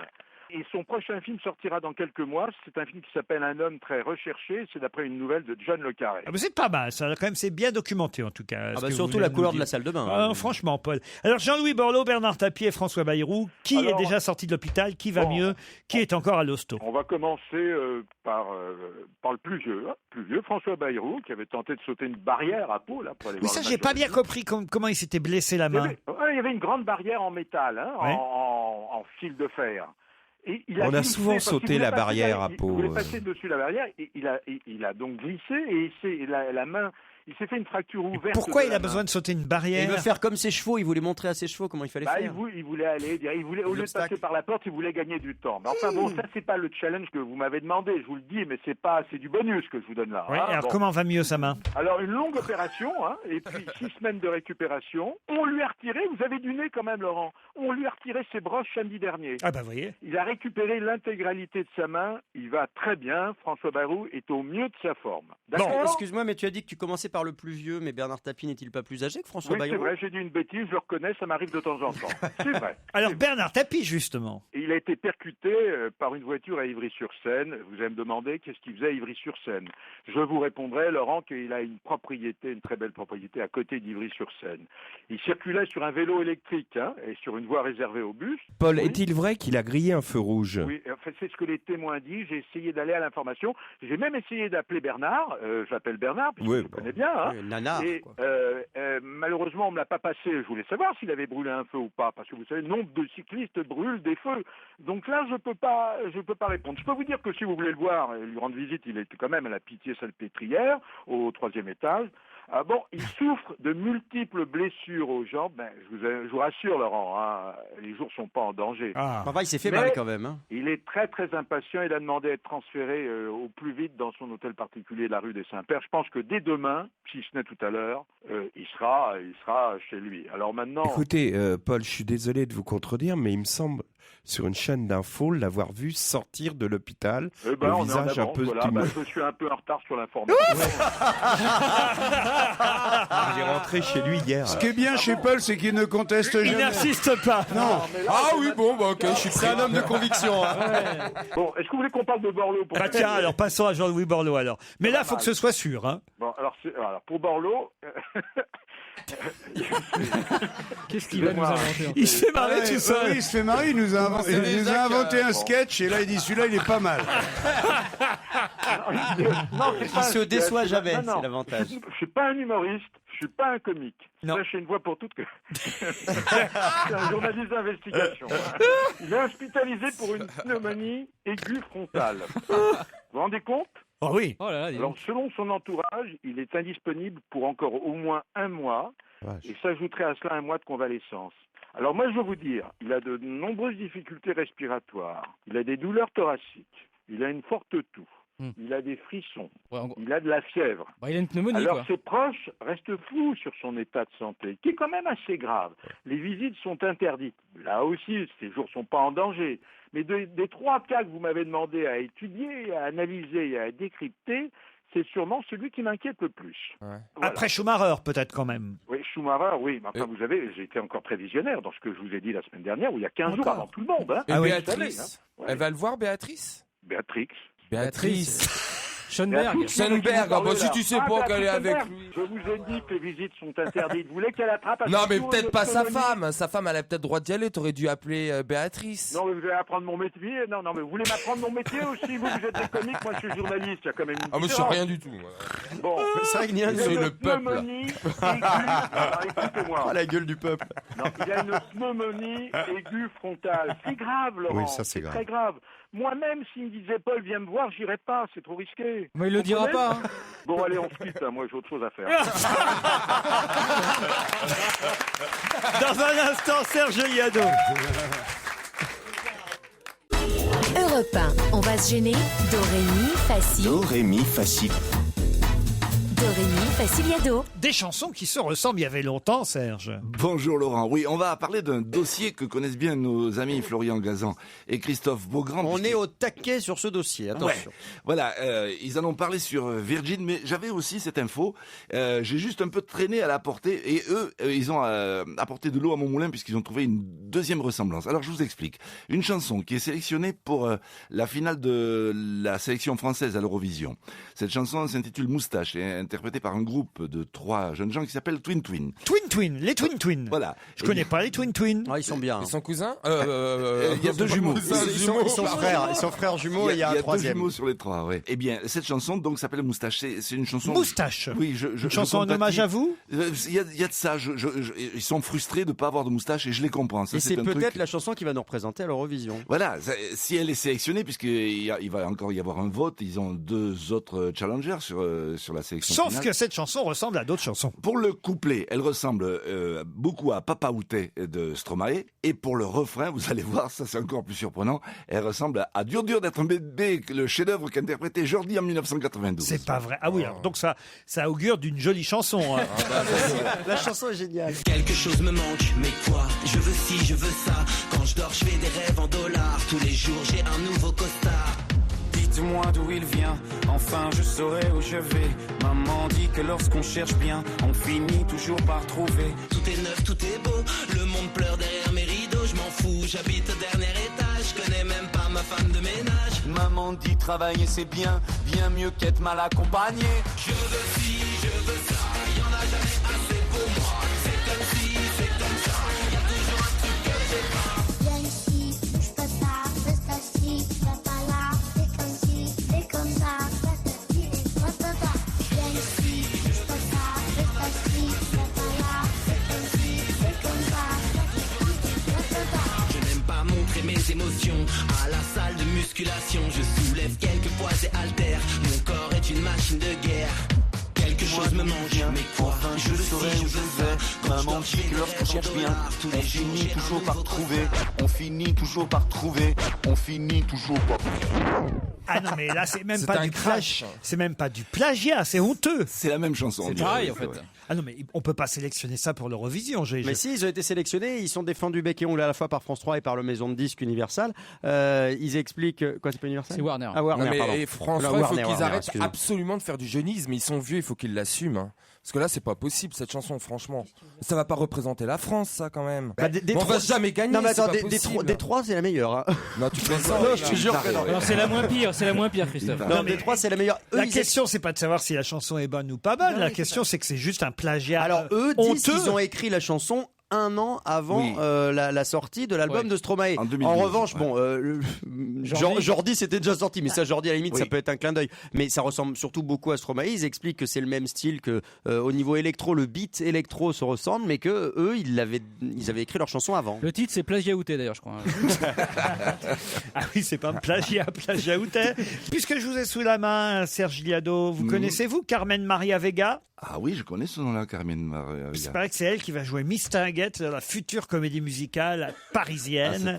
Et son prochain film sortira dans quelques mois. C'est un film qui s'appelle Un homme très recherché. C'est d'après une nouvelle de John le Carré. Ah, mais c'est pas mal, ça, quand même, c'est bien documenté en tout cas. Ah ce bah que surtout vous la venez couleur nous de la dire. salle de bain. Ah, franchement, Paul. Alors Jean-Louis Borloo, Bernard Tapie et François Bayrou, qui est déjà sorti de l'hôpital, qui va mieux, qui est encore à l'hosto? On va commencer par le plus vieux, François Bayrou, qui avait tenté de sauter une barrière à Pau. Là, pour aller Mais voir ça, le j'ai match pas de bien foot. compris comment il s'était blessé la main. Il y avait une grande barrière en métal, Ouais. en fil de fer. Et il On a glissé souvent parce qu'il sauté voulait la passer barrière à il Pau. voulait passer dessus la barrière, et il a donc glissé, et la main, il s'est fait une fracture ouverte. Pourquoi de il la a main. besoin de sauter une Et barrière? il veut faire comme ses chevaux, il voulait montrer à ses chevaux comment il fallait Bah, faire. il voulait aller, au lieu de passer par la porte, il voulait gagner du temps. Mais enfin bon, ça c'est pas le challenge que vous m'avez demandé, je vous le dis, mais c'est du bonus que je vous donne là. Oui, hein. alors Bon. comment va mieux sa main? Alors une longue opération, et puis 6 semaines de récupération. On lui a retiré, vous avez du nez quand même Laurent, on lui a retiré ses broches samedi dernier. Ah bah voyez. Il a récupéré l'intégralité de sa main, il va très bien, François Bayrou est au mieux de sa forme. Bon, D'accord. excuse-moi, mais tu as dit que tu commençais par le plus vieux, mais Bernard Tapie n'est-il pas plus âgé que François Oui, c'est Bayrou? vrai, j'ai dit une bêtise, je le reconnais, ça m'arrive de temps en temps. C'est vrai. Alors Bernard Tapie, justement. Et il a été percuté par une voiture à Ivry-sur-Seine. Vous allez me demander qu'est-ce qu'il faisait à Ivry-sur-Seine. Je vous répondrai, Laurent, qu'il a une propriété, une très belle propriété à côté d'Ivry-sur-Seine. Il circulait sur un vélo électrique et sur une voie réservée aux bus. Paul, Oui. est-il vrai qu'il a grillé un feu rouge? Oui, enfin, c'est ce que les témoins disent. J'ai essayé d'aller à l'information. J'ai même essayé d'appeler Bernard. Je l'appelle Bernard, puisque je le connais bien. Hein. Oui, nanar, Et quoi. malheureusement, on me l'a pas passé. Je voulais savoir s'il avait brûlé un feu ou pas, parce que vous savez, nombre de cyclistes brûlent des feux. Donc là, je peux pas répondre. Je peux vous dire que si vous voulez le voir et lui rendre visite, il est quand même à la Pitié-Salpêtrière, au 3e étage. Ah bon, il souffre de multiples blessures aux jambes. Ben, je vous rassure, Laurent, hein, les jours sont pas en danger. Enfin, il s'est fait Mais mal quand même. Hein. Il est très très impatient. Il a demandé à être transféré au plus vite dans son hôtel particulier de la rue des Saints-Pères. Je pense que dès demain, si ce n'est tout à l'heure, il sera chez lui. Alors maintenant, Écoutez, Paul, je suis désolé de vous contredire, mais il me semble, sur une chaîne d'infos, l'avoir vu sortir de l'hôpital, on le est en visage un avance, peu voilà. tumultueux. Je suis un peu en retard sur l'information. Il est rentré chez lui hier. Ce qui est bien chez Paul, c'est qu'il ne conteste jamais. Il n'insiste pas. Non. Ah oui, bon, bah ok, je suis C'est un homme de conviction. Hein. Bon, est-ce que vous voulez qu'on parle de Borloo pour Bah tiens, alors passons à Jean-Louis Borloo alors. Mais là, faut que ce soit sûr. Hein. Bon, alors pour Borloo. Qu'est-ce qu'il va nous inventer? Il se fait marrer tout seul. Oui, il se fait marrer, il nous a inventé un sketch et là il dit celui-là il est pas mal. Non, c'est Il pas se un- déçoit jamais, Non. c'est l'avantage. Je suis pas un humoriste, je suis pas un comique. Non. Sachez une fois pour toutes que c'est un journaliste d'investigation. Il est hospitalisé pour une pneumonie aiguë frontale. Vous vous rendez compte? Oh oui. Oh là là, dis Alors, donc. selon son entourage, il est indisponible pour encore au moins 1 mois Vache. et s'ajouterait à cela 1 mois de convalescence. Alors moi, je veux vous dire, il a de nombreuses difficultés respiratoires, il a des douleurs thoraciques, il a une forte toux, il a des frissons, Ouais, en gros. il a de la fièvre. Bah, il a une pneumonie, Alors quoi. ses proches restent flous sur son état de santé, qui est quand même assez grave. Les visites sont interdites. Là aussi, ces jours sont pas en danger. Mais des 3 cas que vous m'avez demandé à étudier, à analyser et à décrypter, c'est sûrement celui qui m'inquiète le plus. Ouais. Voilà. Après Schumacher, peut-être quand même. Oui, Schumacher, oui. Mais enfin, vous savez, j'ai été encore prévisionnaire dans ce que je vous ai dit la semaine dernière, où il y a 15 jours avant tout le monde. Hein. Et Ah oui. Béatrice, Vous savez, hein. Ouais. elle va le voir, Béatrice? Béatrix. Béatrice. Schoenberg. Schoenberg, ah bah si tu sais pas qu'elle est avec lui. Je vous ai dit que les visites sont interdites. Vous voulez qu'elle attrape à Non, son mais tour peut-être une pas sa pneumonie? femme. Sa femme, elle a peut-être droit d'y aller. T'aurais dû appeler Béatrice. Non, mais vous allez apprendre mon métier. Non, mais vous voulez m'apprendre mon métier aussi. Vous êtes des comiques, moi je suis journaliste. Il y a quand même une Ah, moi, je sais différence. rien du tout. moi. Bon, C'est vrai qu'il y a il C'est a le une peuple. pneumonie aiguë. Alors, écoutez-moi. Ah, la gueule du peuple. Non, il a une pneumonie aiguë frontale. C'est grave, Laurent. Oui, ça, c'est grave. très grave. Moi-même, s'il me disait Paul, viens me voir, j'irai pas. C'est trop risqué. Mais il le dira Comprenez pas. Hein. Bon, allez, on se quitte. Hein. Moi, j'ai autre chose à faire. Dans un instant, Serge Liado. Europe 1, on va se gêner. Do, ré, mi, facile. Do, ré, mi, facile. Do, Rémi Faciliado. Des chansons qui se ressemblent il y avait longtemps, Serge. Bonjour Laurent. Oui, on va parler d'un dossier que connaissent bien nos amis Florian Gazan et Christophe Beaugrand. On est au taquet sur ce dossier, attention. Ouais. Voilà, ils en ont parlé sur Virgin, mais j'avais aussi cette info. J'ai juste un peu traîné à l'apporter et eux, ils ont apporté de l'eau à mon moulin puisqu'ils ont trouvé une deuxième ressemblance. Alors je vous explique. Une chanson qui est sélectionnée pour la finale de la sélection française à l'Eurovision. Cette chanson s'intitule Moustache et est interprétée par un groupe de 3 jeunes gens qui s'appellent Twin Twin. Les Twin Twin. Voilà. Je connais pas les Twin Twin. Ah, ils sont bien. Ils sont cousins Il y a 2 jumeaux. Ils sont frères. Ils sont frères jumeaux et il y a un troisième. 2 jumeaux sur les 3, ouais. Eh bien, cette chanson donc s'appelle Moustache. C'est une chanson. Moustache. Oui, une chanson en hommage à vous. Il y a de ça. Ils sont frustrés de pas avoir de moustache et je les comprends. Ça, et c'est un peut-être truc... la chanson qui va nous représenter à l'Eurovision. Voilà. Si elle est sélectionnée, puisqu'il va encore y avoir un vote, ils ont 2 autres challengers sur la sélection. Sauf finale. que cette chanson ressemble à d'autres chansons. Pour le couplet, elle ressemble beaucoup à Papa Outé de Stromae. Et pour le refrain, vous allez voir, ça c'est encore plus surprenant, elle ressemble à Dur dur d'être un bébé, le chef-d'œuvre qu'interprétait Jordi en 1992. C'est pas vrai. Ah oui, alors, donc ça augure d'une jolie chanson. Hein. La chanson est géniale. Quelque chose me manque, mais quoi? Je veux ci, je veux ça. Quand je dors, je fais des rêves en dollars. Tous les jours, j'ai un nouveau costard. Dites-moi d'où il vient, enfin je saurai où je vais. Maman dit que lorsqu'on cherche bien, on finit toujours par trouver. Tout est neuf, tout est beau. Le monde pleure derrière mes rideaux. Je m'en fous, j'habite au dernier étage. Je connais même pas ma femme de ménage. Maman dit travailler c'est bien, bien mieux qu'être mal accompagné. Je veux ci, je veux ça. Y'en a jamais assez pour moi. C'est comme si, c'est comme ça. Y'a toujours un truc que j'ai pas. Viens ici, je peux pas, reste assis, je vais pas là. C'est comme si, c'est comme ça. Reste assis, je peux pas. Viens ici, je peux pas, reste assis, je vais pas là. C'est comme si, c'est comme ça. Reste assis, je peux pas. Je n'aime pas montrer mes émotions. À la salle de musculation, je soulève quelques poids et haltères. Mon corps est une machine de guerre. Quelque chose me manque, mais quoi? Enfin je saurai où je vais. Maman dit que lorsqu'on cherche bien, on finit toujours par trouver. On finit toujours par trouver. On finit toujours par... Ah non, mais là, c'est même C'est pas un du crash. C'est même pas du plagiat, c'est honteux. C'est la même chanson. C'est pareil en fait. Ah non, mais on peut pas sélectionner ça pour l'Eurovision. Mais si, ils ont été sélectionnés, ils sont défendus bec et ongle à la fois par France 3 et par le maison de disques Universal. Ils expliquent... Quoi, c'est pas Universal? C'est Warner. Ah, Warner, Non, mais pardon. et François, Voilà, il faut Warner, qu'ils arrêtent excusez-moi. absolument de faire du jeunisme. Ils sont vieux, il faut qu'ils l'assument. Hein. Parce que là, c'est pas possible, cette chanson, franchement. Ça va pas représenter la France, ça, quand même. Bah, on va jamais gagner. Non, mais attends, c'est pas possible. des 3, c'est la meilleure. Hein. Non, tu plaisantes. Non, je te jure que non. Non, c'est la moins pire, Christophe. Non, des 3, c'est la meilleure. Eux, La ils question, c'est pas de savoir si la chanson est bonne ou pas bonne. La question, c'est que c'est juste un plagiat. Alors eux disent honteux. qu'ils ont écrit la chanson 1 an avant Oui. la sortie de l'album Ouais. de Stromae. En 2012, En revanche, ouais. bon, Jordi c'était déjà sorti, mais ça Jordi à la limite Oui. ça peut être un clin d'œil. Mais ça ressemble surtout beaucoup à Stromae. Ils expliquent que c'est le même style, que au niveau électro, le beat électro se ressemble, mais que eux ils avaient écrit leur chanson avant. Le titre c'est plagiaouté d'ailleurs, je crois. Ah oui, c'est pas un plagiaoutais. Puisque je vous ai sous la main, Serge Liado, vous connaissez-vous Carmen Maria Vega? Ah oui, je connais ce nom-là, Carmen Maria. Il paraît que c'est elle qui va jouer Miss Tinguette dans la future comédie musicale parisienne.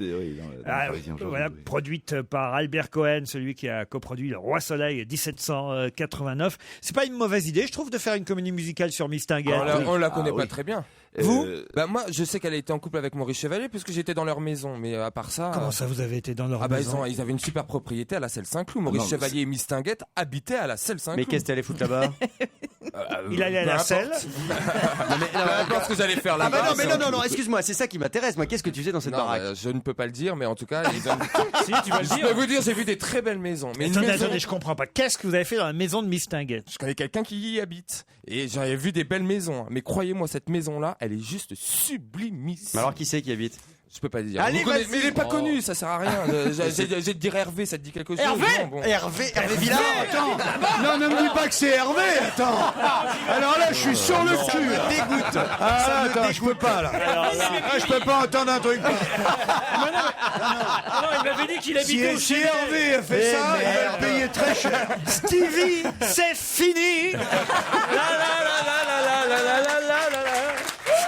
Voilà, produite par Albert Cohen, celui qui a coproduit Le Roi Soleil 1789. C'est pas une mauvaise idée, je trouve, de faire une comédie musicale sur Miss Tinguette. On la connaît pas très bien. Vous Bah moi, je sais qu'elle a été en couple avec Maurice Chevalier puisque j'étais dans leur maison. Mais à part ça. Comment ça, vous avez été dans leur Ah bah maison ils avaient une super propriété à la Selle Saint-Cloud. Maurice Non, Chevalier et Miss Tinguette habitaient à la Selle Saint-Cloud. Mais qu'est-ce qu'elle allait foutre là-bas? Il allait à la selle. Peu importe ce que j'allais faire Ah là-bas. bah non, mais non, excuse-moi, c'est ça qui m'intéresse. Moi, qu'est-ce que tu faisais dans cette Non, baraque? je ne peux pas le dire, mais en tout cas, Si, tu vas le je dire. peux vous dire, j'ai vu des très belles maisons. Mais une Attendez, maison- je comprends pas. Qu'est-ce que vous avez fait dans la maison de Miss Tinguette? Je connais quelqu'un qui y habite. Et j'avais vu des belles maisons. Mais croyez-moi, cette maison-là, elle est juste sublimissime. Mais alors qui c'est qui habite? Je peux pas dire. Allez, Vous connaissez- vas-y. Mais il est pas Oh. connu, ça sert à rien. J'ai de dire Hervé, ça te dit quelque chose? Hervé Non, bon. Hervé Villard. Attends, non, ne me dis pas que c'est Hervé, attends. Alors là, je suis sur le Ça cul. me dégoûte. Ah, Ça me attends, je peux pas là. Ah, je peux pas entendre un truc. Non, il m'avait dit qu'il habitait au Si Chêne. Hervé a fait ça, il va le payer très cher. Stevie, c'est fini.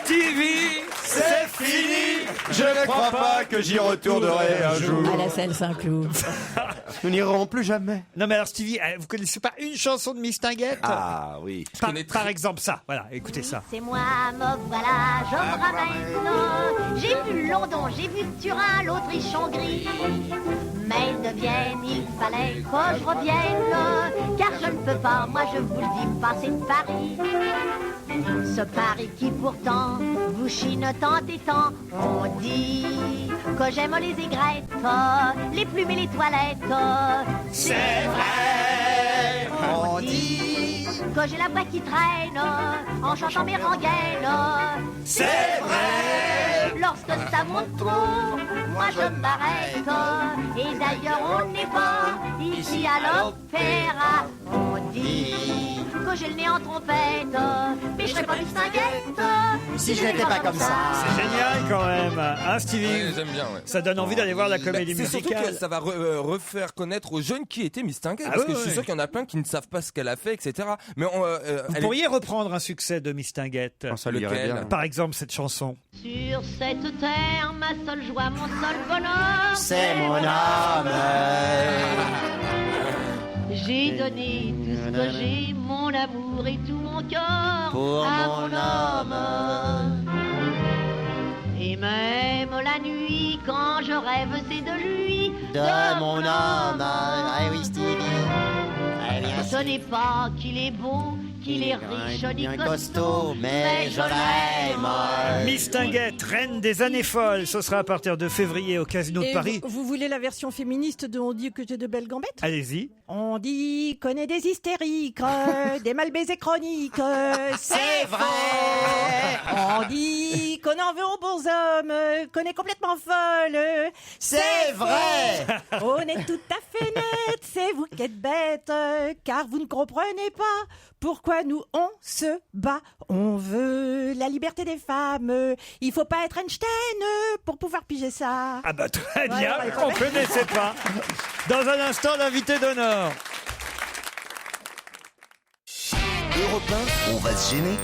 Stevie, c'est fini. Je ne crois pas que j'y retournerai un jour. À la Selle Saint-Cloud. Nous n'irons plus jamais. Non mais alors Stevie, vous connaissez pas une chanson de Mistinguett? Ah oui. Par exemple ça, voilà, écoutez ça. C'est moi, me voilà, je me ramène. J'ai vu London, j'ai vu Turin, l'Autriche, Hongrie. Mais ils deviennent, il fallait que je revienne. Car je ne peux pas, moi je vous le dis, passer de Paris. Ce Paris qui pourtant vous chine tant et tant. On dit que j'aime les aigrettes, les plumes et les toilettes. C'est vrai. On dit que j'ai la voix qui traîne en chantant mes rengaines. C'est vrai. Lorsque ça monte trop, moi je m'arrête. Et d'ailleurs on n'est pas ici à l'opéra. On dit que j'ai le nez en trompette, mais je serais pas Mistinguett si je n'étais pas comme ça. C'est génial quand même, hein Stevie? Ouais, j'aime bien, ouais. Ça donne envie d'aller voir la comédie C'est surtout musicale. que ça va refaire connaître aux jeunes qui était Mistinguett. Parce que je suis sûr qu'il y en a plein qui ne savent pas ce qu'elle a fait, etc. Mais Vous pourriez reprendre un succès de Mistinguett. Ça lui irait bien. Par exemple cette chanson. Sur cette terre, ma seule joie, mon seul bonheur, C'est mon âme. J'ai donné tout ce que j'ai, mon amour et tout mon cœur Pour à mon mon homme. Et même la nuit, quand je rêve, c'est de lui, De mon homme. Ah oui, Stevie. Ah, bien Ce sûr. n'est pas qu'il est beau, qu'il est riche ni bien costaud, costaud, mais je l'aime. Mistinguett, reine des années folles, ce sera à partir de février au Casino de Et Paris. vous voulez la version féministe de On dit que j'ai de belles gambettes? Allez-y. On dit qu'on est des hystériques, des mal baisés chroniques. C'est vrai. On dit qu'on en veut aux bons hommes, qu'on est complètement folle. C'est vrai. On est tout à fait net, c'est vous qui êtes bêtes, car vous ne comprenez pas pourquoi nous on se bat. On veut la liberté des femmes. Il faut pas être Einstein pour pouvoir piger ça. Ah bah très bien, Ouais, on connaissait pas. Dans un instant, l'invité d'honneur. Europe 1, on va se gêner.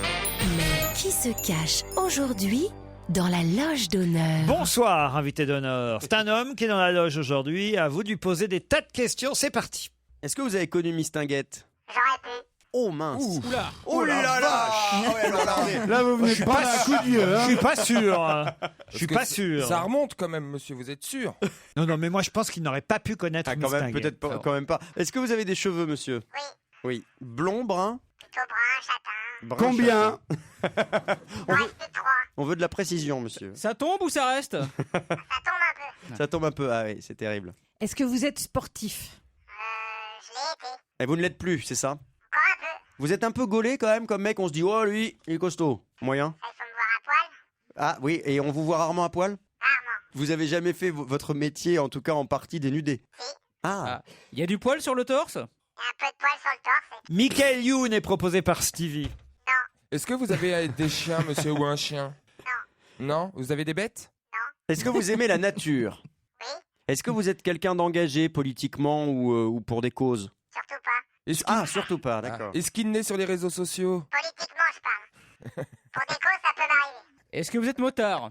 Mais qui se cache aujourd'hui dans la loge d'honneur? Bonsoir, invité d'honneur. C'est un homme qui est dans la loge aujourd'hui. À vous de lui poser des tas de questions. C'est parti. Est-ce que vous avez connu Mistinguett? J'aurais pu. Oh mince. Oula. Oh là là. Là, vous venez de prendre un coup de vieux. Je Hein. suis pas sûr. Je suis que pas ça- sûr. Ça remonte quand même, monsieur, vous êtes sûr? Non, non, mais moi je pense qu'il n'aurait pas pu connaître Ah, quand même, Mistinguett. peut-être pas, quand même pas. Est-ce que vous avez des cheveux, monsieur? Oui. Oui. Blond, brun? Plutôt brun, châtain. Brun, Combien? Reste 3. On veut de la précision, monsieur. Ça tombe ou ça reste? Ça tombe un peu. Ça tombe un peu. Ah oui, c'est terrible. Est-ce que vous êtes sportif? Je l'ai été. Et vous ne l'êtes plus, c'est ça? Encore un peu. Vous êtes un peu gaulé quand même comme mec, on se dit oh lui, il est costaud. Moyen? Il faut me voir à poil. Ah oui, et on vous voit rarement à poil? Rarement. Vous avez jamais fait votre métier, en tout cas en partie dénudé? Si. Ah, Il y a du poil sur le torse? Il y a un peu de poil sur le torse. Michael Youn est proposé par Stevie. Est-ce que vous avez des chiens, monsieur, ou un chien? Non. Non? Vous avez des bêtes? est-ce que vous aimez la nature? Oui. Est-ce que vous êtes quelqu'un d'engagé politiquement ou pour des causes? Surtout pas. Ah, surtout pas, d'accord. Est-ce qu'il naît sur les réseaux sociaux? Politiquement, je parle. Pour des causes, ça peut m'arriver. Est-ce que vous êtes motard?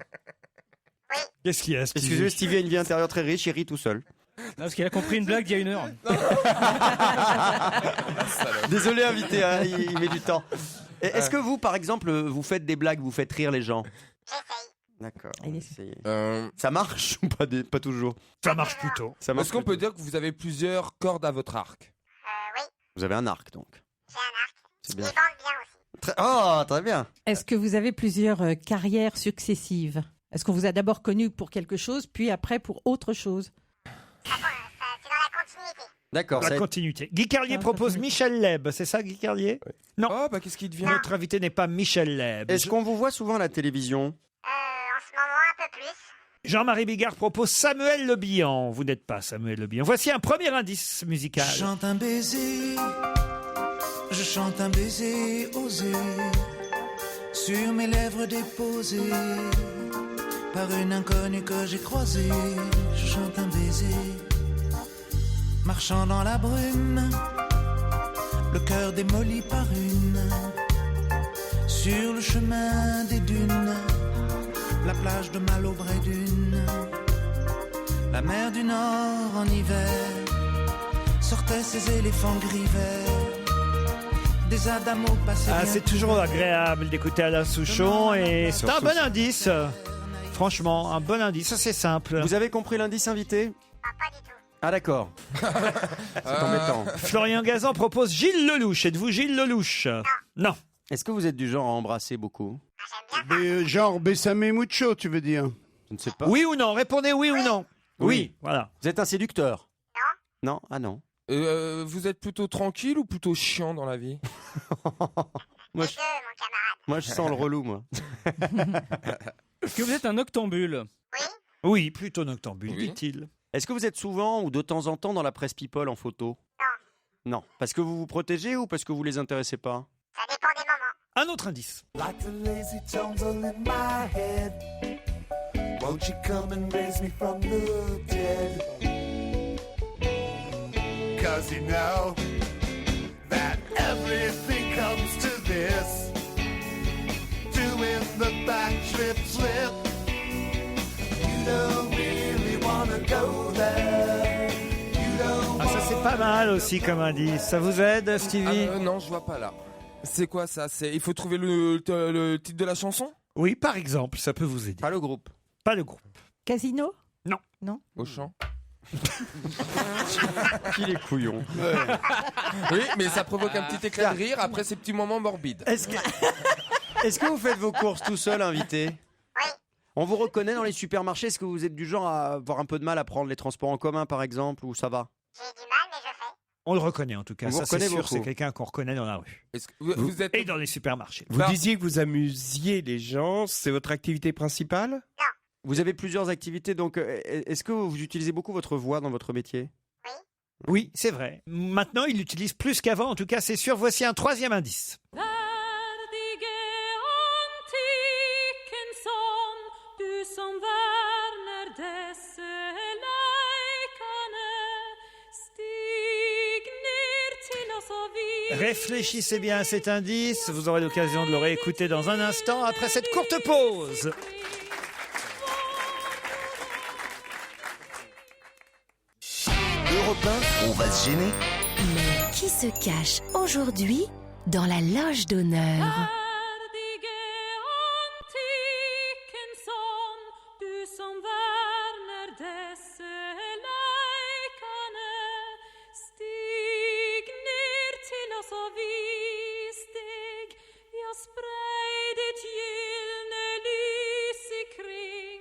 Qu'est-ce qu'il y a, Stevie? Excusez-moi, Stevie a une vie intérieure très riche, il rit tout seul. Non, parce qu'il a compris une blague il y a une heure. Désolé, invité, hein, il met du temps. Et est-ce que vous, par exemple, vous faites des blagues, vous faites rire les gens? J'essaye. D'accord. Ça marche ou pas toujours? Ça marche plutôt. Ça marche Est-ce qu'on peut dire que vous avez plusieurs cordes à votre arc? Oui. Vous avez un arc, donc. J'ai un arc. C'est bien. Il bande bien aussi. Oh, très bien. Est-ce que vous avez plusieurs carrières successives? Est-ce qu'on vous a d'abord connu pour quelque chose, puis après pour autre chose? C'est dans la continuité. D'accord. La ça- continuité. Guy Carlier propose Michel Leb, c'est ça Guy Carlier? Non. Oh, bah qu'est-ce qu'il devient? Notre invité n'est pas Michel Leb. Est-ce qu'on vous voit souvent à la télévision? En ce moment, un peu plus. Jean-Marie Bigard propose Samuel Le Bihan. Vous n'êtes pas Samuel Le Bihan. Voici un premier indice musical. Je chante un baiser, je chante un baiser osé, sur mes lèvres déposées, par une inconnue que j'ai croisée. Je chante un baiser, marchant dans la brume, le cœur démoli par une, sur le chemin des dunes, la plage de Malo-Bray-Dune, la mer du Nord en hiver, sortaient ces éléphants gris verts, des Adamo passaient Ah, bien c'est toujours agréable d'écouter Alain Souchon et c'est un Surtout bon ça. indice. Franchement, un bon indice, ça c'est simple. Vous avez compris l'indice invité? Ah d'accord. C'est embêtant. Florian Gazan propose Gilles Lelouch. Êtes-vous Gilles Lelouch? Non. Est-ce que vous êtes du genre à embrasser beaucoup? Genre Besame Mucho, tu veux dire? Je ne sais pas. Oui ou non? Répondez oui ou non. Oui, voilà. Vous êtes un séducteur? Non. Non? Ah non. Vous êtes plutôt tranquille ou plutôt chiant dans la vie? Moi je sens le relou moi. Est-ce que vous êtes un octambule? Oui, plutôt noctambule, Oui. dit-il. Est-ce que vous êtes souvent ou de temps en temps dans la presse People en photo? Non. Parce que vous vous protégez ou parce que vous les intéressez pas? Un autre indice. like the lazy tumble in my head. Won't you come and raise me from the dead? 'Cause you know that everything comes to this. Doing the backflip flip. You don't really wanna go there. You don't Ah, ça c'est pas mal aussi comme indice. Ça vous aide, Stevie? Non, je vois pas là. C'est quoi ça? Il faut trouver le titre de la chanson? Oui, par exemple, ça peut vous aider. Pas le groupe. Pas le groupe. Casino? Non. Non. Auchan. Qu'il est couillon. Oui, mais ça provoque un petit éclat de rire après ces petits moments morbides. Est-ce que vous faites vos courses tout seul, invité? Oui. On vous reconnaît dans les supermarchés? Est-ce que vous êtes du genre à avoir un peu de mal à prendre les transports en commun, par exemple, ou ça va? On le reconnaît en tout cas. On vous Ça c'est reconnaît sûr, beaucoup. c'est quelqu'un qu'on reconnaît dans la rue. Est-ce que vous êtes... Et dans les supermarchés. Vous disiez que vous amusiez les gens, c'est votre activité principale? Vous avez plusieurs activités, donc est-ce que vous utilisez beaucoup votre voix dans votre métier? Oui, c'est vrai. Maintenant, il l'utilise plus qu'avant, en tout cas, c'est sûr. Voici un troisième indice. Réfléchissez bien à cet indice. Vous aurez l'occasion de le réécouter dans un instant après cette courte pause. Europe 1, on va se gêner. Mais qui se cache aujourd'hui dans la loge d'honneur?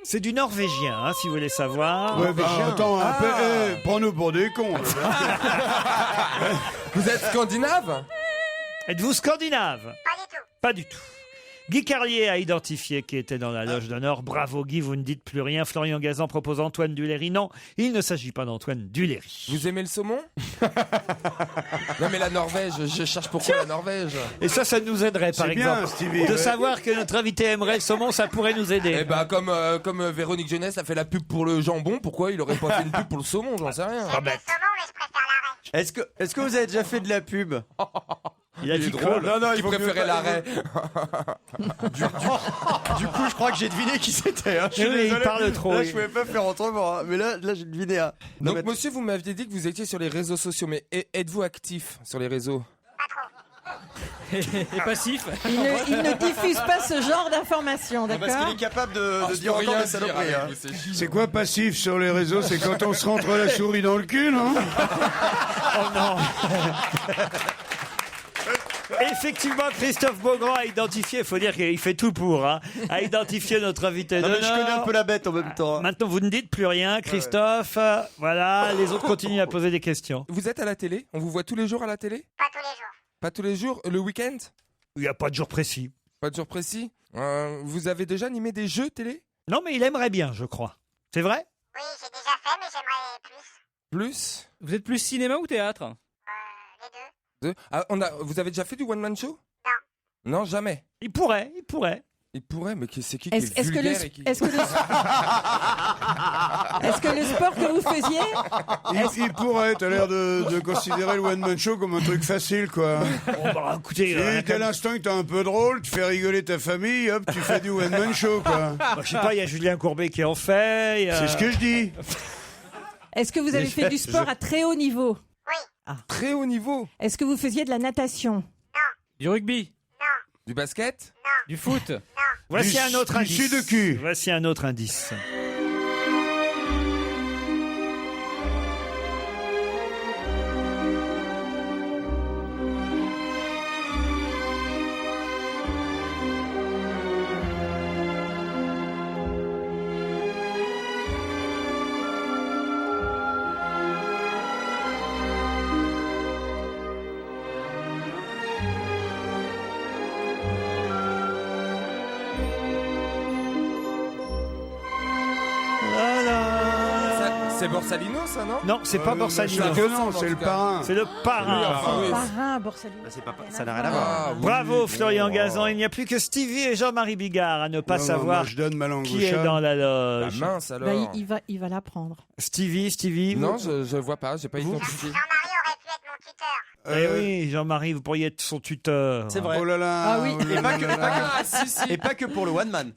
C'est du norvégien, hein, si vous voulez savoir. Ouais, bah, attends, prends-nous pour des cons. Vous êtes scandinave? Êtes-vous scandinave? Pas du tout. Guy Carlier a identifié qui était dans la loge d'honneur. Bravo Guy, vous ne dites plus rien. Florian Gazan propose Antoine Duléry. Non, il ne s'agit pas d'Antoine Duléry. Vous aimez le saumon? Non mais la Norvège, je cherche pourquoi la Norvège. Et ça nous aiderait par C'est bien, exemple. Stevie, de ouais. savoir que notre invité aimerait le saumon, ça pourrait nous aider. Eh ben comme Véronique Jeunesse a fait la pub pour le jambon, pourquoi il aurait pas fait une pub pour le saumon? J'en sais rien. Est-ce que vous avez déjà fait de la pub? Il a Il est dit drôle. Non, il vaut mieux préférait pas- l'arrêt. Du coup, je crois que j'ai deviné qui c'était. Hein. Je suis Oui, il désolé. parle trop, Là, oui. je pouvais pas faire autrement. Hein. Mais là, j'ai deviné. Hein. Non, Donc mais- monsieur, vous m'aviez dit que vous étiez sur les réseaux sociaux, mais êtes-vous actif sur les réseaux? Et passif? Il ne diffuse pas ce genre d'informations, Parce d'accord? qu'il est capable de dire encore des saloperies. Hein. C'est quoi passif sur les réseaux? C'est quand on se rentre la souris dans le cul, non? Oh non. Effectivement, Christophe Beaugrand a identifié, il faut dire qu'il fait tout pour, hein, a identifié notre invité Non, mais je d'honneur. connais un peu la bête en même temps. Hein. Maintenant, vous ne dites plus rien, Christophe. Voilà, les autres continuent à poser des questions. Vous êtes à la télé? On vous voit tous les jours à la télé? Pas tous les jours. Pas tous les jours? Le week-end? Il n'y a pas de jour précis. Pas de jour précis? Vous avez déjà animé des jeux télé? Non, mais il aimerait bien, je crois. C'est vrai? Oui, j'ai déjà fait, mais j'aimerais plus. Plus? Vous êtes plus cinéma ou théâtre? Les deux. Ah, vous avez déjà fait du one-man show? Non. Non, jamais. Il pourrait. Il pourrait, mais c'est qui Est-ce est est-ce que, vulgaire et qui... est-ce que le sport que vous faisiez, Il pourrait, t'as l'air de considérer le one-man show comme un truc facile, quoi. Bon, bah, écoutez, Si, dès l'instant que t'es un peu drôle, tu fais rigoler ta famille, hop, tu fais du one-man show, quoi. bah, je sais pas, il y a Julien Courbet qui en fait. C'est ce que je dis. est-ce que vous avez fait du sport à très haut niveau? Très haut niveau. Est-ce que vous faisiez de la natation? Du rugby? Du basket? Du foot? Voici un autre du indice. sudoku. Voici un autre indice. C'est Borsalino, ça, non? Non, c'est pas Borsalino. que non, c'est le parrain. C'est le parrain. Parrain, Borsalino. Ça n'a rien à voir. Bravo Florian Gazan, il n'y a plus que Stevie et Jean-Marie Bigard à ne pas Non, savoir moi, je donne ma langue qui au est chat. dans la loge. Ah mince, alors. Bah, il va l'apprendre. Stevie, Non, vous... je vois pas, j'ai pas identifié. Eh oui, Jean-Marie, vous pourriez être son tuteur. C'est vrai. Oh là là. Ah oui. oh là Et pas là que, là là. et pas que pour le one man.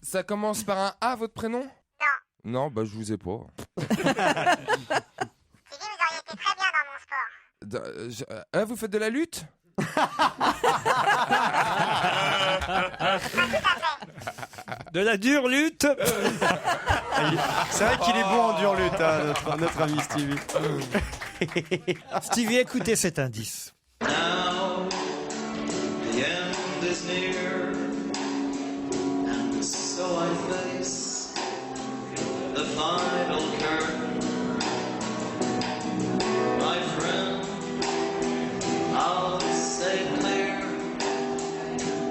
Ça commence par un A, votre prénom? Non, bah je vous ai pas. Vous faites de la lutte? De la dure lutte. C'est vrai qu'il est bon en dur lutte, hein, notre ami Stevie. Stevie, écoutez cet indice. Now the end is near, and so I face the final curtain. My friend, I'll stay clear,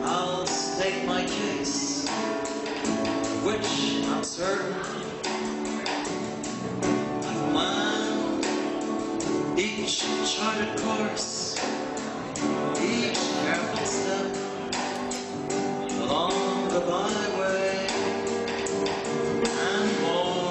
I'll state my case, which I'm certain I've planned each charted course, each careful step along the byway, and more.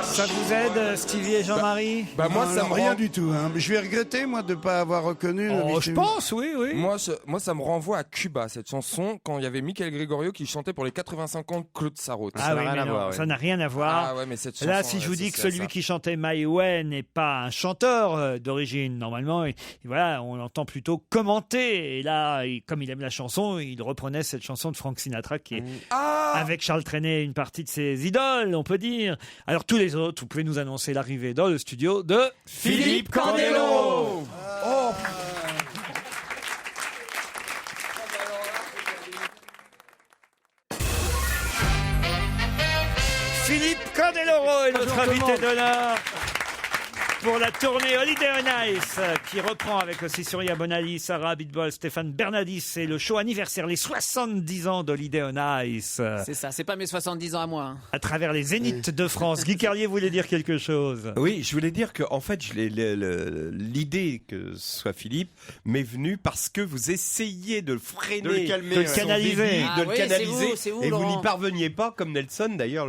Ça vous aide, Stevie et Jean-Marie? Bah moi, Non, ça non, me rien rend... du tout. Hein. Je vais regretter, moi, de ne pas avoir reconnu. Oh, je pense, oui. Moi, ça me renvoie à Cuba, cette chanson, quand il y avait Michael Gregorio qui chantait pour les 85 ans de Claude Sarraute. Ah oui, mais non, ça n'a rien à voir. Ah ouais, mais cette chanson, Là, si je vous dis que celui qui chantait My Way n'est pas un chanteur d'origine, normalement, et voilà, on l'entend plutôt commenter. Et là, comme il aime la chanson, il reprenait cette chanson de Frank Sinatra qui est, avec Charles Trenet, une partie de ses idoles, on peut dire. Alors, tous les autres, vous pouvez nous annoncer l'arrivée dans le studio de Philippe Candelo. Oh. Philippe Candeloro est notre invité d'honneur pour la tournée Holiday on Ice qui reprend avec aussi Surya Bonali, Sarah Abitbol, Stéphane Bernadis et le show anniversaire, les 70 ans d'Holiday on Ice. C'est ça, c'est pas mes 70 ans à moi. Hein. À travers les zéniths de France. Guy Carlier voulait dire quelque chose. Oui, je voulais dire que en fait, l'idée que ce soit Philippe m'est venue parce que vous essayez de le freiner, de le calmer, de le canaliser, Ah oui, c'est vous, et vous Laurent. n'y parveniez pas comme Nelson d'ailleurs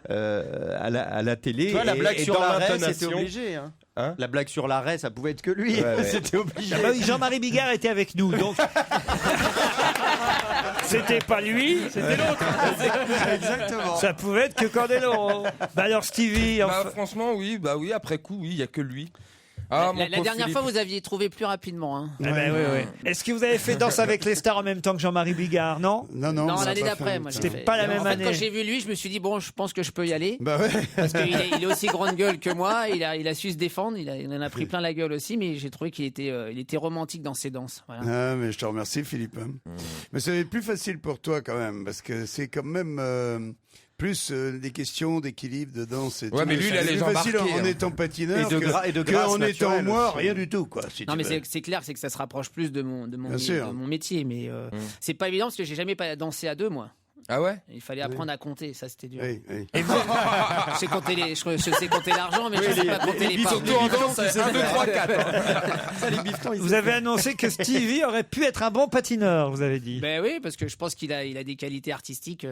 à la télé. Tu vois, la blague et sur dans l'arrêt, c'était l'intonation. obligé. Hein. Hein, la blague sur l'arrêt, ça pouvait être que lui. Ouais, ouais. C'était obligé. Ah bah oui, Jean-Marie Bigard était avec nous, donc c'était pas lui, c'était l'autre. Exactement. Ça pouvait être que Candeloro. Bah alors Stevie, Bah franchement, oui, après coup, oui, il y a que lui. Ah, La dernière fois, vous aviez trouvé plus rapidement. Hein. Ah ben oui. Est-ce que vous avez fait Danse avec les stars en même temps que Jean-Marie Bigard? Non. Non, Non, l'année d'après, moi. C'était pas la même en fait, année. Quand j'ai vu lui, je me suis dit bon, je pense que je peux y aller. Bah ouais. Parce qu'il est aussi grande gueule que moi. Il a su se défendre. Il en a pris plein la gueule aussi, mais j'ai trouvé qu'il était romantique dans ses danses. Voilà. Ah, mais je te remercie, Philippe. Mais ça va être plus facile pour toi quand même, parce que c'est quand même plus des questions d'équilibre, de danse et tout. Ouais, mais lui, il a les jambes facile marquées, en hein. étant patineur et de grâce en étant naturelle moi, aussi. rien du tout, quoi. Si Non, tu mais veux. c'est clair, c'est que ça se rapproche plus de mon Bien sûr. métier. Mais c'est pas évident parce que j'ai jamais dansé à deux, moi. Ah ouais? Il fallait apprendre à compter, ça c'était dur. Oui, oui. Je sais compter l'argent, mais je sais pas compter les parts. Surtout en danse, 1, 2, 3, 4. Ça, les bifetons, ils Vous avez annoncé que Stevie aurait pu être un bon patineur, vous avez dit. Ben oui, parce que je pense qu'il a des qualités artistiques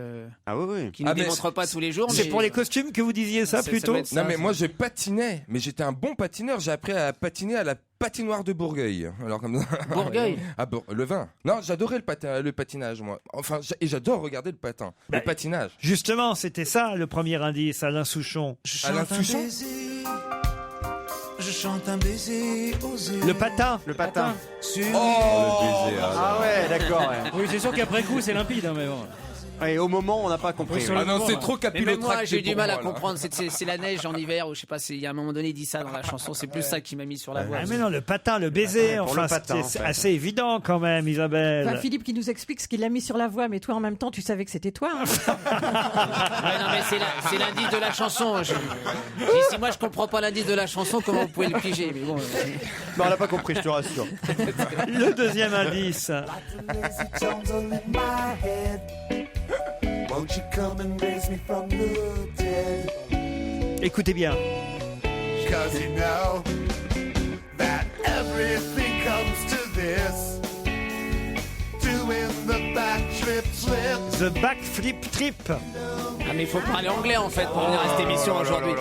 Ah oui. qu'il ne démontre pas tous les jours. C'est mais- pour les costumes que vous disiez ça Ça plutôt doit être ça. Non mais moi je patinais, mais j'étais un bon patineur. J'ai appris à patiner à la patinoire de Bourgueil. Alors comme Bourgueil. Ah le vin. Non, j'adorais le patinage moi. Enfin et j'adore regarder le patin, le patinage. Justement, c'était ça le premier indice, Alain Souchon. Alain Souchon. Je chante un baiser osé. Le patin. Le patin. Sur le baiser. Ah ouais, d'accord. Ouais. Oui, c'est sûr qu'après coup, c'est limpide, hein, mais bon. Et au moment, on n'a pas compris. Ah non, c'est trop Mais même moi, capillotracté j'ai eu du pour mal à moi, là. comprendre. C'est la neige en hiver, ou je sais pas, il y a un moment donné, il dit ça dans la chanson. C'est plus ça qui m'a mis sur la voie. Ah mais non, le patin, le baiser, Pour enfin, le patin, c'est en fait. assez évident quand même, Isabelle. Enfin, Philippe qui nous explique ce qu'il a mis sur la voix, mais toi en même temps, tu savais que c'était toi. Hein. Ouais, non, mais c'est l'indice de la chanson. Si moi je comprends pas l'indice de la chanson, comment vous pouvez le piger? Mais bon. Non, on l'a pas compris, je te rassure. Le deuxième indice. Won't you come and raise me from the dead? Écoutez bien. 'Cause you know that everything comes to this. Doing the backflip flip. The backflip trip. Ah, mais il faut parler anglais en fait pour venir à cette émission aujourd'hui.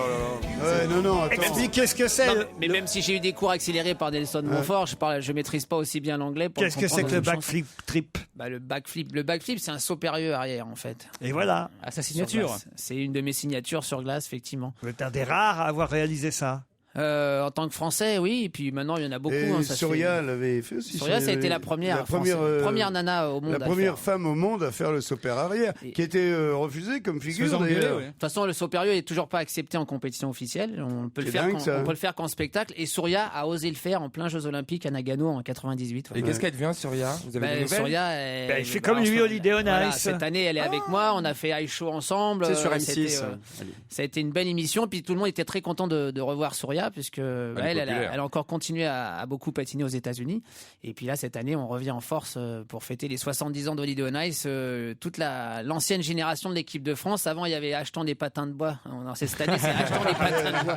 non, attends. Expliquez ce que c'est. Non, mais même si j'ai eu des cours accélérés par Nelson Montfort, je maîtrise pas aussi bien l'anglais. Qu'est-ce que c'est que le backflip trip? Bah, le backflip, c'est un saut périlleux arrière en fait. Et voilà. À sa signature. C'est une de mes signatures sur glace, effectivement. Vous êtes un des rares à avoir réalisé ça. En tant que Français, oui. Et puis maintenant, il y en a beaucoup. Et hein, ça Surya se fait. l'avait fait aussi. Surya, ça a été la première. Première nana au monde. La première femme au monde à faire le saut père arrière, qui a été refusée comme figure. d'ailleurs. De toute façon, le saut périlleux est toujours pas accepté en compétition officielle. On peut le C'est faire. dingue, ça. On peut le faire qu'en spectacle. Et Surya a osé le faire en plein Jeux Olympiques à Nagano en 98. Et qu'est-ce qu'elle devient, Surya? Vous avez des nouvelles? Surya, Il fait comme lui, Holiday on Ice. Voilà, cette année, elle est avec moi. On a fait Ice Show ensemble. C'est sur M6. Ça a été une belle émission. Puis tout le monde était très content de revoir Surya, puisque elle a encore continué à beaucoup patiner aux États-Unis. Et puis là, cette année, on revient en force pour fêter les 70 ans d'Holiday on Ice. Toute l'ancienne génération de l'équipe de France. Avant, il y avait achetons des patins de bois. Cette année, c'est achetons des patins de bois.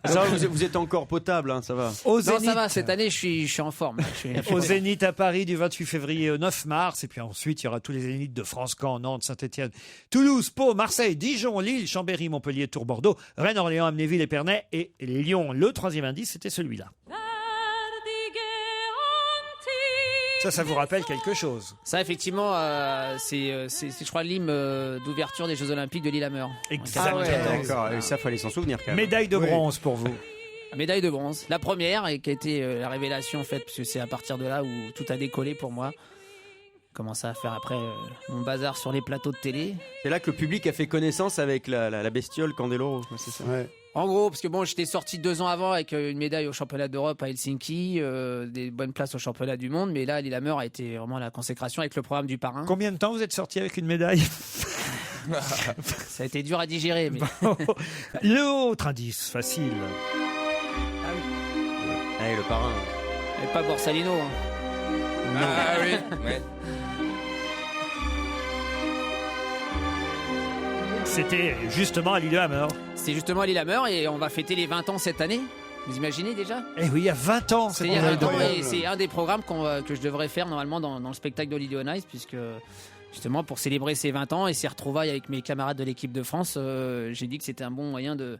Ça, vous êtes encore potable, hein, ça va. Au Non, Zénith. ça va. Cette année, je suis en forme. Au Zénith à Paris du 28 février au 9 mars. Et puis ensuite, il y aura tous les Zéniths de France, Caen, Nantes, Saint-Etienne, Toulouse, Pau, Marseille, Dijon, Lille, Chambéry, Montpellier, Tours, Bordeaux, Rennes, Orléans, Amnéville, Épernay et Lyon. Le troisième indice, c'était celui-là. Ça vous rappelle quelque chose? Ça, effectivement, c'est je crois, l'hymne d'ouverture des Jeux Olympiques de Lillehammer. Exactement. En 94. D'accord, et ça fallait s'en souvenir quand même. Médaille de bronze pour vous. Médaille de bronze. La première, et qui a été la révélation, en fait, puisque c'est à partir de là où tout a décollé pour moi. Commencer à faire après mon bazar sur les plateaux de télé. C'est là que le public a fait connaissance avec la bestiole Candeloro, c'est ça? Ouais. En gros, parce que bon, j'étais sorti 2 ans avant avec une médaille au championnat d'Europe à Helsinki, des bonnes places au championnat du monde, mais là, Lillehammer a été vraiment la consécration avec le programme du parrain. Combien de temps vous êtes sorti avec une médaille? Ça a été dur à digérer, mais... L'autre indice, facile. Allez, le parrain. Et pas Borsalino. Hein. Ah oui. Ouais. C'était justement à Lillehammer. C'était justement à Lillehammer et on va fêter les 20 ans cette année. Vous imaginez déjà? Eh oui, il y a 20 ans. C'est il y a 20 ans et c'est un des programmes que je devrais faire normalement dans le spectacle d'Holiday on Ice, puisque justement pour célébrer ces 20 ans et ces retrouvailles avec mes camarades de l'équipe de France, j'ai dit que c'était un bon moyen de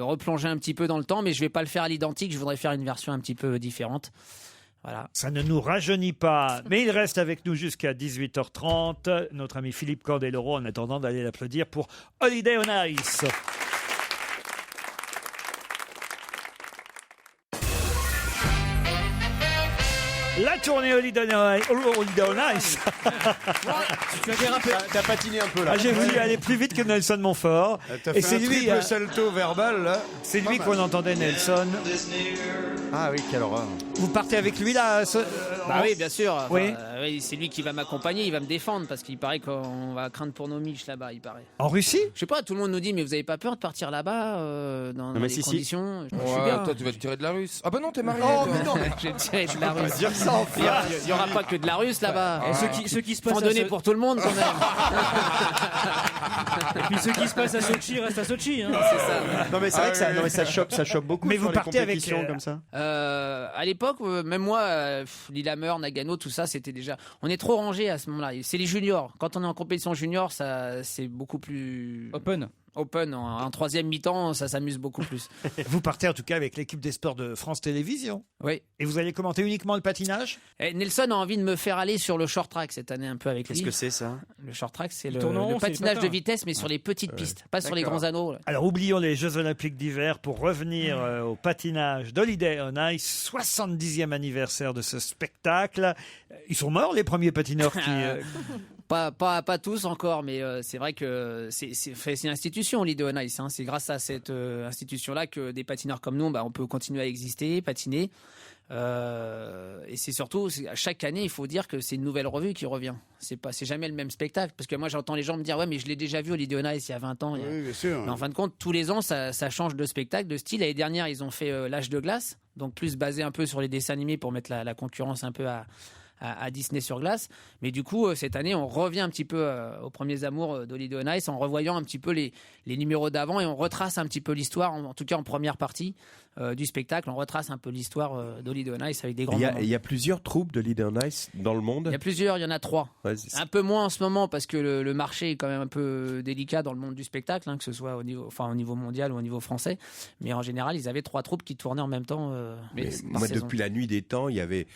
replonger un petit peu dans le temps, mais je vais pas le faire à l'identique, je voudrais faire une version un petit peu différente. Voilà. Ça ne nous rajeunit pas, mais il reste avec nous jusqu'à 18h30. Notre ami Philippe Candeloro, en attendant d'aller l'applaudir pour Holiday on Ice. La tournée Holiday on Ice. Tu as dérapé. T'as patiné un peu là. Ah, j'ai voulu aller plus vite que Nelson Montfort. T'as Et fait c'est un lui, triple salto verbal là. c'est lui qu'on entendait, Nelson. Ah oui, quelle horreur. Vous partez avec lui là Bah oui, bien sûr. Enfin, Oui. oui, c'est lui qui va m'accompagner, il va me défendre parce qu'il paraît qu'on va craindre pour nos miches là-bas, il paraît. En Russie? Je sais pas, tout le monde nous dit, mais vous avez pas peur de partir là-bas dans mais des si, si. conditions Je suis Ouais, bien. toi, tu vas te tirer de la russe. Ah bah non, t'es marié. Oh, toi. mais non, je vais tirer de la russe. Dire ça, Il y aura pas que de la russe là-bas. Et ceux qui se passent Faut en donner pour tout le monde quand même. Et puis ceux qui se passent à Sochi restent à Sochi. Hein. C'est ça. Non mais c'est vrai que ça choque beaucoup. Mais sur vous les partez avec, compétitions comme ça. À l'époque, même moi, Lillehammer, Nagano, tout ça, c'était déjà. On est trop rangé à ce moment-là. C'est les juniors. Quand on est en compétition junior, ça, c'est beaucoup plus Open. Open en troisième mi-temps, ça s'amuse beaucoup plus. Vous partez en tout cas avec l'équipe des sports de France Télévisions. Oui. Et vous allez commenter uniquement le patinage ? Nelson a envie de me faire aller sur le short track cette année un peu avec lui. Qu'est-ce que c'est ça ? Le short track, c'est Il le tourne en rond, c'est les patinage patins. de vitesse, mais sur les petites pistes, pas sur les D'accord. grands anneaux. là. Alors oublions les Jeux Olympiques d'hiver pour revenir au patinage d'Holiday on Ice, 70e anniversaire de ce spectacle. Ils sont morts les premiers patineurs qui... Pas tous encore, mais c'est vrai que c'est une institution, Holiday on Ice. Hein. C'est grâce à cette institution-là que des patineurs comme nous, on peut continuer à exister, patiner. Et c'est surtout, chaque année, il faut dire que c'est une nouvelle revue qui revient. C'est jamais le même spectacle. Parce que moi, j'entends les gens me dire, ouais, mais je l'ai déjà vu Holiday on Ice il y a 20 ans. Oui, bien sûr. Mais en fin de compte, tous les ans, ça change de spectacle, de style. L'année dernière, ils ont fait L'Âge de glace, donc plus basé un peu sur les dessins animés pour mettre la concurrence un peu à Disney sur glace. Mais du coup, cette année, on revient un petit peu aux premiers amours d'Holiday on Ice en revoyant un petit peu les numéros d'avant et on retrace un petit peu l'histoire, en tout cas en première partie du spectacle. On retrace un peu l'histoire d'Holiday on Ice avec des grands moments. Il y a plusieurs troupes de Holiday on Ice dans le monde. Il y a plusieurs, il y en a 3. Ouais, Un peu moins en ce moment parce que le marché est quand même un peu délicat dans le monde du spectacle, que ce soit au niveau mondial ou au niveau français. Mais en général, ils avaient 3 troupes qui tournaient en même temps. Mais par moi, saison. depuis la nuit des temps, il y avait.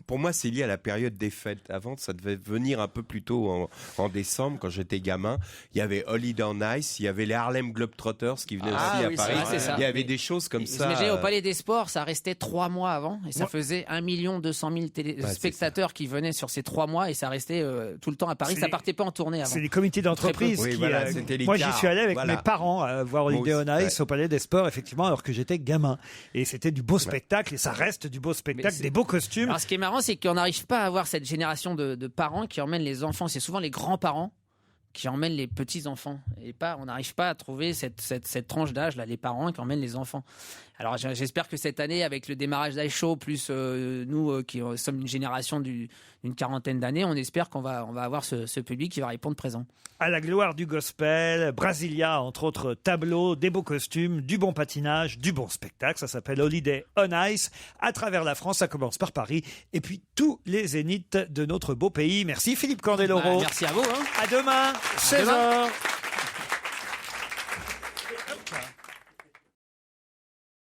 Pour moi, c'est lié à la période des fêtes. Avant, ça devait venir un peu plus tôt en décembre, quand j'étais gamin. Il y avait Holiday on Ice, il y a les Harlem Globetrotters qui venaient aussi à Paris. C'est ça. Il y avait des choses comme ça. Imaginez, au Palais des Sports, ça restait 3 mois avant et ça faisait 1 200 000 spectateurs qui venaient sur ces 3 mois et ça restait tout le temps à Paris. Ça partait pas en tournée avant. C'est les comités d'entreprise Oui, qui... voilà, c'était les moi, j'y cars. suis allé avec Voilà. mes parents voir Holiday on Ice au Palais des Sports, effectivement, alors que j'étais gamin. Et c'était du beau spectacle et ça reste du beau spectacle, des beaux costumes. Alors, ce qui est marrant, c'est qu'on n'arrive pas à avoir cette génération de parents qui emmènent les enfants. C'est souvent les grands-parents qui emmènent les petits-enfants. Et on n'arrive pas à trouver cette tranche d'âge, là, les parents qui emmènent les enfants. Alors, j'espère que cette année, avec le démarrage d'Ice Show, plus nous qui sommes une génération d'une quarantaine d'années, on espère qu'on va avoir ce public qui va répondre présent. À la gloire du gospel, Brasilia, entre autres tableaux, des beaux costumes, du bon patinage, du bon spectacle. Ça s'appelle Holiday on Ice. À travers la France, ça commence par Paris. Et puis tous les zéniths de notre beau pays. Merci Philippe Candeloro. Merci à vous. À demain, 16h.